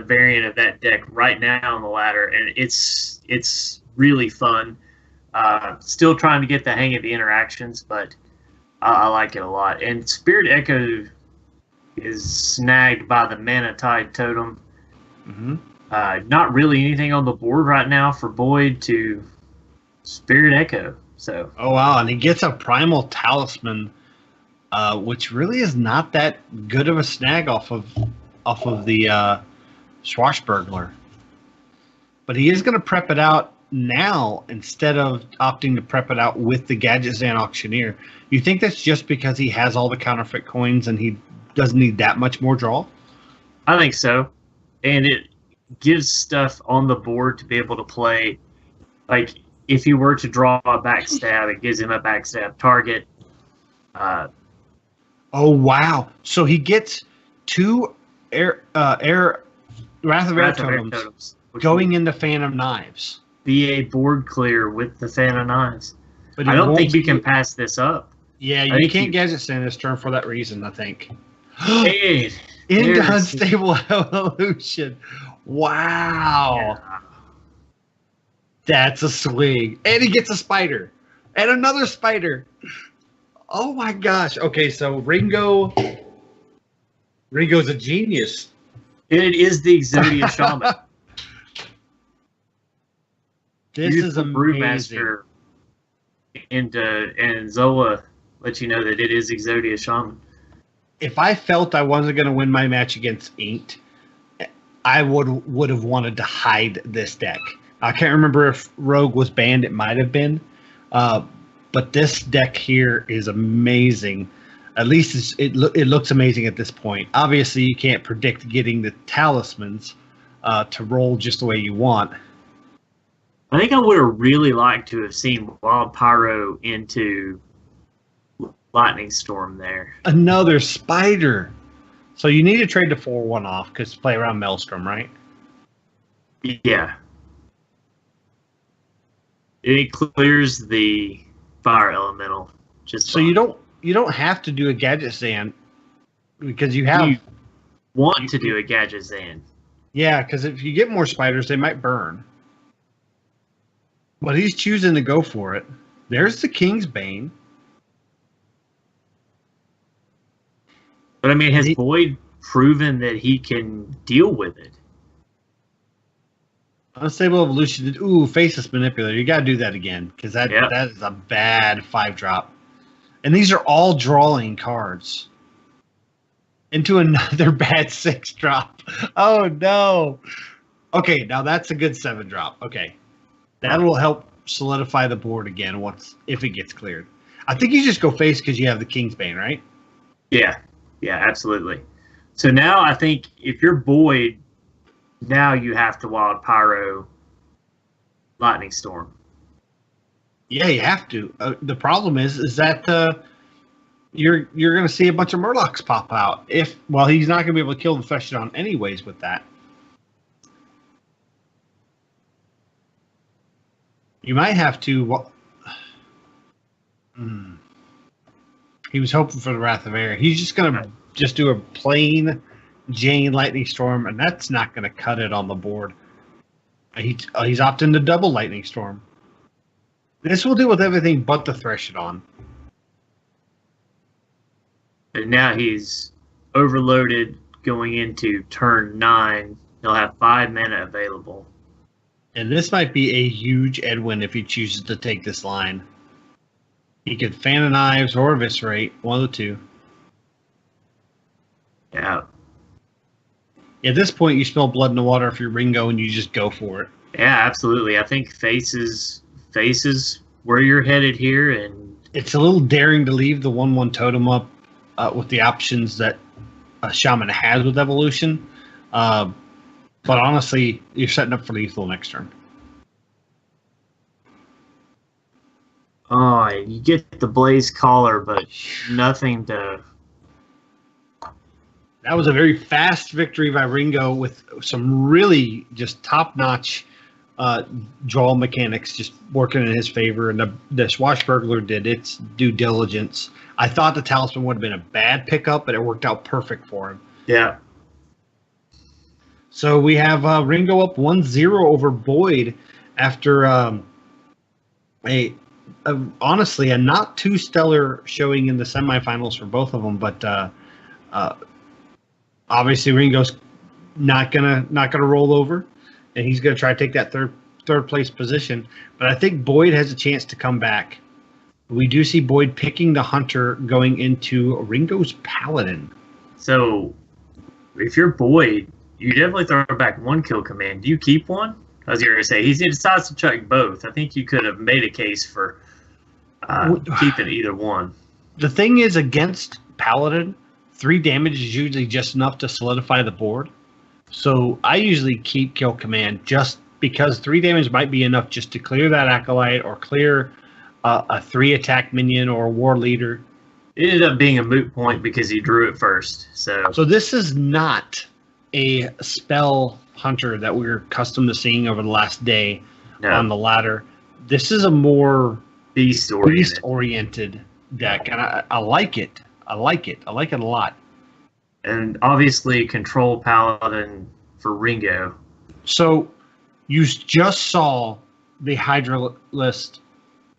variant of that deck right now on the ladder, and it's really fun. Still trying to get the hang of the interactions, but I like it a lot. And Spirit Echo is snagged by the Mana Tide Totem. Mm-hmm. Not really anything on the board right now for Boyd to Spirit Echo. So Oh wow, and he gets a Primal Talisman, which really is not that good of a snag off of the Swashbuckler. But he is going to prep it out now instead of opting to prep it out with the Gadget Zan Auctioneer. You think that's just because he has all the counterfeit coins and he doesn't need that much more draw? I think so. And it gives stuff on the board to be able to play. Like, if he were to draw a backstab, it gives him a backstab target. Oh wow! So he gets two air Wrath of Air totems going into Phantom Knives. Be a board clear with the Phantom Knives. But I don't think you can pass this up. Yeah, you can't Gadget Zan this turn for that reason, I think. Hey, into Unstable Evolution. Wow. Yeah. That's a swing. And he gets a spider. And another spider. Oh my gosh. Okay, so Ringo's a genius. It is the Exodia Shaman. This is amazing. Brewmaster and Zola let you know that it is Exodia Shaman. If I felt I wasn't going to win my match against Inked, I would have wanted to hide this deck. I can't remember if Rogue was banned. It might have been. But this deck here is amazing. At least it looks amazing at this point. Obviously, you can't predict getting the talismans to roll just the way you want. I think I would have really liked to have seen Wild Pyro into Lightning Storm there. Another spider. So you need to trade the 4-1 off because to play around Maelstrom, right? Yeah. It clears the fire elemental. Just so fine. You don't have to do a Gadget Zan because you have. You want to do a Gadget Zan. Yeah, because if you get more spiders, they might burn. But he's choosing to go for it. There's the King's Bane. But I mean, has Boyd proven that he can deal with it? Unstable Evolution. Ooh, Faceless Manipulator. You got to do that again because that is a bad 5-drop. And these are all drawing cards. Into another bad 6-drop. Oh, no. Okay, now that's a good 7-drop. Okay. That will help solidify the board again if it gets cleared. I think you just go face because you have the King's Bane, right? Yeah. Yeah, absolutely. So now I think if you're Boyd, now you have to Wild Pyro Lightning Storm. Yeah, you have to. The problem is that you're going to see a bunch of Murlocs pop out. He's not going to be able to kill the Theshodon anyways with that. You might have to. He was hoping for the Wrath of Air. He's just going to just do a plain Jane Lightning Storm, and that's not going to cut it on the board. He's opting to double Lightning Storm. This will deal with everything but the Theshodon. And now he's overloaded going into turn 9. He'll have 5 mana available. And this might be a huge Edwin if he chooses to take this line. He could Phantom Knives or Eviscerate, one of the two. Yeah. At this point, you smell blood in the water if you're Ringo and you just go for it. Yeah, absolutely. I think faces where you're headed here, and it's a little daring to leave the 1/1 totem up with the options that a shaman has with evolution. But honestly, you're setting up for lethal next turn. Oh, you get the Blaze Caller, but nothing to. That was a very fast victory by Ringo with some really just top-notch draw mechanics just working in his favor. And the Swashbuckler did its due diligence. I thought the Talisman would have been a bad pickup, but it worked out perfect for him. Yeah. So we have Ringo up 1-0 over Boyd after a honestly, a not too stellar showing in the semifinals for both of them. But obviously, Ringo's not gonna roll over, and he's gonna try to take that third place position. But I think Boyd has a chance to come back. We do see Boyd picking the Hunter going into Ringo's Paladin. So, if you're Boyd, you definitely throw back one kill command. Do you keep one? I was going to say, he decides to chuck both. I think you could have made a case for keeping either one. The thing is, against Paladin, 3 damage is usually just enough to solidify the board. So I usually keep kill command just because 3 damage might be enough just to clear that Acolyte or clear a 3 attack minion or a war leader. It ended up being a moot point because he drew it first. So this is not a spell hunter that we're accustomed to seeing over the last day on the ladder. This is a more beast-oriented deck, and I like it. I like it a lot. And obviously, control Paladin for Ringo. So you just saw the Hydra list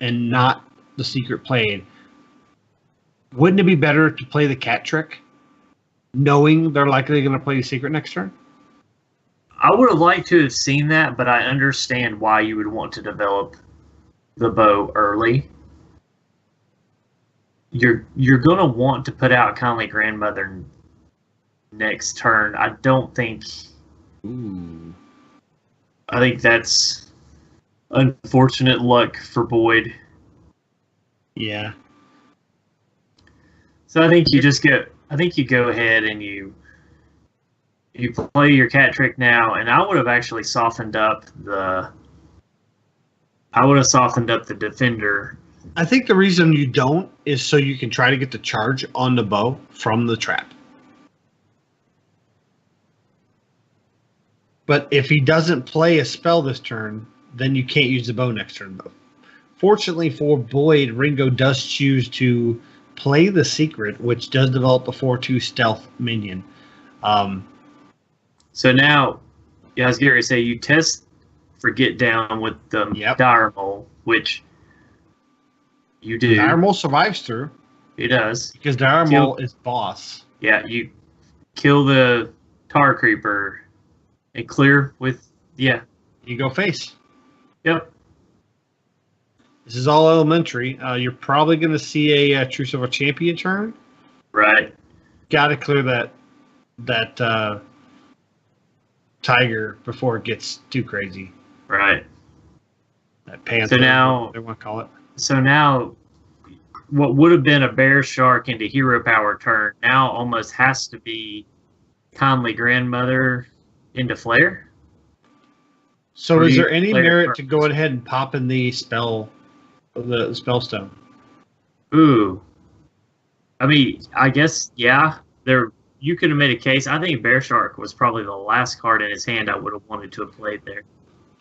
and not the secret played. Wouldn't it be better to play the cat trick, knowing they're likely going to play the secret next turn? I would have liked to have seen that, but I understand why you would want to develop the bow early. You're going to want to put out Kindly Grandmother next turn. I don't think... Ooh. I think that's unfortunate luck for Boyd. Yeah. So I think you just go. I think you go ahead and you play your cat trick now, and I would have actually softened up the. I would have softened up the defender. I think the reason you don't is so you can try to get the charge on the bow from the trap. But if he doesn't play a spell this turn, then you can't use the bow next turn. Fortunately for Boyd, Ringo does choose to play the secret, which does develop a 4/2 stealth minion. So now, yeah, I was going to say you test for get down with the Dire Mole, which you do. Dire Mole survives through. He does. Because Dire Mole is boss. Yeah, you kill the Tar Creeper and clear with, You go face. Yep. This is all elementary. You're probably going to see a Truce of a Champion turn. Right. Got to clear that tiger before it gets too crazy. Right. That panther. So now they want to call it. So now, what would have been a Bear Shark into Hero Power turn now almost has to be Kindly Grandmother into Flare. So is there any merit to going ahead and popping the spell? The Spellstone. Ooh. I mean, I guess, you could have made a case. I think Bear Shark was probably the last card in his hand I would have wanted to have played there.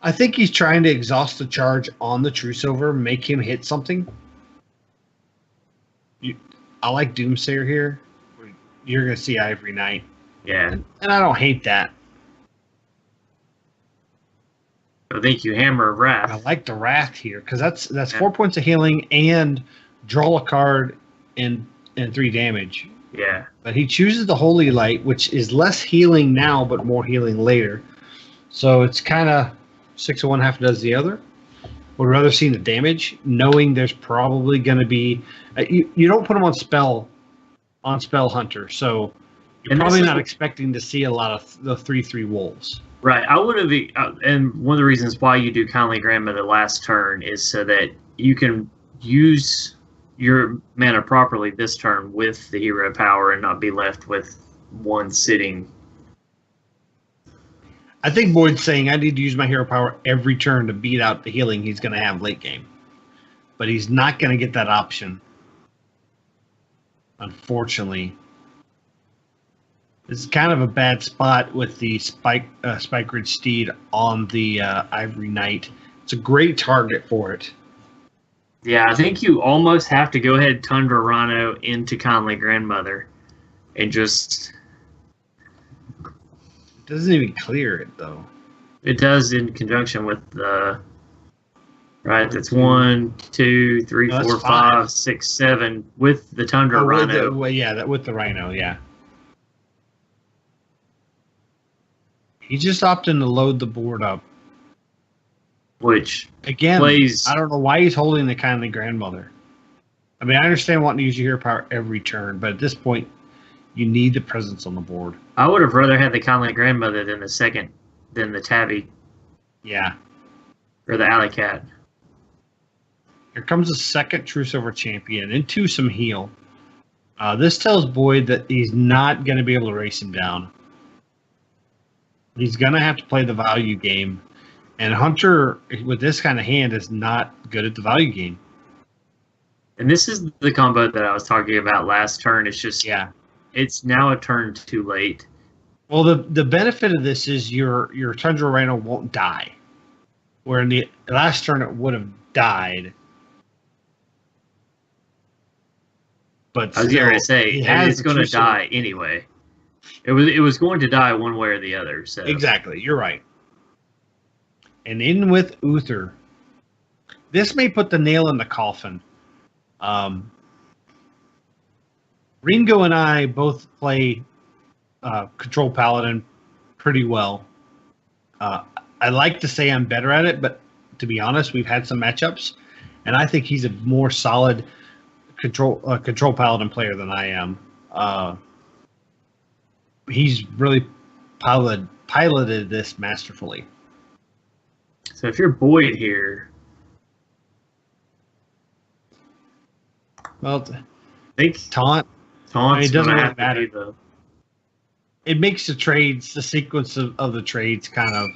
I think he's trying to exhaust the charge on the Truesilver, make him hit something. I like Doomsayer here. You're going to see Ivory Knight. Yeah. And I don't hate that. I think you hammer Wrath. I like the Wrath here because that's 4 points of healing and draw a card and 3 damage. Yeah. But he chooses the Holy Light, which is less healing now but more healing later. So it's kind of 6 of one, half does the other. Would rather see the damage, knowing there's probably going to be you don't put him on spell hunter, so you're probably not expecting to see a lot of the 3/3 wolves. Right. I would have, and one of the reasons why you do Kindly Grandmother last turn is so that you can use your mana properly this turn with the hero power and not be left with one sitting. I think Boyd's saying I need to use my hero power every turn to beat out the healing he's going to have late game. But he's not going to get that option. Unfortunately. This is kind of a bad spot with the Spike Ridge Steed on the Ivory Knight. It's a great target for it. Yeah, I think you almost have to go ahead Tundra Rhino into Kindly Grandmother and just... It doesn't even clear it, though. It does in conjunction with the Right, that's 1, 2, 3, No, that's 4, 5. 5, 6, 7 with the Tundra Rhino. With the Rhino, yeah. He just opted to load the board up. Which again, plays. I don't know why he's holding the Kindly Grandmother. I mean, I understand wanting to use your hero power every turn, but at this point, you need the presence on the board. I would have rather had the Kindly Grandmother than the Tabby. Yeah. Or the Alley Cat. Here comes a second True Silver Champion into some heal. This tells Boyd that he's not going to be able to race him down. He's going to have to play the value game. And Hunter, with this kind of hand, is not good at the value game. And this is the combo that I was talking about last turn. It's just, it's now a turn too late. Well, the benefit of this is your Tundra Rhino won't die. Where in the last turn it would have died. But I was going to say, it's going to die anyway. It was going to die one way or the other. So exactly, you're right. And in with Uther. This may put the nail in the coffin. Ringo and I both play Control Paladin pretty well. I like to say I'm better at it, but to be honest, we've had some matchups, and I think he's a more solid Control Paladin player than I am. He's really piloted this masterfully. So if you're Boyd here, well, I think taunt. I mean, it doesn't really matter. Though. It makes the sequence of the trades kind of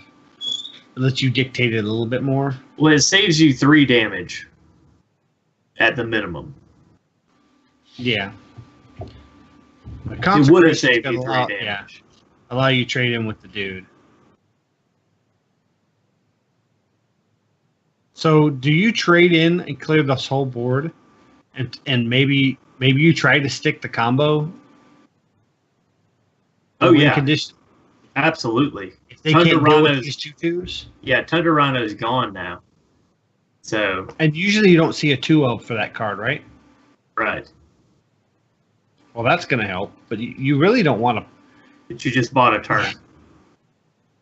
lets you dictate it a little bit more. Well, it saves you 3 damage at the minimum. Yeah. It would have saved you 3 damage. Yeah, allow you to trade in with the dude. So, do you trade in and clear this whole board, and maybe you try to stick the combo? Oh yeah, condition. Absolutely. If they can't deal with these 2/2s. Yeah, Tundra Rhino is gone now. So. And usually you don't see a 2-0 for that card, right? Right. Well, that's going to help, but you really don't want to. But you just bought a turn.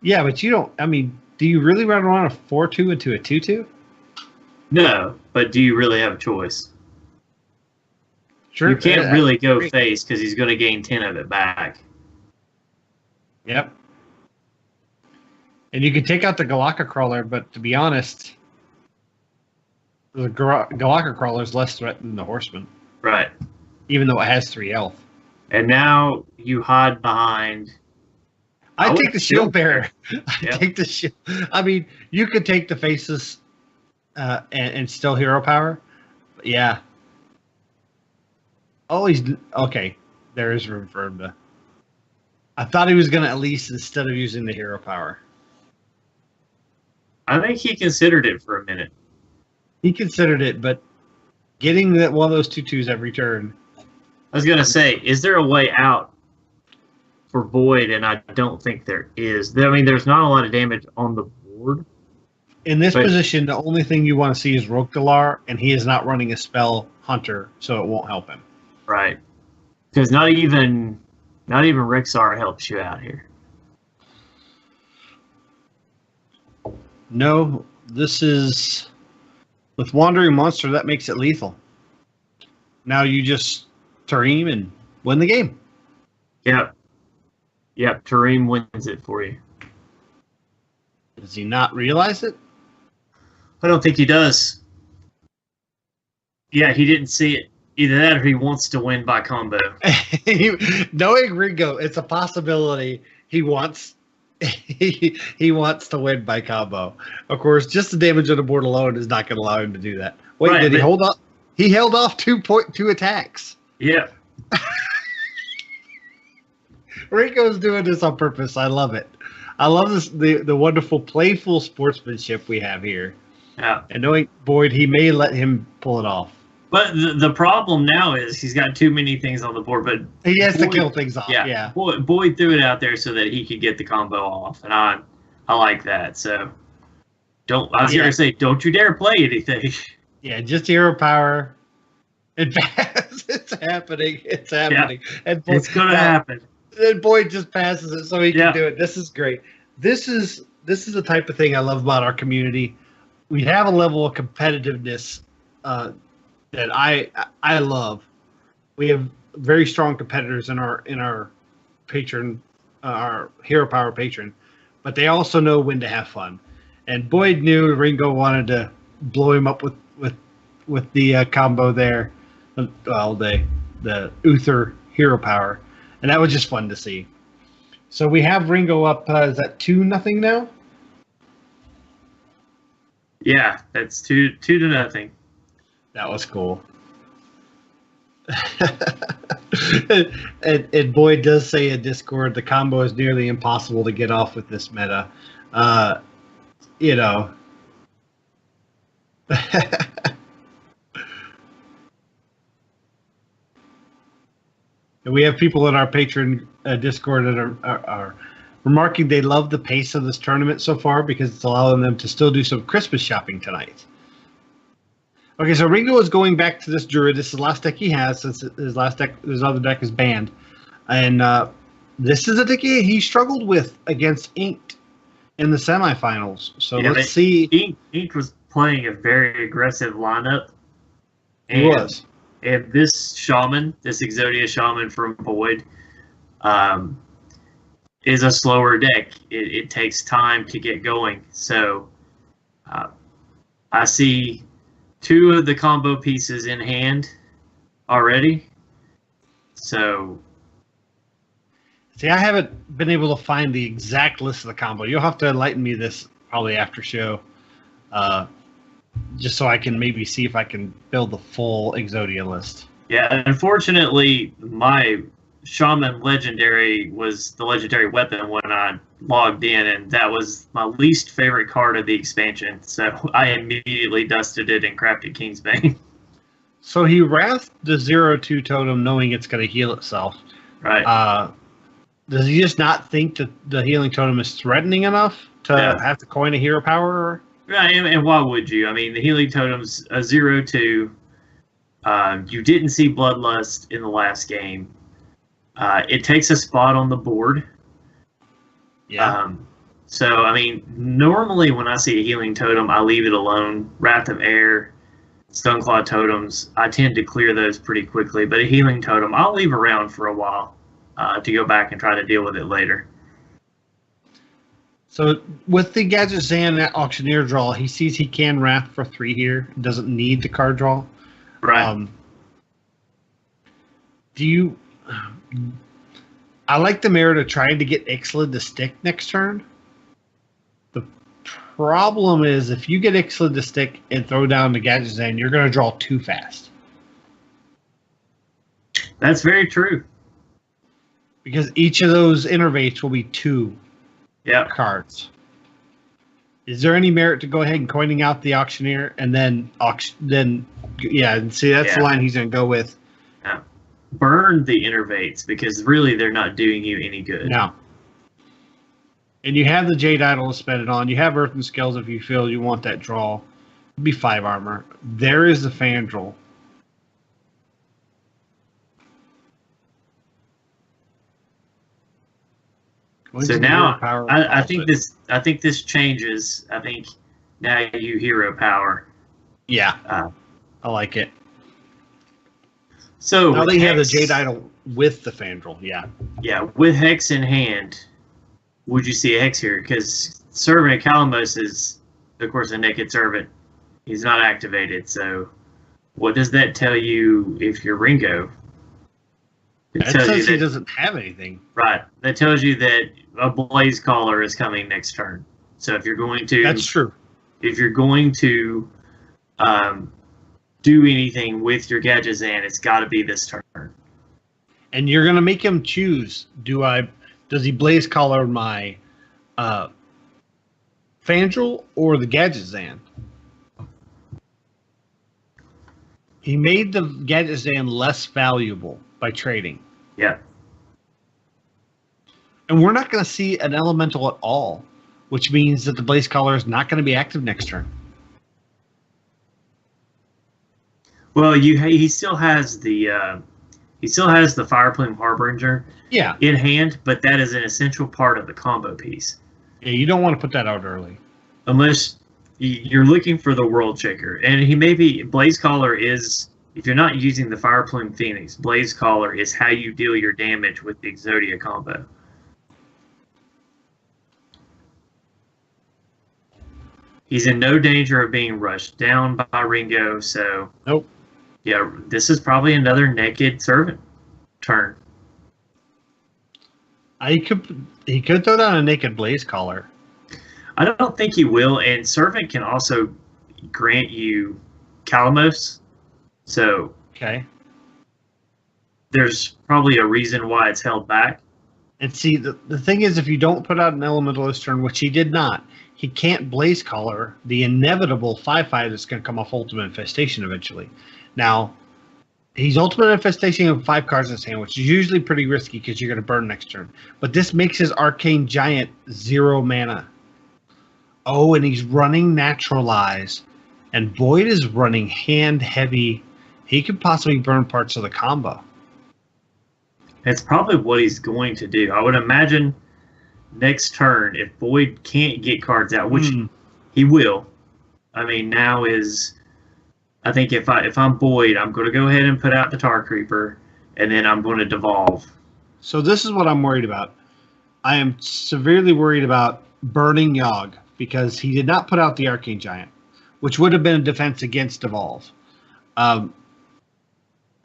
Yeah, but you don't. I mean, do you really run around a 4-2 into a 2-2? No, but do you really have a choice? Sure. You can't really go face because he's going to gain 10 of it back. Yep. And you can take out the Galaka Crawler, but to be honest, the Galaka Crawler is less threat than the Horseman. Right. Even though it has 3 health. And now you hide behind. I take the Shield Bearer. Yep. Take the shield. I mean, you could take the faces and still hero power. But yeah. Oh, he's okay. There is room for him to. I thought he was going to at least instead of using the hero power. I think he considered it for a minute. He considered it, but getting that one of those 2/2s every turn. I was going to say, is there a way out for Boyd? And I don't think there is. I mean, there's not a lot of damage on the board. In this position, the only thing you want to see is Rokdalar, and he is not running a spell Hunter, so it won't help him. Right. Because not even Rixar helps you out here. No, this is with Wandering Monster, that makes it lethal. Now you just Tareem and win the game. Yep. Tareem wins it for you. Does he not realize it? I don't think he does. Yeah, he didn't see it. Either that or he wants to win by combo. Knowing Ringo, it's a possibility he wants he wants to win by combo. Of course, just the damage on the board alone is not going to allow him to do that. Wait, right, did he hold off? He held off 2 attacks. Yeah. Ringo's doing this on purpose. I love it. I love this the wonderful playful sportsmanship we have here. Yeah. And knowing Boyd, he may let him pull it off. But the problem now is he's got too many things on the board. But he has to kill things off. Yeah. Boyd threw it out there so that he could get the combo off, and I like that. So I was going to say, don't you dare play anything. Yeah, just hero power. It's happening. It's happening. Yeah, and it's going to happen. And Boyd just passes it so he can do it. This is great. This is the type of thing I love about our community. We have a level of competitiveness that I love. We have very strong competitors in our patron, our hero power patron, but they also know when to have fun. And Boyd knew Ringo wanted to blow him up with the combo there. Well, the Uther hero power, and that was just fun to see. So we have Ringo up. Is that 2-0 now? Yeah, that's 2-0. That was cool. and Boyd does say in Discord the combo is nearly impossible to get off with this meta. You know. And we have people in our patron Discord that are remarking they love the pace of this tournament so far because it's allowing them to still do some Christmas shopping tonight. Okay, so Ringo is going back to this Druid. This is the last deck he has since his other deck is banned. And this is a deck he struggled with against Inked in the semifinals. So let's see. Inked was playing a very aggressive lineup. He was. And this Shaman, this Exodia Shaman from Boyd, is a slower deck. It takes time to get going. So I see 2 of the combo pieces in hand already. So, see, I haven't been able to find the exact list of the combo. You'll have to enlighten me this probably after show, just so I can maybe see if I can build the full Exodia list. Yeah, unfortunately, my Shaman Legendary was the legendary weapon when I logged in, and that was my least favorite card of the expansion. So I immediately dusted it and crafted Kingsbane. So he wrathed the 0/2 totem knowing it's going to heal itself. Right. Does he just not think that the healing totem is threatening enough to have to coin a hero power? Right, and why would you? I mean, the healing totem's a 0/2. You didn't see Bloodlust in the last game. It takes a spot on the board. Yeah. So, I mean, normally when I see a healing totem, I leave it alone. Wrath of Air, Stoneclaw totems, I tend to clear those pretty quickly. But a healing totem, I'll leave around for a while to go back and try to deal with it later. So with the Gadget Zan Auctioneer draw, he sees he can Wrath for 3 here. Doesn't need the card draw. Right. I like the merit of trying to get Ixalan to stick next turn. The problem is if you get Ixalan to stick and throw down the Gadget Zan, you're going to draw too fast. That's very true. Because each of those innervates will be 2 cards. Is there any merit to go ahead and coining out the Auctioneer and then and see that's the line he's going to go with. Burn the innervates because really they're not doing you any good. No. And you have the Jade Idol to spend it on. You have Earthen Scales if you feel you want that draw. It'd be 5 armor. There is the Fandral. So now I think this changes. I think now you hero power. Yeah. I like it. So now they have the Jade Idol with the Fandral, Yeah, with Hex in hand, would you see a Hex here? Because Servant of Calamos is, of course, a naked servant. He's not activated, so what does that tell you if you're Ringo? It says he doesn't have anything. Right. That tells you that a Blaze Caller is coming next turn. So if you're going to... That's true. If you're going to... do anything with your Gadget Zan, it's got to be this turn. And you're going to make him choose. Does he Blaze Collar my Fandral or the Gadget Zan? He made the Gadget Zan less valuable by trading. Yeah. And we're not going to see an elemental at all which means that the Blaze Caller is not going to be active next turn. Well, he still has the Fire Plume Harbinger in hand, but that is an essential part of the combo piece. Yeah, you don't want to put that out early. Unless you're looking for the World Shaker. And he may be, Blaze Caller is, if you're not using the Fire Plume Phoenix, Blaze Caller is how you deal your damage with the Exodia combo. He's in no danger of being rushed down by Ringo, so... Nope. Yeah, this is probably another Naked Servant turn. He could throw down a Naked Blaze Caller. I don't think he will, and Servant can also grant you Calamos. So there's probably a reason why it's held back. And see, the thing is, if you don't put out an Elemental this turn, which he did not, he can't Blaze Caller the inevitable 5/5 that's going to come off Ultimate Infestation eventually. Now, he's Ultimate Infestation of 5 cards in his hand, which is usually pretty risky because you're going to burn next turn. But this makes his Arcane Giant 0 mana. Oh, and he's running Naturalize. And Boyd is running Hand Heavy. He could possibly burn parts of the combo. That's probably what he's going to do. I would imagine next turn, if Boyd can't get cards out, which he will. I mean, now is... I think if I'm Boyd, I'm going to go ahead and put out the Tar Creeper, and then I'm going to devolve. So this is what I'm worried about. I am severely worried about burning Yogg, because he did not put out the Arcane Giant, which would have been a defense against Devolve. And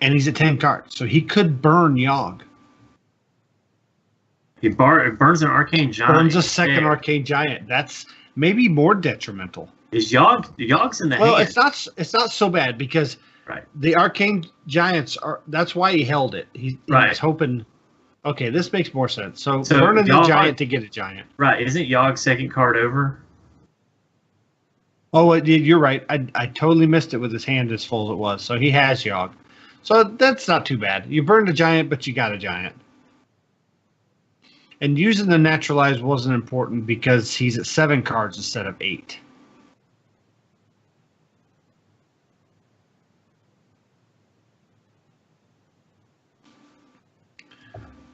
he's at 10 cards, so he could burn Yogg. He burns an Arcane Giant. Burns a second Arcane Giant. That's maybe more detrimental. Is Yogg's in the hand? Well, it's not so bad because the Arcane Giants are. That's why he held it. He was hoping. Okay, this makes more sense. So burning the Giant to get a Giant. Right. Isn't Yogg's second card over? Oh, you're right. I totally missed it with his hand as full as it was. So he has Yogg. So that's not too bad. You burned a Giant, but you got a Giant. And using the Naturalize wasn't important because he's at 7 cards instead of 8.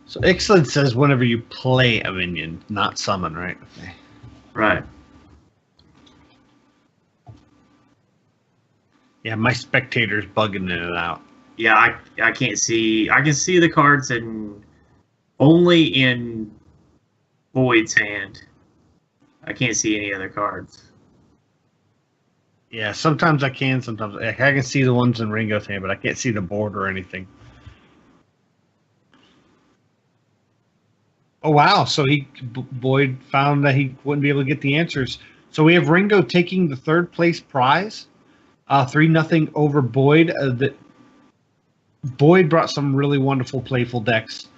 So Ixlin says whenever you play a minion, not summon, right? Okay. Right. Yeah, my spectator's bugging in and out. Yeah, I can't see. I can see the cards only in Boyd's hand. I can't see any other cards. Yeah, sometimes I can. Sometimes I can see the ones in Ringo's hand, but I can't see the board or anything. Oh, wow. So Boyd found that he wouldn't be able to get the answers. So we have Ringo taking the 3rd place prize. 3-0 over Boyd. Boyd brought some really wonderful, playful decks.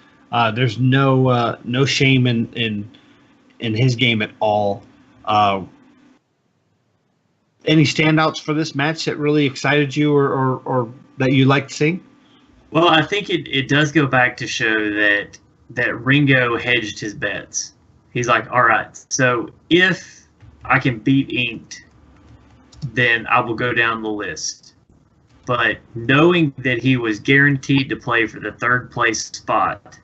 There's no shame in his game at all. Any standouts for this match that really excited you or that you liked seeing? Well, I think it does go back to show that Ringo hedged his bets. He's like, all right, so if I can beat Inked, then I will go down the list. But knowing that he was guaranteed to play for the 3rd place spot,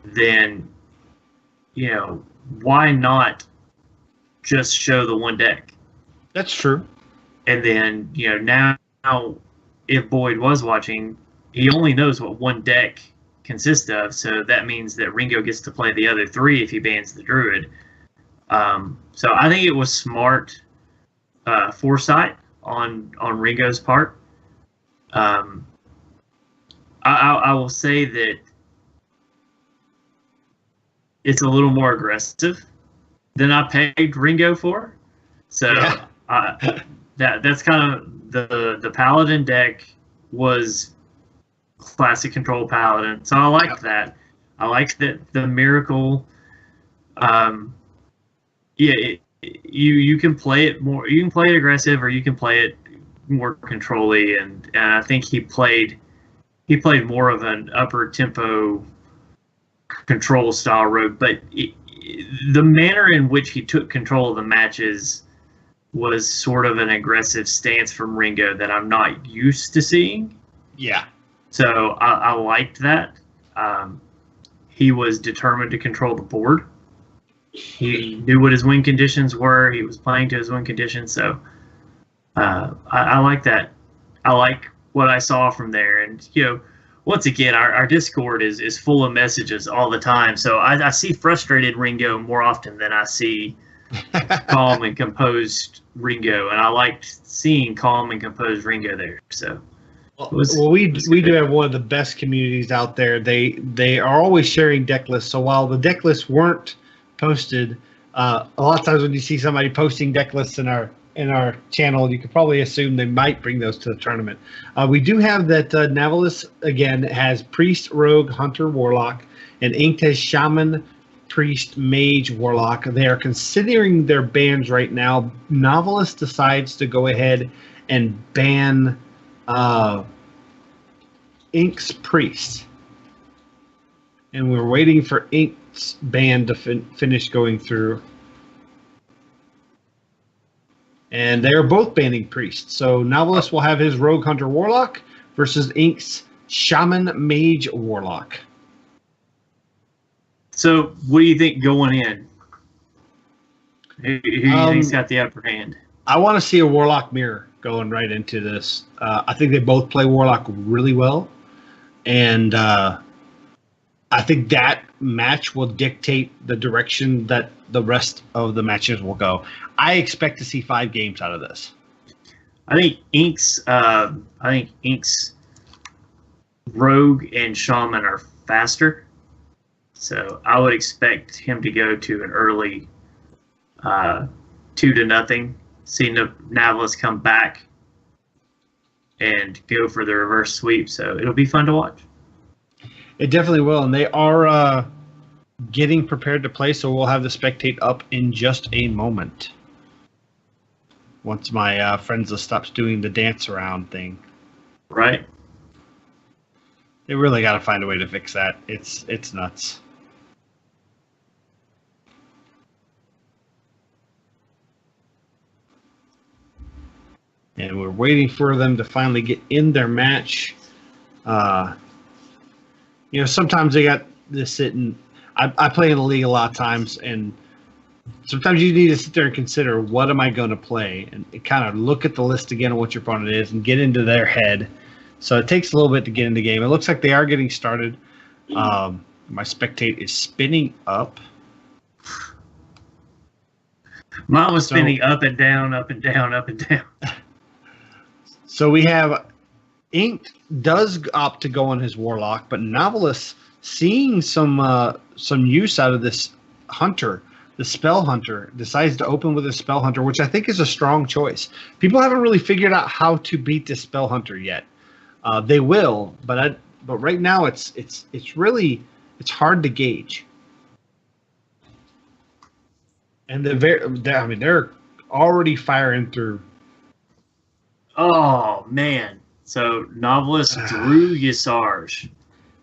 then, why not just show the one deck? That's true. And then, now if Boyd was watching, he only knows what one deck consists of, so that means that Ringo gets to play the other 3 if he bans the Druid. So I think it was smart foresight on Ringo's part. I will say that it's a little more aggressive than I paid Ringo for. So that's kind of the Paladin deck was classic control Paladin. So I liked that. I liked that the Miracle. You can play it more. You can play it aggressive, or you can play it more control-y, and I think he played more of an upper tempo control style rogue. But the manner in which he took control of the matches was sort of an aggressive stance from Ringo that I'm not used to seeing. Yeah. So I liked that. He was determined to control the board. He knew what his win conditions were. He was playing to his win conditions. So I like that. I like what I saw from there. And, once again, our Discord is full of messages all the time. So I see frustrated Ringo more often than I see calm and composed Ringo. And I liked seeing calm and composed Ringo there. So. We do have one of the best communities out there. They are always sharing deck lists. So while the deck lists weren't posted, a lot of times when you see somebody posting deck lists in our channel, you could probably assume they might bring those to the tournament. We do have that Navalis again has Priest, Rogue, Hunter, Warlock, and Inked has Shaman, Priest, Mage, Warlock. They are considering their bans right now. Novelist decides to go ahead and ban Ink's Priest, and we're waiting for Ink's ban to finish going through, and they are both banning Priest. So Novelist will have his Rogue, Hunter, Warlock versus Ink's Shaman, Mage, Warlock. So what do you think going in? Who do you think's got the upper hand? I want to see a Warlock mirror going right into this. I think they both play Warlock really well. And I think that match will dictate the direction that the rest of the matches will go. I expect to see 5 games out of this. I think Ink's Rogue and Shaman are faster. So I would expect him to go to an early 2-0. See Navalis come back and go for the reverse sweep. So it'll be fun to watch. It definitely will. And they are getting prepared to play, so we'll have the spectate up in just a moment. Once my friends stops doing the dance around thing. Right. They really got to find a way to fix that. It's nuts. And we're waiting for them to finally get in their match. Sometimes they got this sitting. I play in the league a lot of times, and sometimes you need to sit there and consider, what am I going to play? And kind of look at the list again of what your opponent is and get into their head. So it takes a little bit to get in the game. It looks like they are getting started. My spectate is spinning up. Mine was spinning up and down, up and down, up and down. So we have Ink does opt to go on his Warlock, but Novelist, seeing some use out of this Hunter, the Spell Hunter, decides to open with a Spell Hunter, which I think is a strong choice. People haven't really figured out how to beat the Spell Hunter yet. They will, but right now it's hard to gauge. And they're already firing through. Oh man! So Novelist drew Yasarj,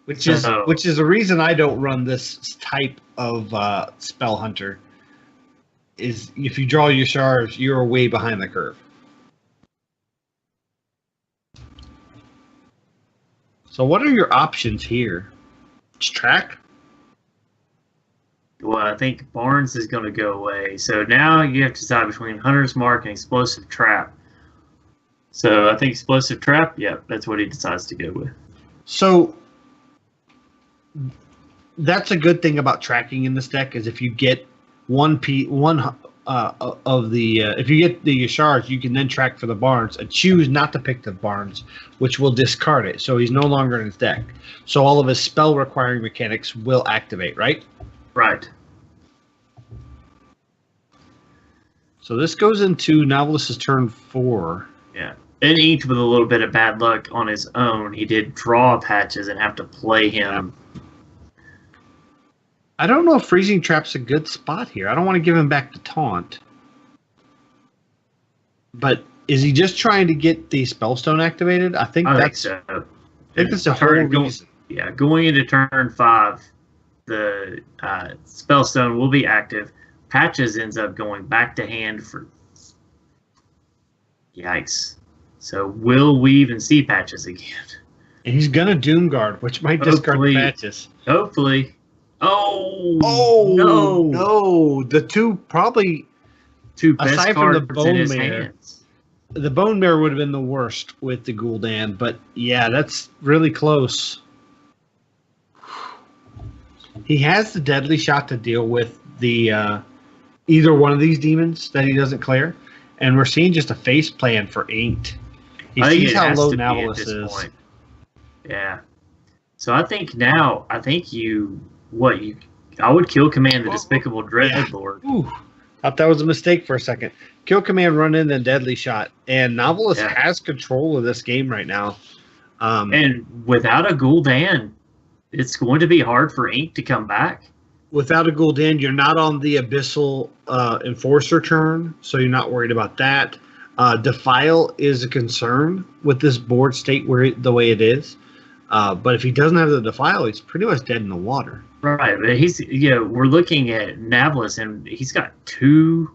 which is the reason I don't run this type of Spell Hunter. Is if you draw Yasarj, you're way behind the curve. So what are your options here? Just track. Well, I think Barnes is going to go away. So now you have to decide between Hunter's Mark and Explosive Trap. So I think Explosive Trap, yeah, that's what he decides to go with. So that's a good thing about tracking in this deck is if you get if you get the Yasharj, you can then track for the Barnes and choose not to pick the Barnes, which will discard it. So he's no longer in his deck. So all of his spell requiring mechanics will activate, right? Right. So this goes into Novelist's turn 4. Yeah. And Inked with a little bit of bad luck on his own. He did draw patches and have to play him. I don't know if Freezing Trap's a good spot here. I don't want to give him back to Taunt. But is he just trying to get the Spellstone activated? I think that's so. I think that's the whole reason. Yeah, going into turn 5, the Spellstone will be active. Patches ends up going back to hand for. Yikes. So will we even see Patches again? And he's going to Doomguard, which might discard the Patches. Hopefully. Oh, no. The two best aside cards from the Bone in his Mare. hands. The Bone Mare would have been the worst with the Gul'dan, but yeah, that's really close. He has the Deadly Shot to deal with the either one of these demons that he doesn't clear, and we're seeing just a face plan for Inked. He sees how low Navalis is. Point. Yeah. So I think I would kill command the Despicable Dreadlord. Ooh, thought that was a mistake for a second. Kill command, run in, then Deadly Shot. And Novelist has control of this game right now. And without a Gul'dan, it's going to be hard for Ink to come back. Without a Gul'dan, you're not on the Abyssal Enforcer turn, so you're not worried about that. Defile is a concern with this board state the way it is. But if he doesn't have the Defile, he's pretty much dead in the water. Right, but we're looking at Navlis, and he's got 2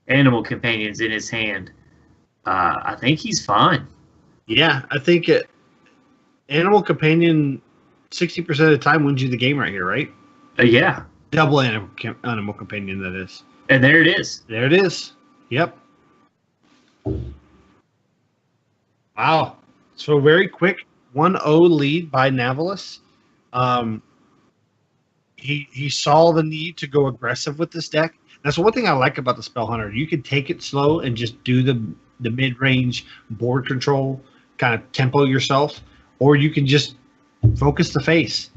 animal companions in his hand. I think he's fine. Yeah, I think animal companion 60% of the time wins you the game right here, right? Yeah. Double animal companion, that is. And there it is. There it is. Yep. Wow. So very quick 1-0 lead by Navalis. He saw the need to go aggressive with this deck. That's one thing I like about the Spell Hunter. You can take it slow and just do the mid-range board control, kind of tempo yourself, or you can just focus the face.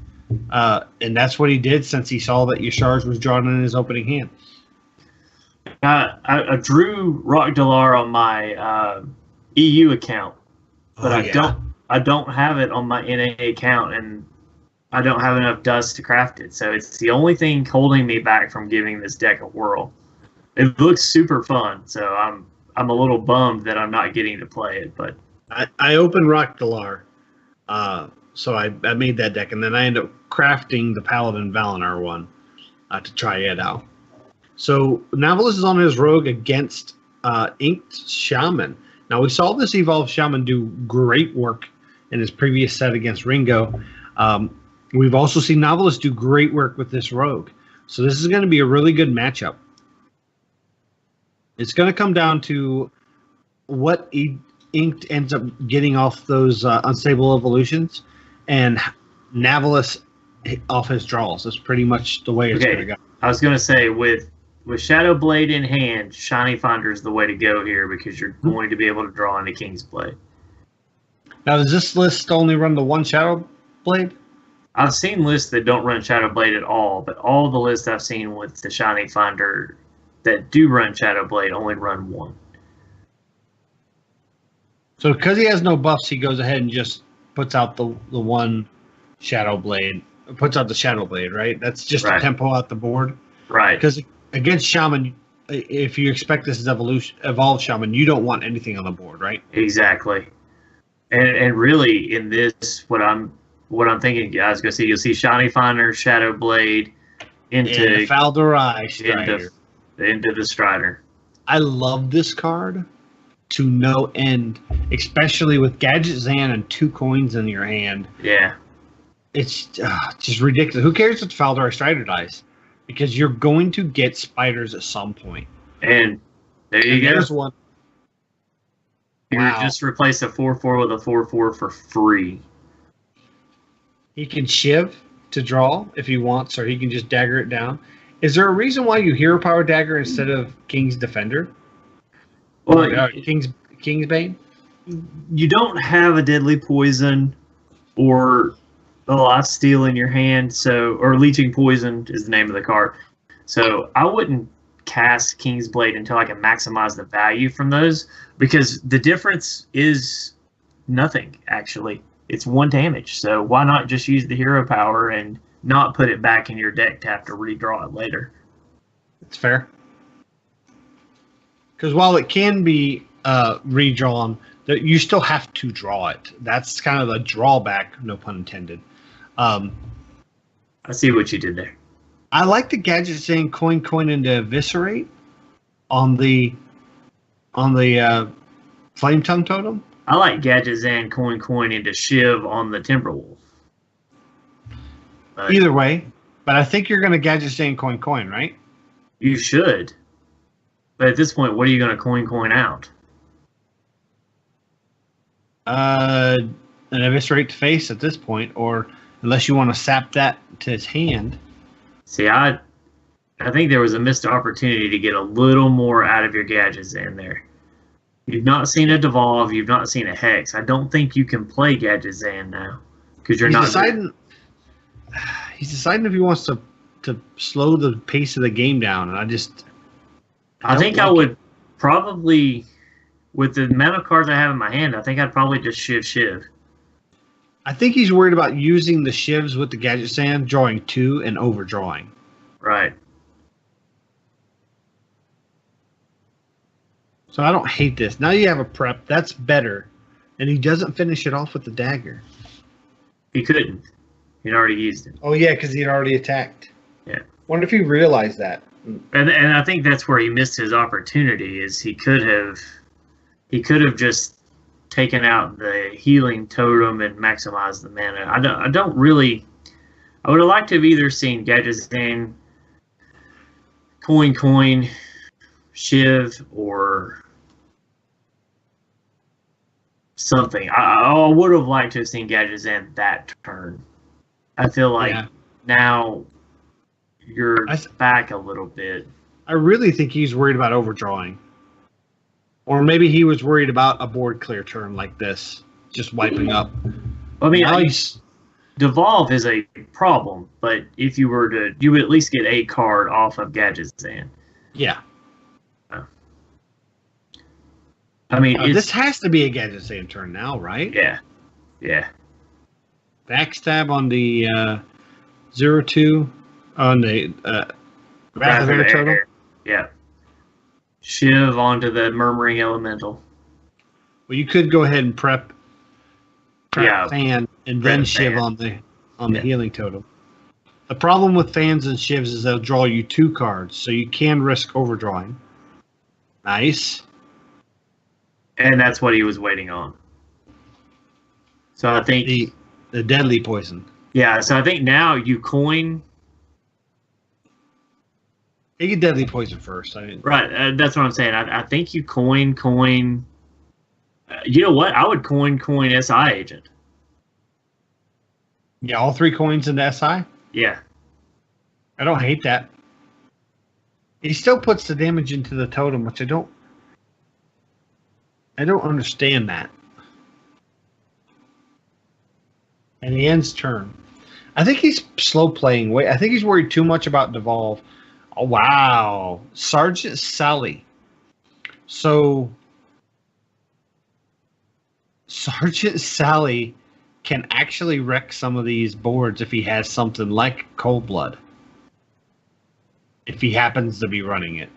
And that's what he did since he saw that Yashar's was drawn in his opening hand. I drew Rock Delar on my EU account, but I don't have it on my NA account, and I don't have enough dust to craft it. So it's the only thing holding me back from giving this deck a whirl. It looks super fun, so I'm a little bummed that I'm not getting to play it. But I opened Rock Delar, so I made that deck, and then I ended up crafting the Paladin Valinar one to try it out. So Navalis is on his Rogue against Inked Shaman. Now we saw this Evolved Shaman do great work in his previous set against Ringo. We've also seen Navalis do great work with this Rogue. So this is going to be a really good matchup. It's going to come down to what Inked ends up getting off those unstable evolutions, and Navalis off his draws. That's pretty much the way it's going to go. I was going to say, with Shadow Blade in hand, Shiny Finder is the way to go here because you're going to be able to draw into King's Blade. Now, does this list only run the one Shadow Blade? I've seen lists that don't run Shadow Blade at all, but all the lists I've seen with the Shiny Finder that do run Shadow Blade only run one. So because he has no buffs, he goes ahead and just puts out the one Shadow Blade. Puts out the Shadow Blade, right? That's just a tempo out the board. Right. Because against Shaman, if you expect this is evolved Shaman, you don't want anything on the board, right? Exactly. And really, in this, what I'm thinking, guys, go see. You'll see Shiny Finder, Shadow Blade, into Falderai Strider. Into the Strider. I love this card to no end, especially with Gadget Zan and 2 coins in your hand. Yeah. It's just ridiculous. Who cares if Falderai Strider dies? Because you're going to get spiders at some point. And there you go. There's one. You just replace a 4/4 with a 4/4 for free. He can Shiv to draw if he wants, or he can just dagger it down. Is there a reason why you Hero Power Dagger instead of King's Defender? Well, King's Bane? You don't have a Deadly Poison or a Life Steal in your hand, or Leeching Poison is the name of the card. So I wouldn't cast King's Blade until I can maximize the value from those, because the difference is nothing, actually. It's 1 damage. So why not just use the hero power and not put it back in your deck to have to redraw it later? It's fair. Because while it can be redrawn, you still have to draw it. That's kind of the drawback, no pun intended. I I see what you did there. I like the gadget saying coin into eviscerate on the flame tongue totem. I like Gadget Zan coin into Shiv on the Timberwolf. But Either way, but I think you're going to gadget saying coin, right? you should. But at this point, what are you going to coin out? An eviscerate to face at this point, or unless you want to sap that to his hand. See, I think there was a missed opportunity to get a little more out of your Gadget Zan there. You've not seen a Devolve. You've not seen a Hex. I don't think you can play Gadget Zan now because you're not deciding. He's deciding if he wants to slow the pace of the game down, and I think I would probably, with the amount of cards I have in my hand, I think I'd probably just Shiv. I think he's worried about using the shivs with the Gadget Zan, drawing 2 and overdrawing. Right. So I don't hate this. Now you have a prep. That's better. And he doesn't finish it off with the dagger. He couldn't. He'd already used it. Oh, yeah, because he'd already attacked. Yeah. Wonder if he realized that. And I think that's where he missed his opportunity. Is he could have just taken out the healing totem and maximized the mana. I don't really. I would have liked to have either seen Gadget Zan, coin, Shiv, or something. I would have liked to have seen Gadget Zan that turn. I feel like now you're back a little bit. I really think he's worried about overdrawing. Or maybe he was worried about a board clear turn like this, just wiping up. I mean, Devolve is a problem, but if you were to, you would at least get a card off of Gadget Zan. Yeah. I mean, this has to be a Gadget Zan turn now, right? Yeah. Backstab on the 0-2 on the Wrath of Air Turtle. Yeah. Shiv onto the Murmuring Elemental. Well, you could go ahead and prep fan and then Shiv fan. on the healing totem. The problem with fans and Shivs is they'll draw you 2 cards, so you can risk overdrawing. Nice. And that's what he was waiting on. So I think the deadly poison. Yeah, so I think now you coin. You get deadly poison first. Right, that's what I'm saying. I think you coin. You know what? I would coin SI agent. Yeah, all 3 coins into SI? Yeah. I don't hate that. He still puts the damage into the totem, which I don't understand that. And he ends turn. I think he's slow playing. I think he's worried too much about Devolve. Oh, wow. Sergeant Sally. So, Sergeant Sally can actually wreck some of these boards if he has something like Cold Blood. If he happens to be running it.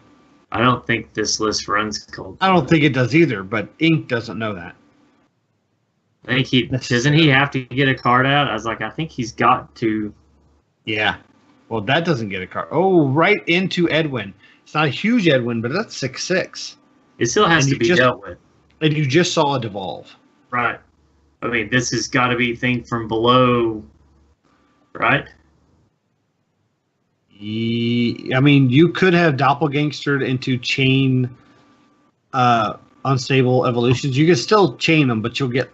I don't think this list runs Cold Blood. I don't think it does either, but Ink doesn't know that. I think doesn't he have to get a card out? I was like, I think he's got to. Yeah. Well, that doesn't get a card. Oh, right into Edwin. It's not a huge Edwin, but that's 6/6. It still has to be dealt with. And you just saw a Devolve. Right. I mean, this has got to be Think from Below, right? I mean, you could have doppelgangstered into chain unstable evolutions. You can still chain them, but you'll get.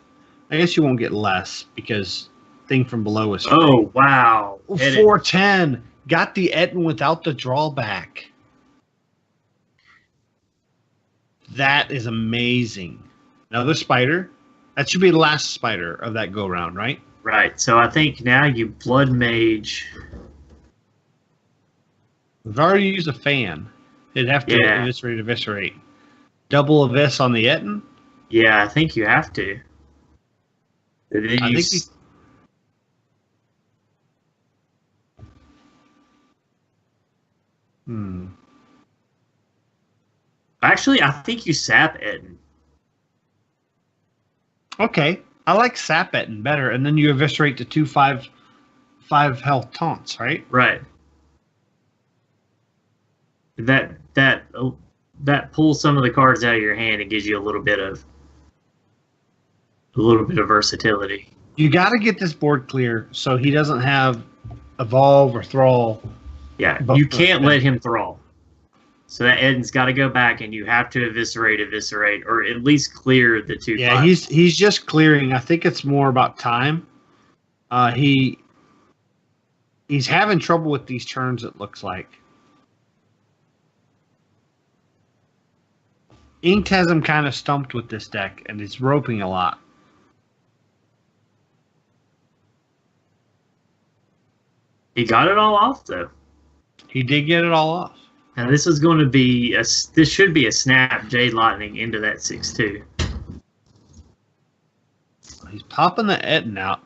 I guess you won't get less because Thing from Below is. Free. Oh wow! 410 got the Etten without the drawback. That is amazing. Another spider. That should be the last spider of that go round, right? Right. So I think now you Blood Mage. We've already used a fan. It'd have to eviscerate. Double Evis on the Etten? Yeah, I think you have to. Actually, I think you sap Etten. Okay. I like sap Etten better, and then you eviscerate the 2/5 5 health taunts, right? Right. That pulls some of the cards out of your hand and gives you a little bit of versatility. You got to get this board clear so he doesn't have evolve or thrall. Yeah, you can't let him thrall. So that Eden's got to go back, and you have to eviscerate, or at least clear the 2. Yeah, he's just clearing. I think it's more about time. He's having trouble with these turns. It looks like Inked has him kind of stumped with this deck, and he's roping a lot. He got it all off, though. He did get it all off. Now this is going to be this should be a snap Jade Lightning into that 6/2. He's popping the Etten out.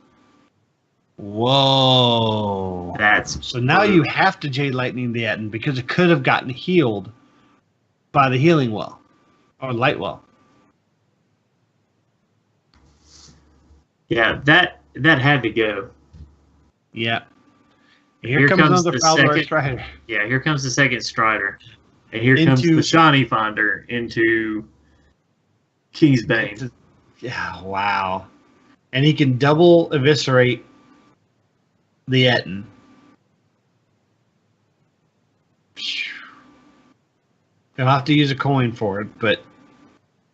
Whoa! That's so now you have to Jade Lightning the Etten because it could have gotten healed by the healing well or light well. Yeah, that had to go. Yeah. Here comes another Fowler Strider. Yeah, here comes the second Strider. And here comes the Shiny Finder into King's Bane. Yeah, wow. And he can double eviscerate the Etten. He'll have to use a coin for it, but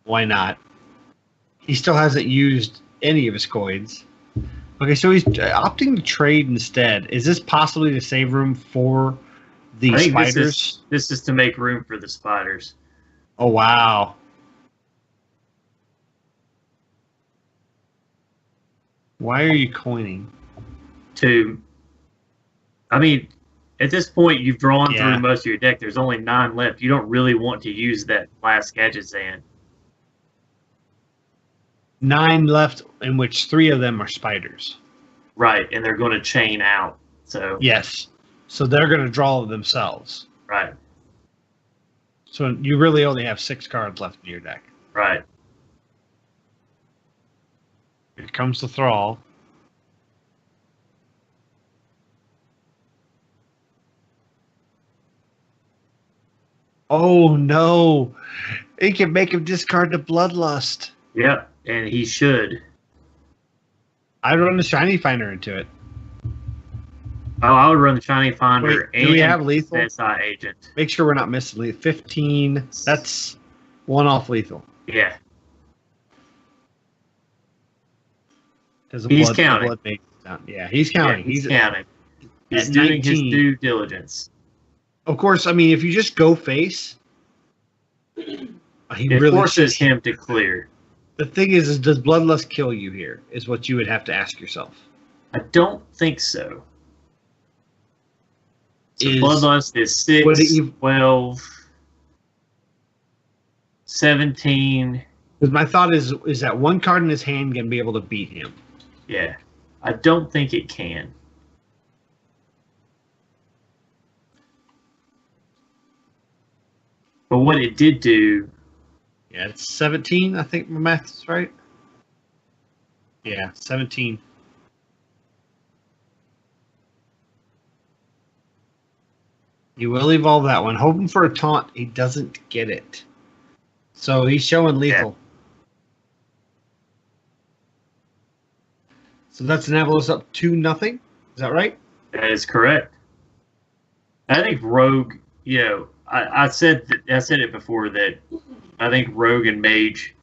why not? He still hasn't used any of his coins. Okay, so he's opting to trade instead. Is this possibly to save room for the spiders? This is to make room for the spiders. Oh, wow. Why are you coining? I mean, at this point, you've drawn through most of your deck. There's only 9 left. You don't really want to use that last Gadget Zan. 9 left, in which 3 of them are spiders. Right, and they're going to chain out. So yes, so they're going to draw themselves. Right. So you really only have 6 cards left in your deck. Right. Here comes the Thrall. Oh no! It can make him discard the Bloodlust. Yep. And he should. I'd run the Shiny Finder into it. Oh, I would run the Shiny Finder. Wait, do we have lethal? SI Agent. Make sure we're not missing lethal. 15. That's 1 off lethal. Yeah. He's counting. Yeah, he's counting. Yeah, he's counting. He's doing 19. His due diligence. Of course, I mean, if you just go face, it really forces him to clear. The thing is does Bloodlust kill you here? Is what you would have to ask yourself. I don't think so. So Bloodlust is 6, 12, 17. Because my thought is that 1 card in his hand can be able to beat him. Yeah. I don't think it can. But what it did do... Yeah, it's 17, I think my math is right. Yeah, 17. You will evolve that one. Hoping for a taunt. He doesn't get it. So he's showing lethal. Yeah. So that's Annapolis up 2-0. Is that right? That is correct. I think Rogue, I said it before that I think Rogue and Mage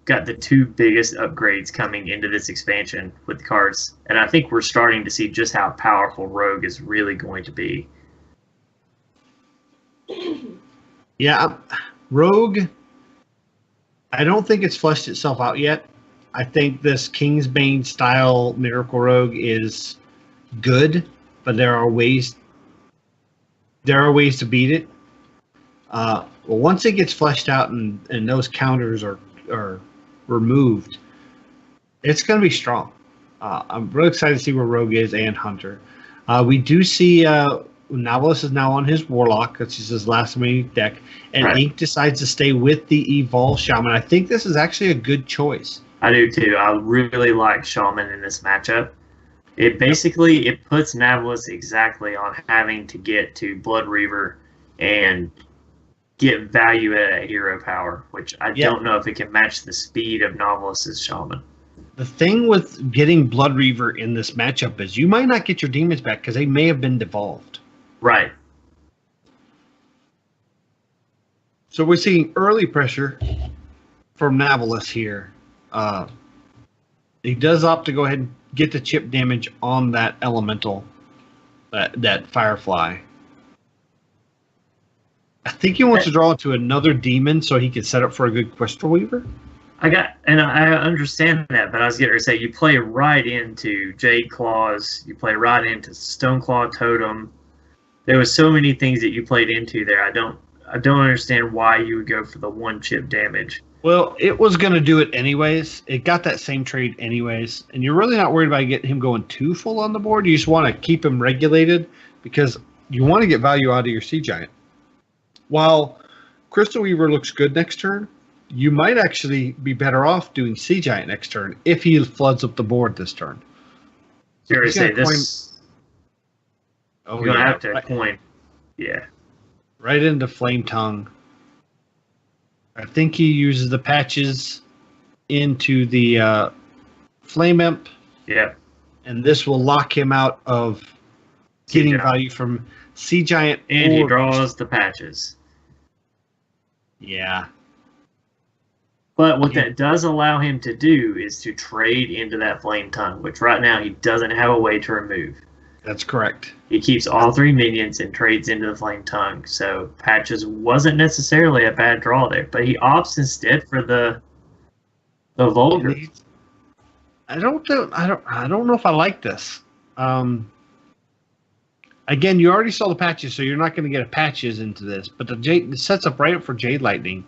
got the 2 biggest upgrades coming into this expansion with the cards. And I think we're starting to see just how powerful Rogue is really going to be. Yeah, Rogue, I don't think it's fleshed itself out yet. I think this Kingsbane style Miracle Rogue is good, but there are ways to beat it. Well, once it gets fleshed out and those counters are removed, it's going to be strong. I'm really excited to see where Rogue is and Hunter. We do see Novelist is now on his Warlock. That's his last remaining deck. And right. Ink decides to stay with the Evolve Shaman. I think this is actually a good choice. I do too. I really like Shaman in this matchup. It basically it puts Navlis exactly on having to get to Blood Reaver and get value at a hero power, which I don't know if it can match the speed of Novelis's Shaman. The thing with getting Blood Reaver in this matchup is you might not get your demons back because they may have been devolved. Right. So we're seeing early pressure from Navalis here. He does opt to go ahead and get the chip damage on that elemental, that Firefly. I think he wants to draw into another demon so he can set up for a good Crystal Weaver. I understand that, but I was getting to say you play right into Jade Claws, you play right into Stoneclaw Totem. There was so many things that you played into there. I don't understand why you would go for the one chip damage. Well, it was going to do it anyways. It got that same trade anyways, and you're really not worried about getting him going too full on the board. You just want to keep him regulated because you want to get value out of your Sea Giant. While Crystal Weaver looks good next turn, you might actually be better off doing Sea Giant next turn if he floods up the board this turn. So you're going to say this. Oh, you're going to have to coin. Yeah. Right into Flame Tongue. I think he uses the patches into the Flame Imp. Yeah. And this will lock him out of getting value from Sea Giant. And he draws the patches. Yeah. But what that does allow him to do is to trade into that Flame Tongue, which right now he doesn't have a way to remove. That's correct. He keeps all three minions and trades into the Flame Tongue. So patches wasn't necessarily a bad draw there, but he opts instead for the Vulgar. I don't know if I like this. Again, you already saw the patches, so you're not going to get a patches into this. But the sets up right up for Jade Lightning.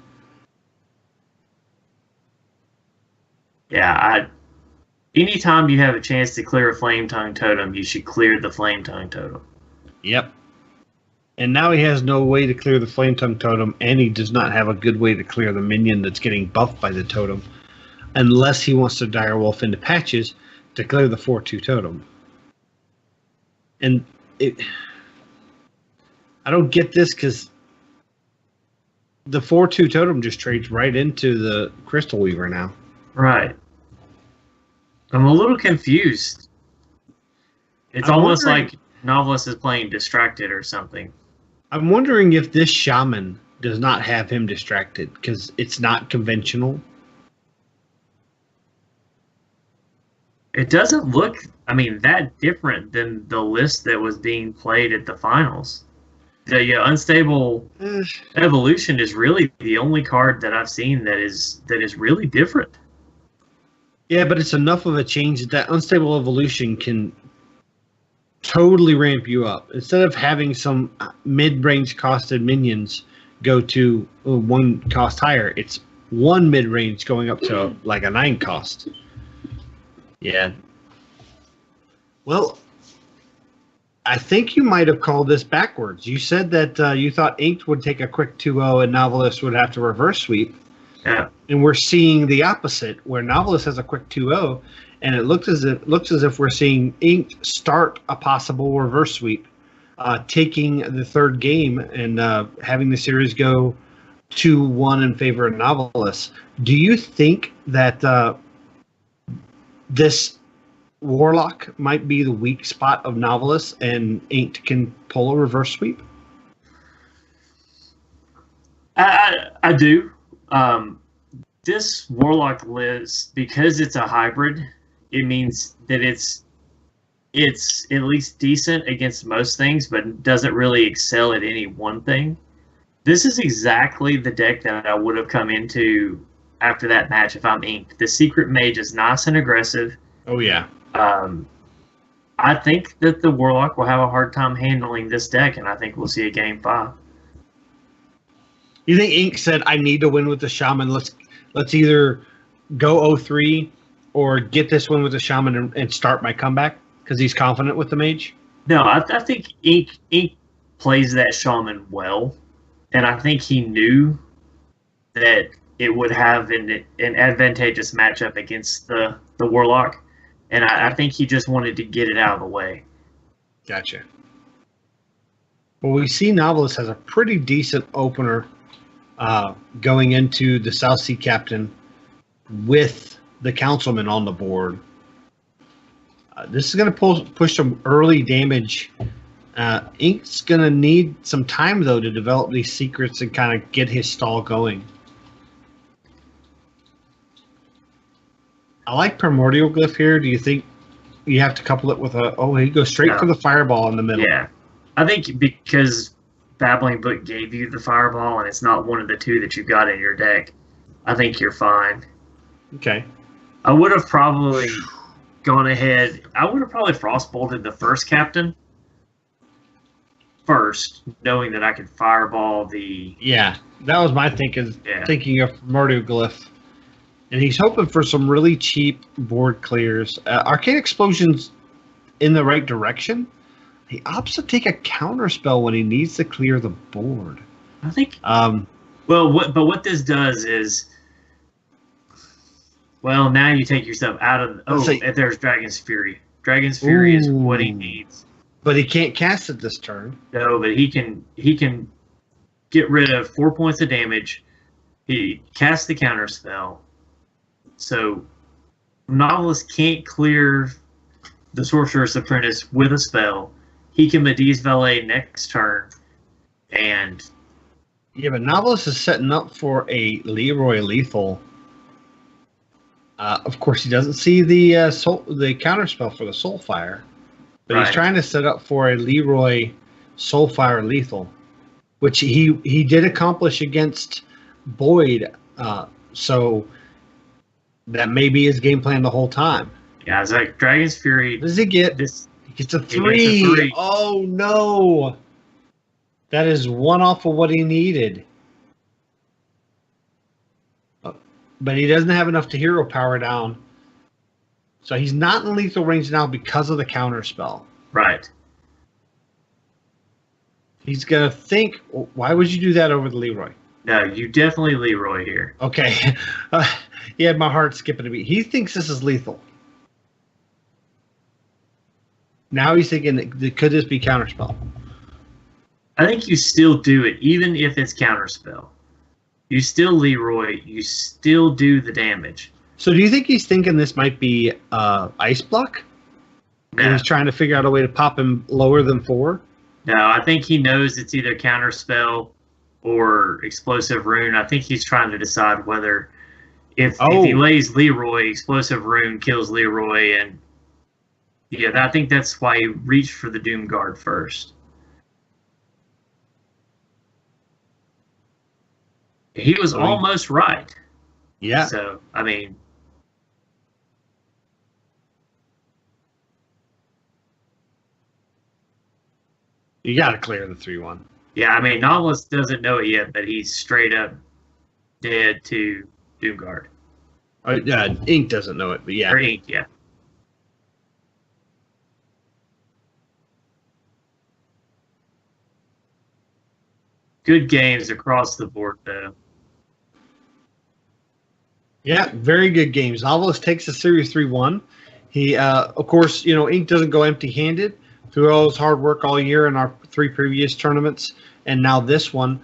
Yeah, anytime you have a chance to clear a Flame Tongue Totem, you should clear the Flame Tongue Totem. Yep. And now he has no way to clear the Flame Tongue Totem, and he does not have a good way to clear the minion that's getting buffed by the totem, unless he wants to Direwolf into patches to clear the 4/2 totem. And I don't get this because the 4/2 totem just trades right into the Crystal Weaver now. Right. I'm a little confused. It's almost like Novelist is playing distracted or something. I'm wondering if this Shaman does not have him distracted because it's not conventional. It doesn't look, that different than the list that was being played at the finals. The Unstable Evolution is really the only card that I've seen that is really different. Yeah, but it's enough of a change that Unstable Evolution can totally ramp you up. Instead of having some mid-range costed minions go to one cost higher, it's one mid-range going up to like a 9 cost. Yeah. Well, I think you might have called this backwards. You said that you thought Inked would take a quick 2-0 and Novelist would have to reverse sweep. Yeah. And we're seeing the opposite, where Novelist has a quick 2-0, and it looks as if we're seeing Inked start a possible reverse sweep, taking the third game and having the series go 2-1 in favor of Novelist. Do you think that this Warlock might be the weak spot of Novelist and Inked can pull a reverse sweep? I do. This Warlock list, because it's a hybrid, it means that it's at least decent against most things, but doesn't really excel at any one thing. This is exactly the deck that I would have come into after that match if I'm Inked. The Secret Mage is nice and aggressive. Oh, yeah. I think that the Warlock will have a hard time handling this deck, and I think we'll see a Game 5. You think Ink said, I need to win with the Shaman, let's either go 0-3 or get this win with the Shaman and start my comeback because he's confident with the Mage? No, I think Ink plays that Shaman well, and I think he knew that it would have an advantageous matchup against the Warlock. and I think he just wanted to get it out of the way. Gotcha. Well, we see Novelist has a pretty decent opener going into the South Sea Captain with the Councilman on the board. This is going to push some early damage. Ink's going to need some time, though, to develop these secrets and kind of get his stall going. I like Primordial Glyph here. Do you think you have to couple it with a... Oh, he goes straight for the Fireball in the middle. Yeah. I think because Babbling Book gave you the Fireball and it's not one of the two that you got in your deck, I think you're fine. Okay. I would have probably gone ahead. I would have probably Frostbolted the first Captain first, knowing that I could Fireball the... Yeah, that was my thinking. Yeah. Thinking of Primordial Glyph. And he's hoping for some really cheap board clears. Arcane Explosion's in the right direction. He opts to take a counterspell when he needs to clear the board. I think. Well, what this does is, well, now you take yourself out of. If there's Dragon's Fury. Dragon's Fury is what he needs. But he can't cast it this turn. No, but he can get rid of 4 points of damage. He casts the counterspell. So, Novelist can't clear the Sorcerer's Apprentice with a spell. He can Medee's Valet next turn, and... Yeah, but Novelist is setting up for a Leroy Lethal. Of course, he doesn't see the counterspell for the Soulfire, but he's trying to set up for a Leroy Soulfire Lethal, which he did accomplish against Boyd, so... That may be his game plan the whole time. Yeah, it's like Dragon's Fury. What does he get? He gets a 3. Oh, no. That is one off of what he needed. But he doesn't have enough to hero power down. So he's not in lethal range now because of the counter spell. Right. He's going to think, why would you do that over the Leroy? No, you definitely Leroy here. Okay. He had my heart skipping a beat. He thinks this is lethal. Now he's thinking, could this be counterspell? I think you still do it, even if it's counterspell. You still Leroy. You still do the damage. So do you think he's thinking this might be Ice Block? No. And he's trying to figure out a way to pop him lower than 4? No, I think he knows it's either counterspell or Explosive Rune. I think he's trying to decide whether if he lays Leroy, Explosive Rune kills Leroy, and yeah, I think that's why he reached for the Doom Guard first. He was almost right. Yeah. So, I mean... You got to clear the 3-1. Yeah, I mean, Novelist doesn't know it yet, but he's straight up dead to Doomguard. Ink doesn't know it, but yeah. Or Ink, yeah. Good games across the board, though. Yeah, very good games. Novelist takes the series 3-1. He, of course, Ink doesn't go empty-handed through all his hard work all year in our 3 previous tournaments, and now this one.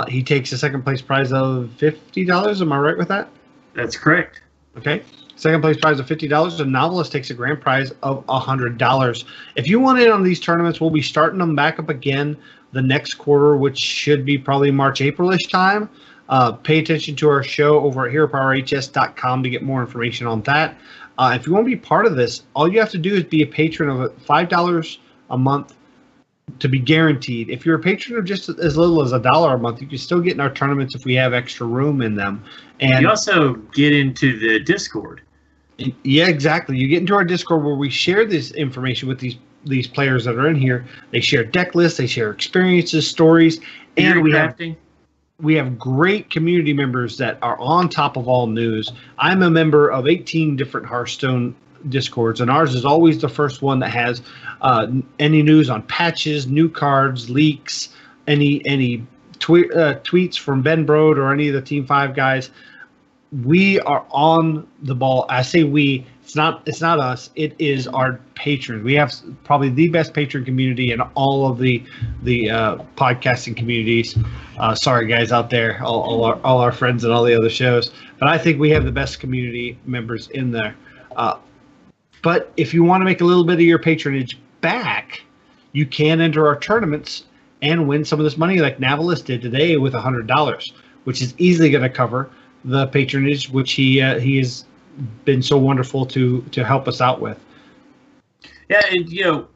He takes a second place prize of $50. Am I right with that? That's correct. Okay. Second place prize of $50. And Novelist takes a grand prize of $100. If you want in on these tournaments, we'll be starting them back up again the next quarter, which should be probably March, April-ish time. Pay attention to our show over at HeroPowerHS.com to get more information on that. If you want to be part of this, all you have to do is be a patron of $5 a month to be guaranteed. If you're a patron of just as little as $1 a month, you can still get in our tournaments if we have extra room in them. And you also get into the Discord. Yeah, exactly. You get into our Discord where we share this information with these players that are in here. They share deck lists, they share experiences, stories, and we have great community members that are on top of all news. I'm a member of 18 different Hearthstone Discords, and ours is always the first one that has any news on patches, new cards, leaks, any tweets from Ben Brode or any of the Team 5 guys. we are on the ball. I say we. It's not us. It is our patrons. We have probably the best patron community in all of the podcasting communities. Sorry, guys out there, all our friends and all the other shows, but I think we have the best community members in there. But if you want to make a little bit of your patronage back, you can enter our tournaments and win some of this money, like Navalis did today with $100, which is easily going to cover the patronage, which he has been so wonderful to help us out with. Yeah, and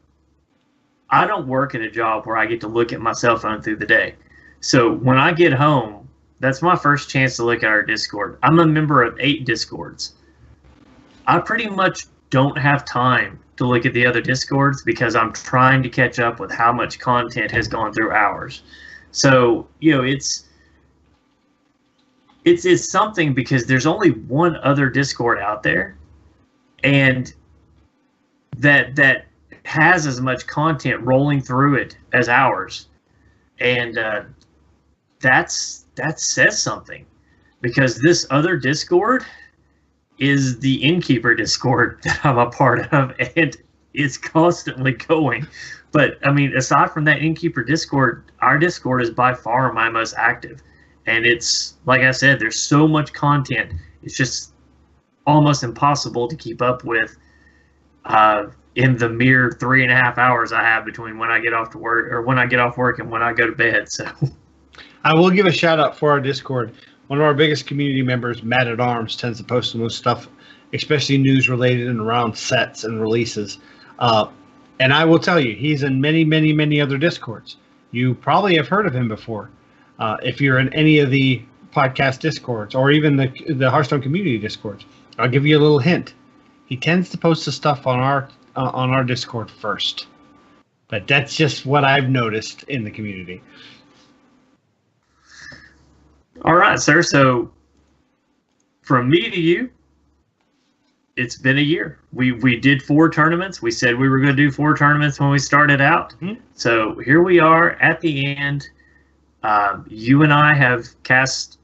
I don't work at a job where I get to look at my cell phone through the day. So when I get home, that's my first chance to look at our Discord. I'm a member of 8 Discords. I pretty much don't have time to look at the other Discords because I'm trying to catch up with how much content has gone through ours. So, it's something because there's only one other Discord out there, and that has as much content rolling through it as ours, and that says something, because this other Discord is the Innkeeper Discord that I'm a part of, and it's constantly going. But I mean, aside from that Innkeeper Discord, our Discord is by far my most active. And it's, like I said, there's so much content. It's just almost impossible to keep up with in the mere 3.5 hours I have between when I get off to work, or when I get off work, and when I go to bed. So I will give a shout out for our Discord. One of our biggest community members, Matt at Arms, tends to post the most stuff, especially news related and around sets and releases. And I will tell you, he's in many, many, many other Discords. You probably have heard of him before. If you're in any of the podcast Discords or even the Hearthstone community Discords, I'll give you a little hint. He tends to post the stuff on our Discord first, but that's just what I've noticed in the community. All right, sir. So from me to you, it's been a year. We did 4 tournaments. We said we were going to do 4 tournaments when we started out. Mm-hmm. So here we are at the end. You and I have cast.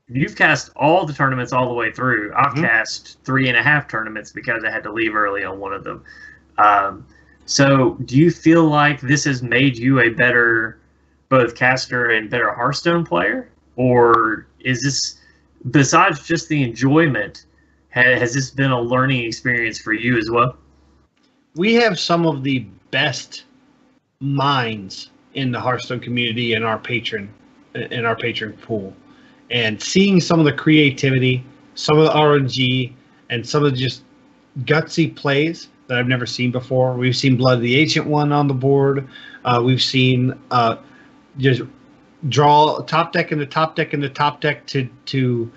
You've cast all the tournaments all the way through. I've cast 3.5 tournaments because I had to leave early on one of them. So do you feel like this has made you a better both caster and better Hearthstone player? Or is this, besides just the enjoyment, has this been a learning experience for you as well? We have some of the best minds in the Hearthstone community in our patron pool, and seeing some of the creativity, some of the RNG, and some of the just gutsy plays that I've never seen before. We've seen Blood of the Ancient One on the board. We've seen just draw top deck into top deck into top deck to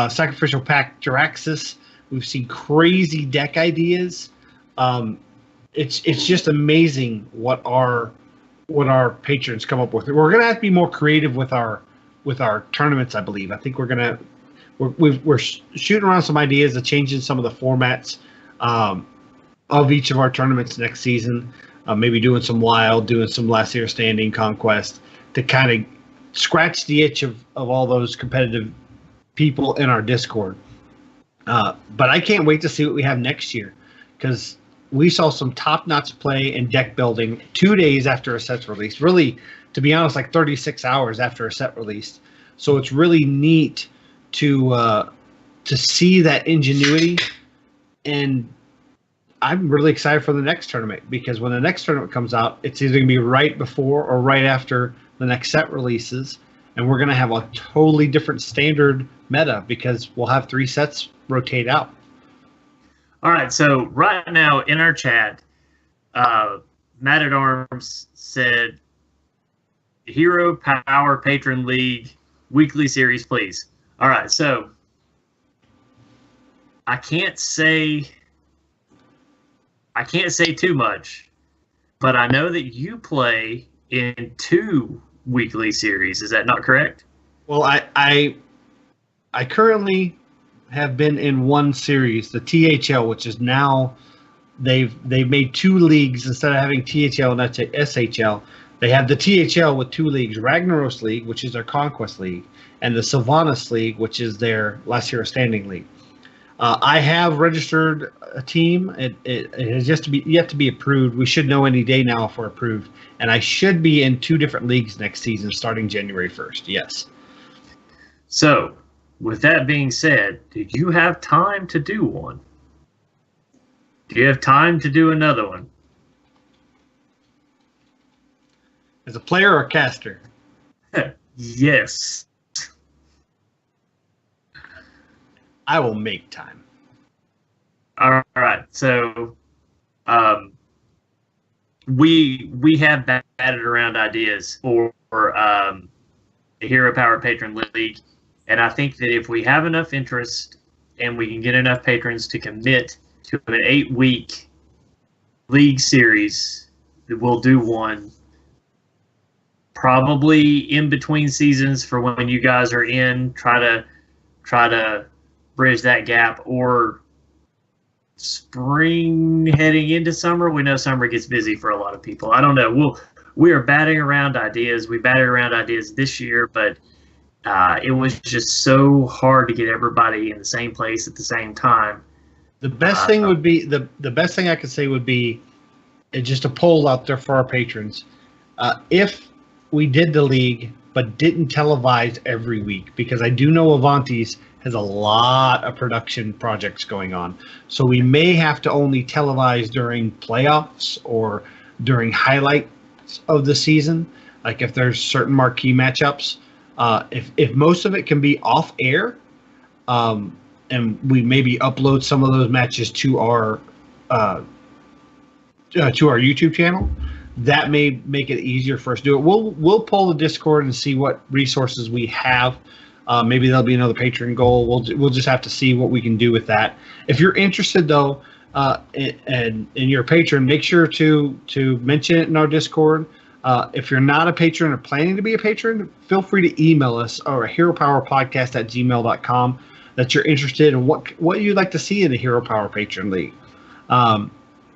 Sacrificial Pact Jaraxxus. We've seen crazy deck ideas. It's just amazing what our patrons come up with. We're gonna have to be more creative with our tournaments, I believe. I think we're shooting around some ideas of changing some of the formats of each of our tournaments next season. Maybe doing some Wild, doing some Last Year Standing, Conquest, to kind of scratch the itch of all those competitive people in our Discord. But I can't wait to see what we have next year, because we saw some top-notch play and deck building 2 days after a set's released. Really, to be honest, like 36 hours after a set released. So it's really neat to see that ingenuity, and I'm really excited for the next tournament, because when the next tournament comes out, it's either going to be right before or right after the next set releases, and we're going to have a totally different standard meta because we'll have 3 sets rotate out. All right, so right now in our chat, Matt at Arms said, Hero Power Patron League weekly series, please. All right, so I can't say too much, but I know that you play in 2 weekly series. Is that not correct? Well, I currently have been in 1 series, the THL, which is now they've made 2 leagues instead of having THL and SHL. They have the THL with 2 leagues, Ragnaros League, which is their Conquest League, and the Sylvanas League, which is their Last Hero Standing League. I have registered a team. It has yet to be approved. We should know any day now if we're approved. And I should be in 2 different leagues next season starting January 1st. Yes. So, with that being said, do you have time to do one? Do you have time to do another one? As a player or a caster? Yes. I will make time. All right. So, we have batted around ideas for the Hero Power Patron League, and I think that if we have enough interest and we can get enough patrons to commit to an 8-week league series, we'll do one probably in between seasons for when you guys are in. Try to bridge that gap, or spring heading into summer. We know summer gets busy for a lot of people. I don't know. We are batting around ideas. We batted around ideas this year, but it was just so hard to get everybody in the same place at the same time. The best thing would be the best thing I could say would be just a poll out there for our patrons. If we did the league but didn't televise every week, because I do know Avanti's has a lot of production projects going on. So we may have to only televise during playoffs or during highlights of the season, like if there's certain marquee matchups. If most of it can be off air, and we maybe upload some of those matches to our YouTube channel, that may make it easier for us to do it. We'll pull the Discord and see what resources we have. Maybe there'll be another Patreon goal. We'll just have to see what we can do with that. If you're interested, though, and you're a patron, make sure to mention it in our Discord. If you're not a patron or planning to be a patron, feel free to email us or heropowerpodcast@gmail.com that you're interested in what you'd like to see in the Hero Power Patron League.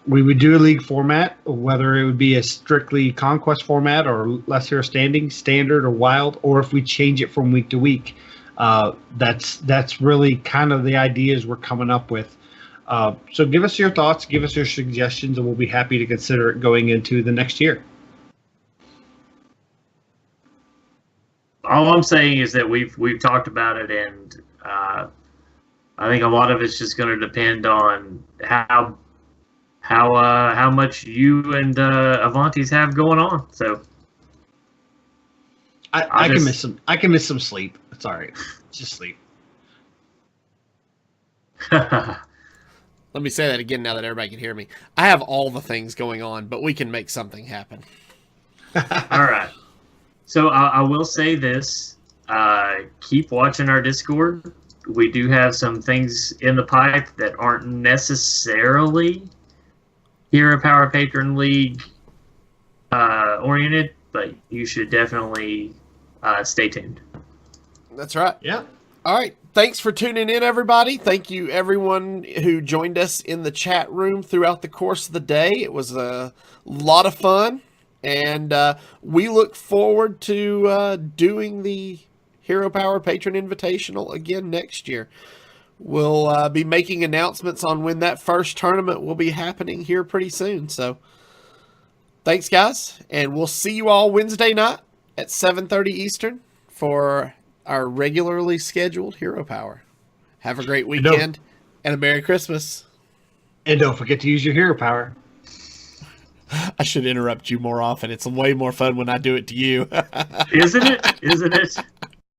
We would do a league format, whether it would be a strictly conquest format or less hero standing, standard or wild, or if we change it from week to week. That's really kind of the ideas we're coming up with. So give us your thoughts, give us your suggestions, and we'll be happy to consider it going into the next year. All I'm saying is that we've talked about it, and I think a lot of it's just going to depend on how much you and Avanti's have going on. So I can miss some sleep. It's all right. It's just sleep. Let me say that again now that everybody can hear me. I have all the things going on, but we can make something happen. All right. So I will say this. Keep watching our Discord. We do have some things in the pipe that aren't necessarily Hero Power Patron League oriented, but you should definitely stay tuned. That's right. Yeah. All right. Thanks for tuning in, everybody. Thank you, everyone who joined us in the chat room throughout the course of the day. It was a lot of fun, and we look forward to doing the Hero Power Patron Invitational again next year. We'll be making announcements on when that first tournament will be happening here pretty soon. So thanks, guys, and we'll see you all Wednesday night at 7:30 Eastern for our regularly scheduled Hero Power. Have a great weekend and a Merry Christmas. And don't forget to use your Hero Power. I should interrupt you more often. It's way more fun when I do it to you. Isn't it?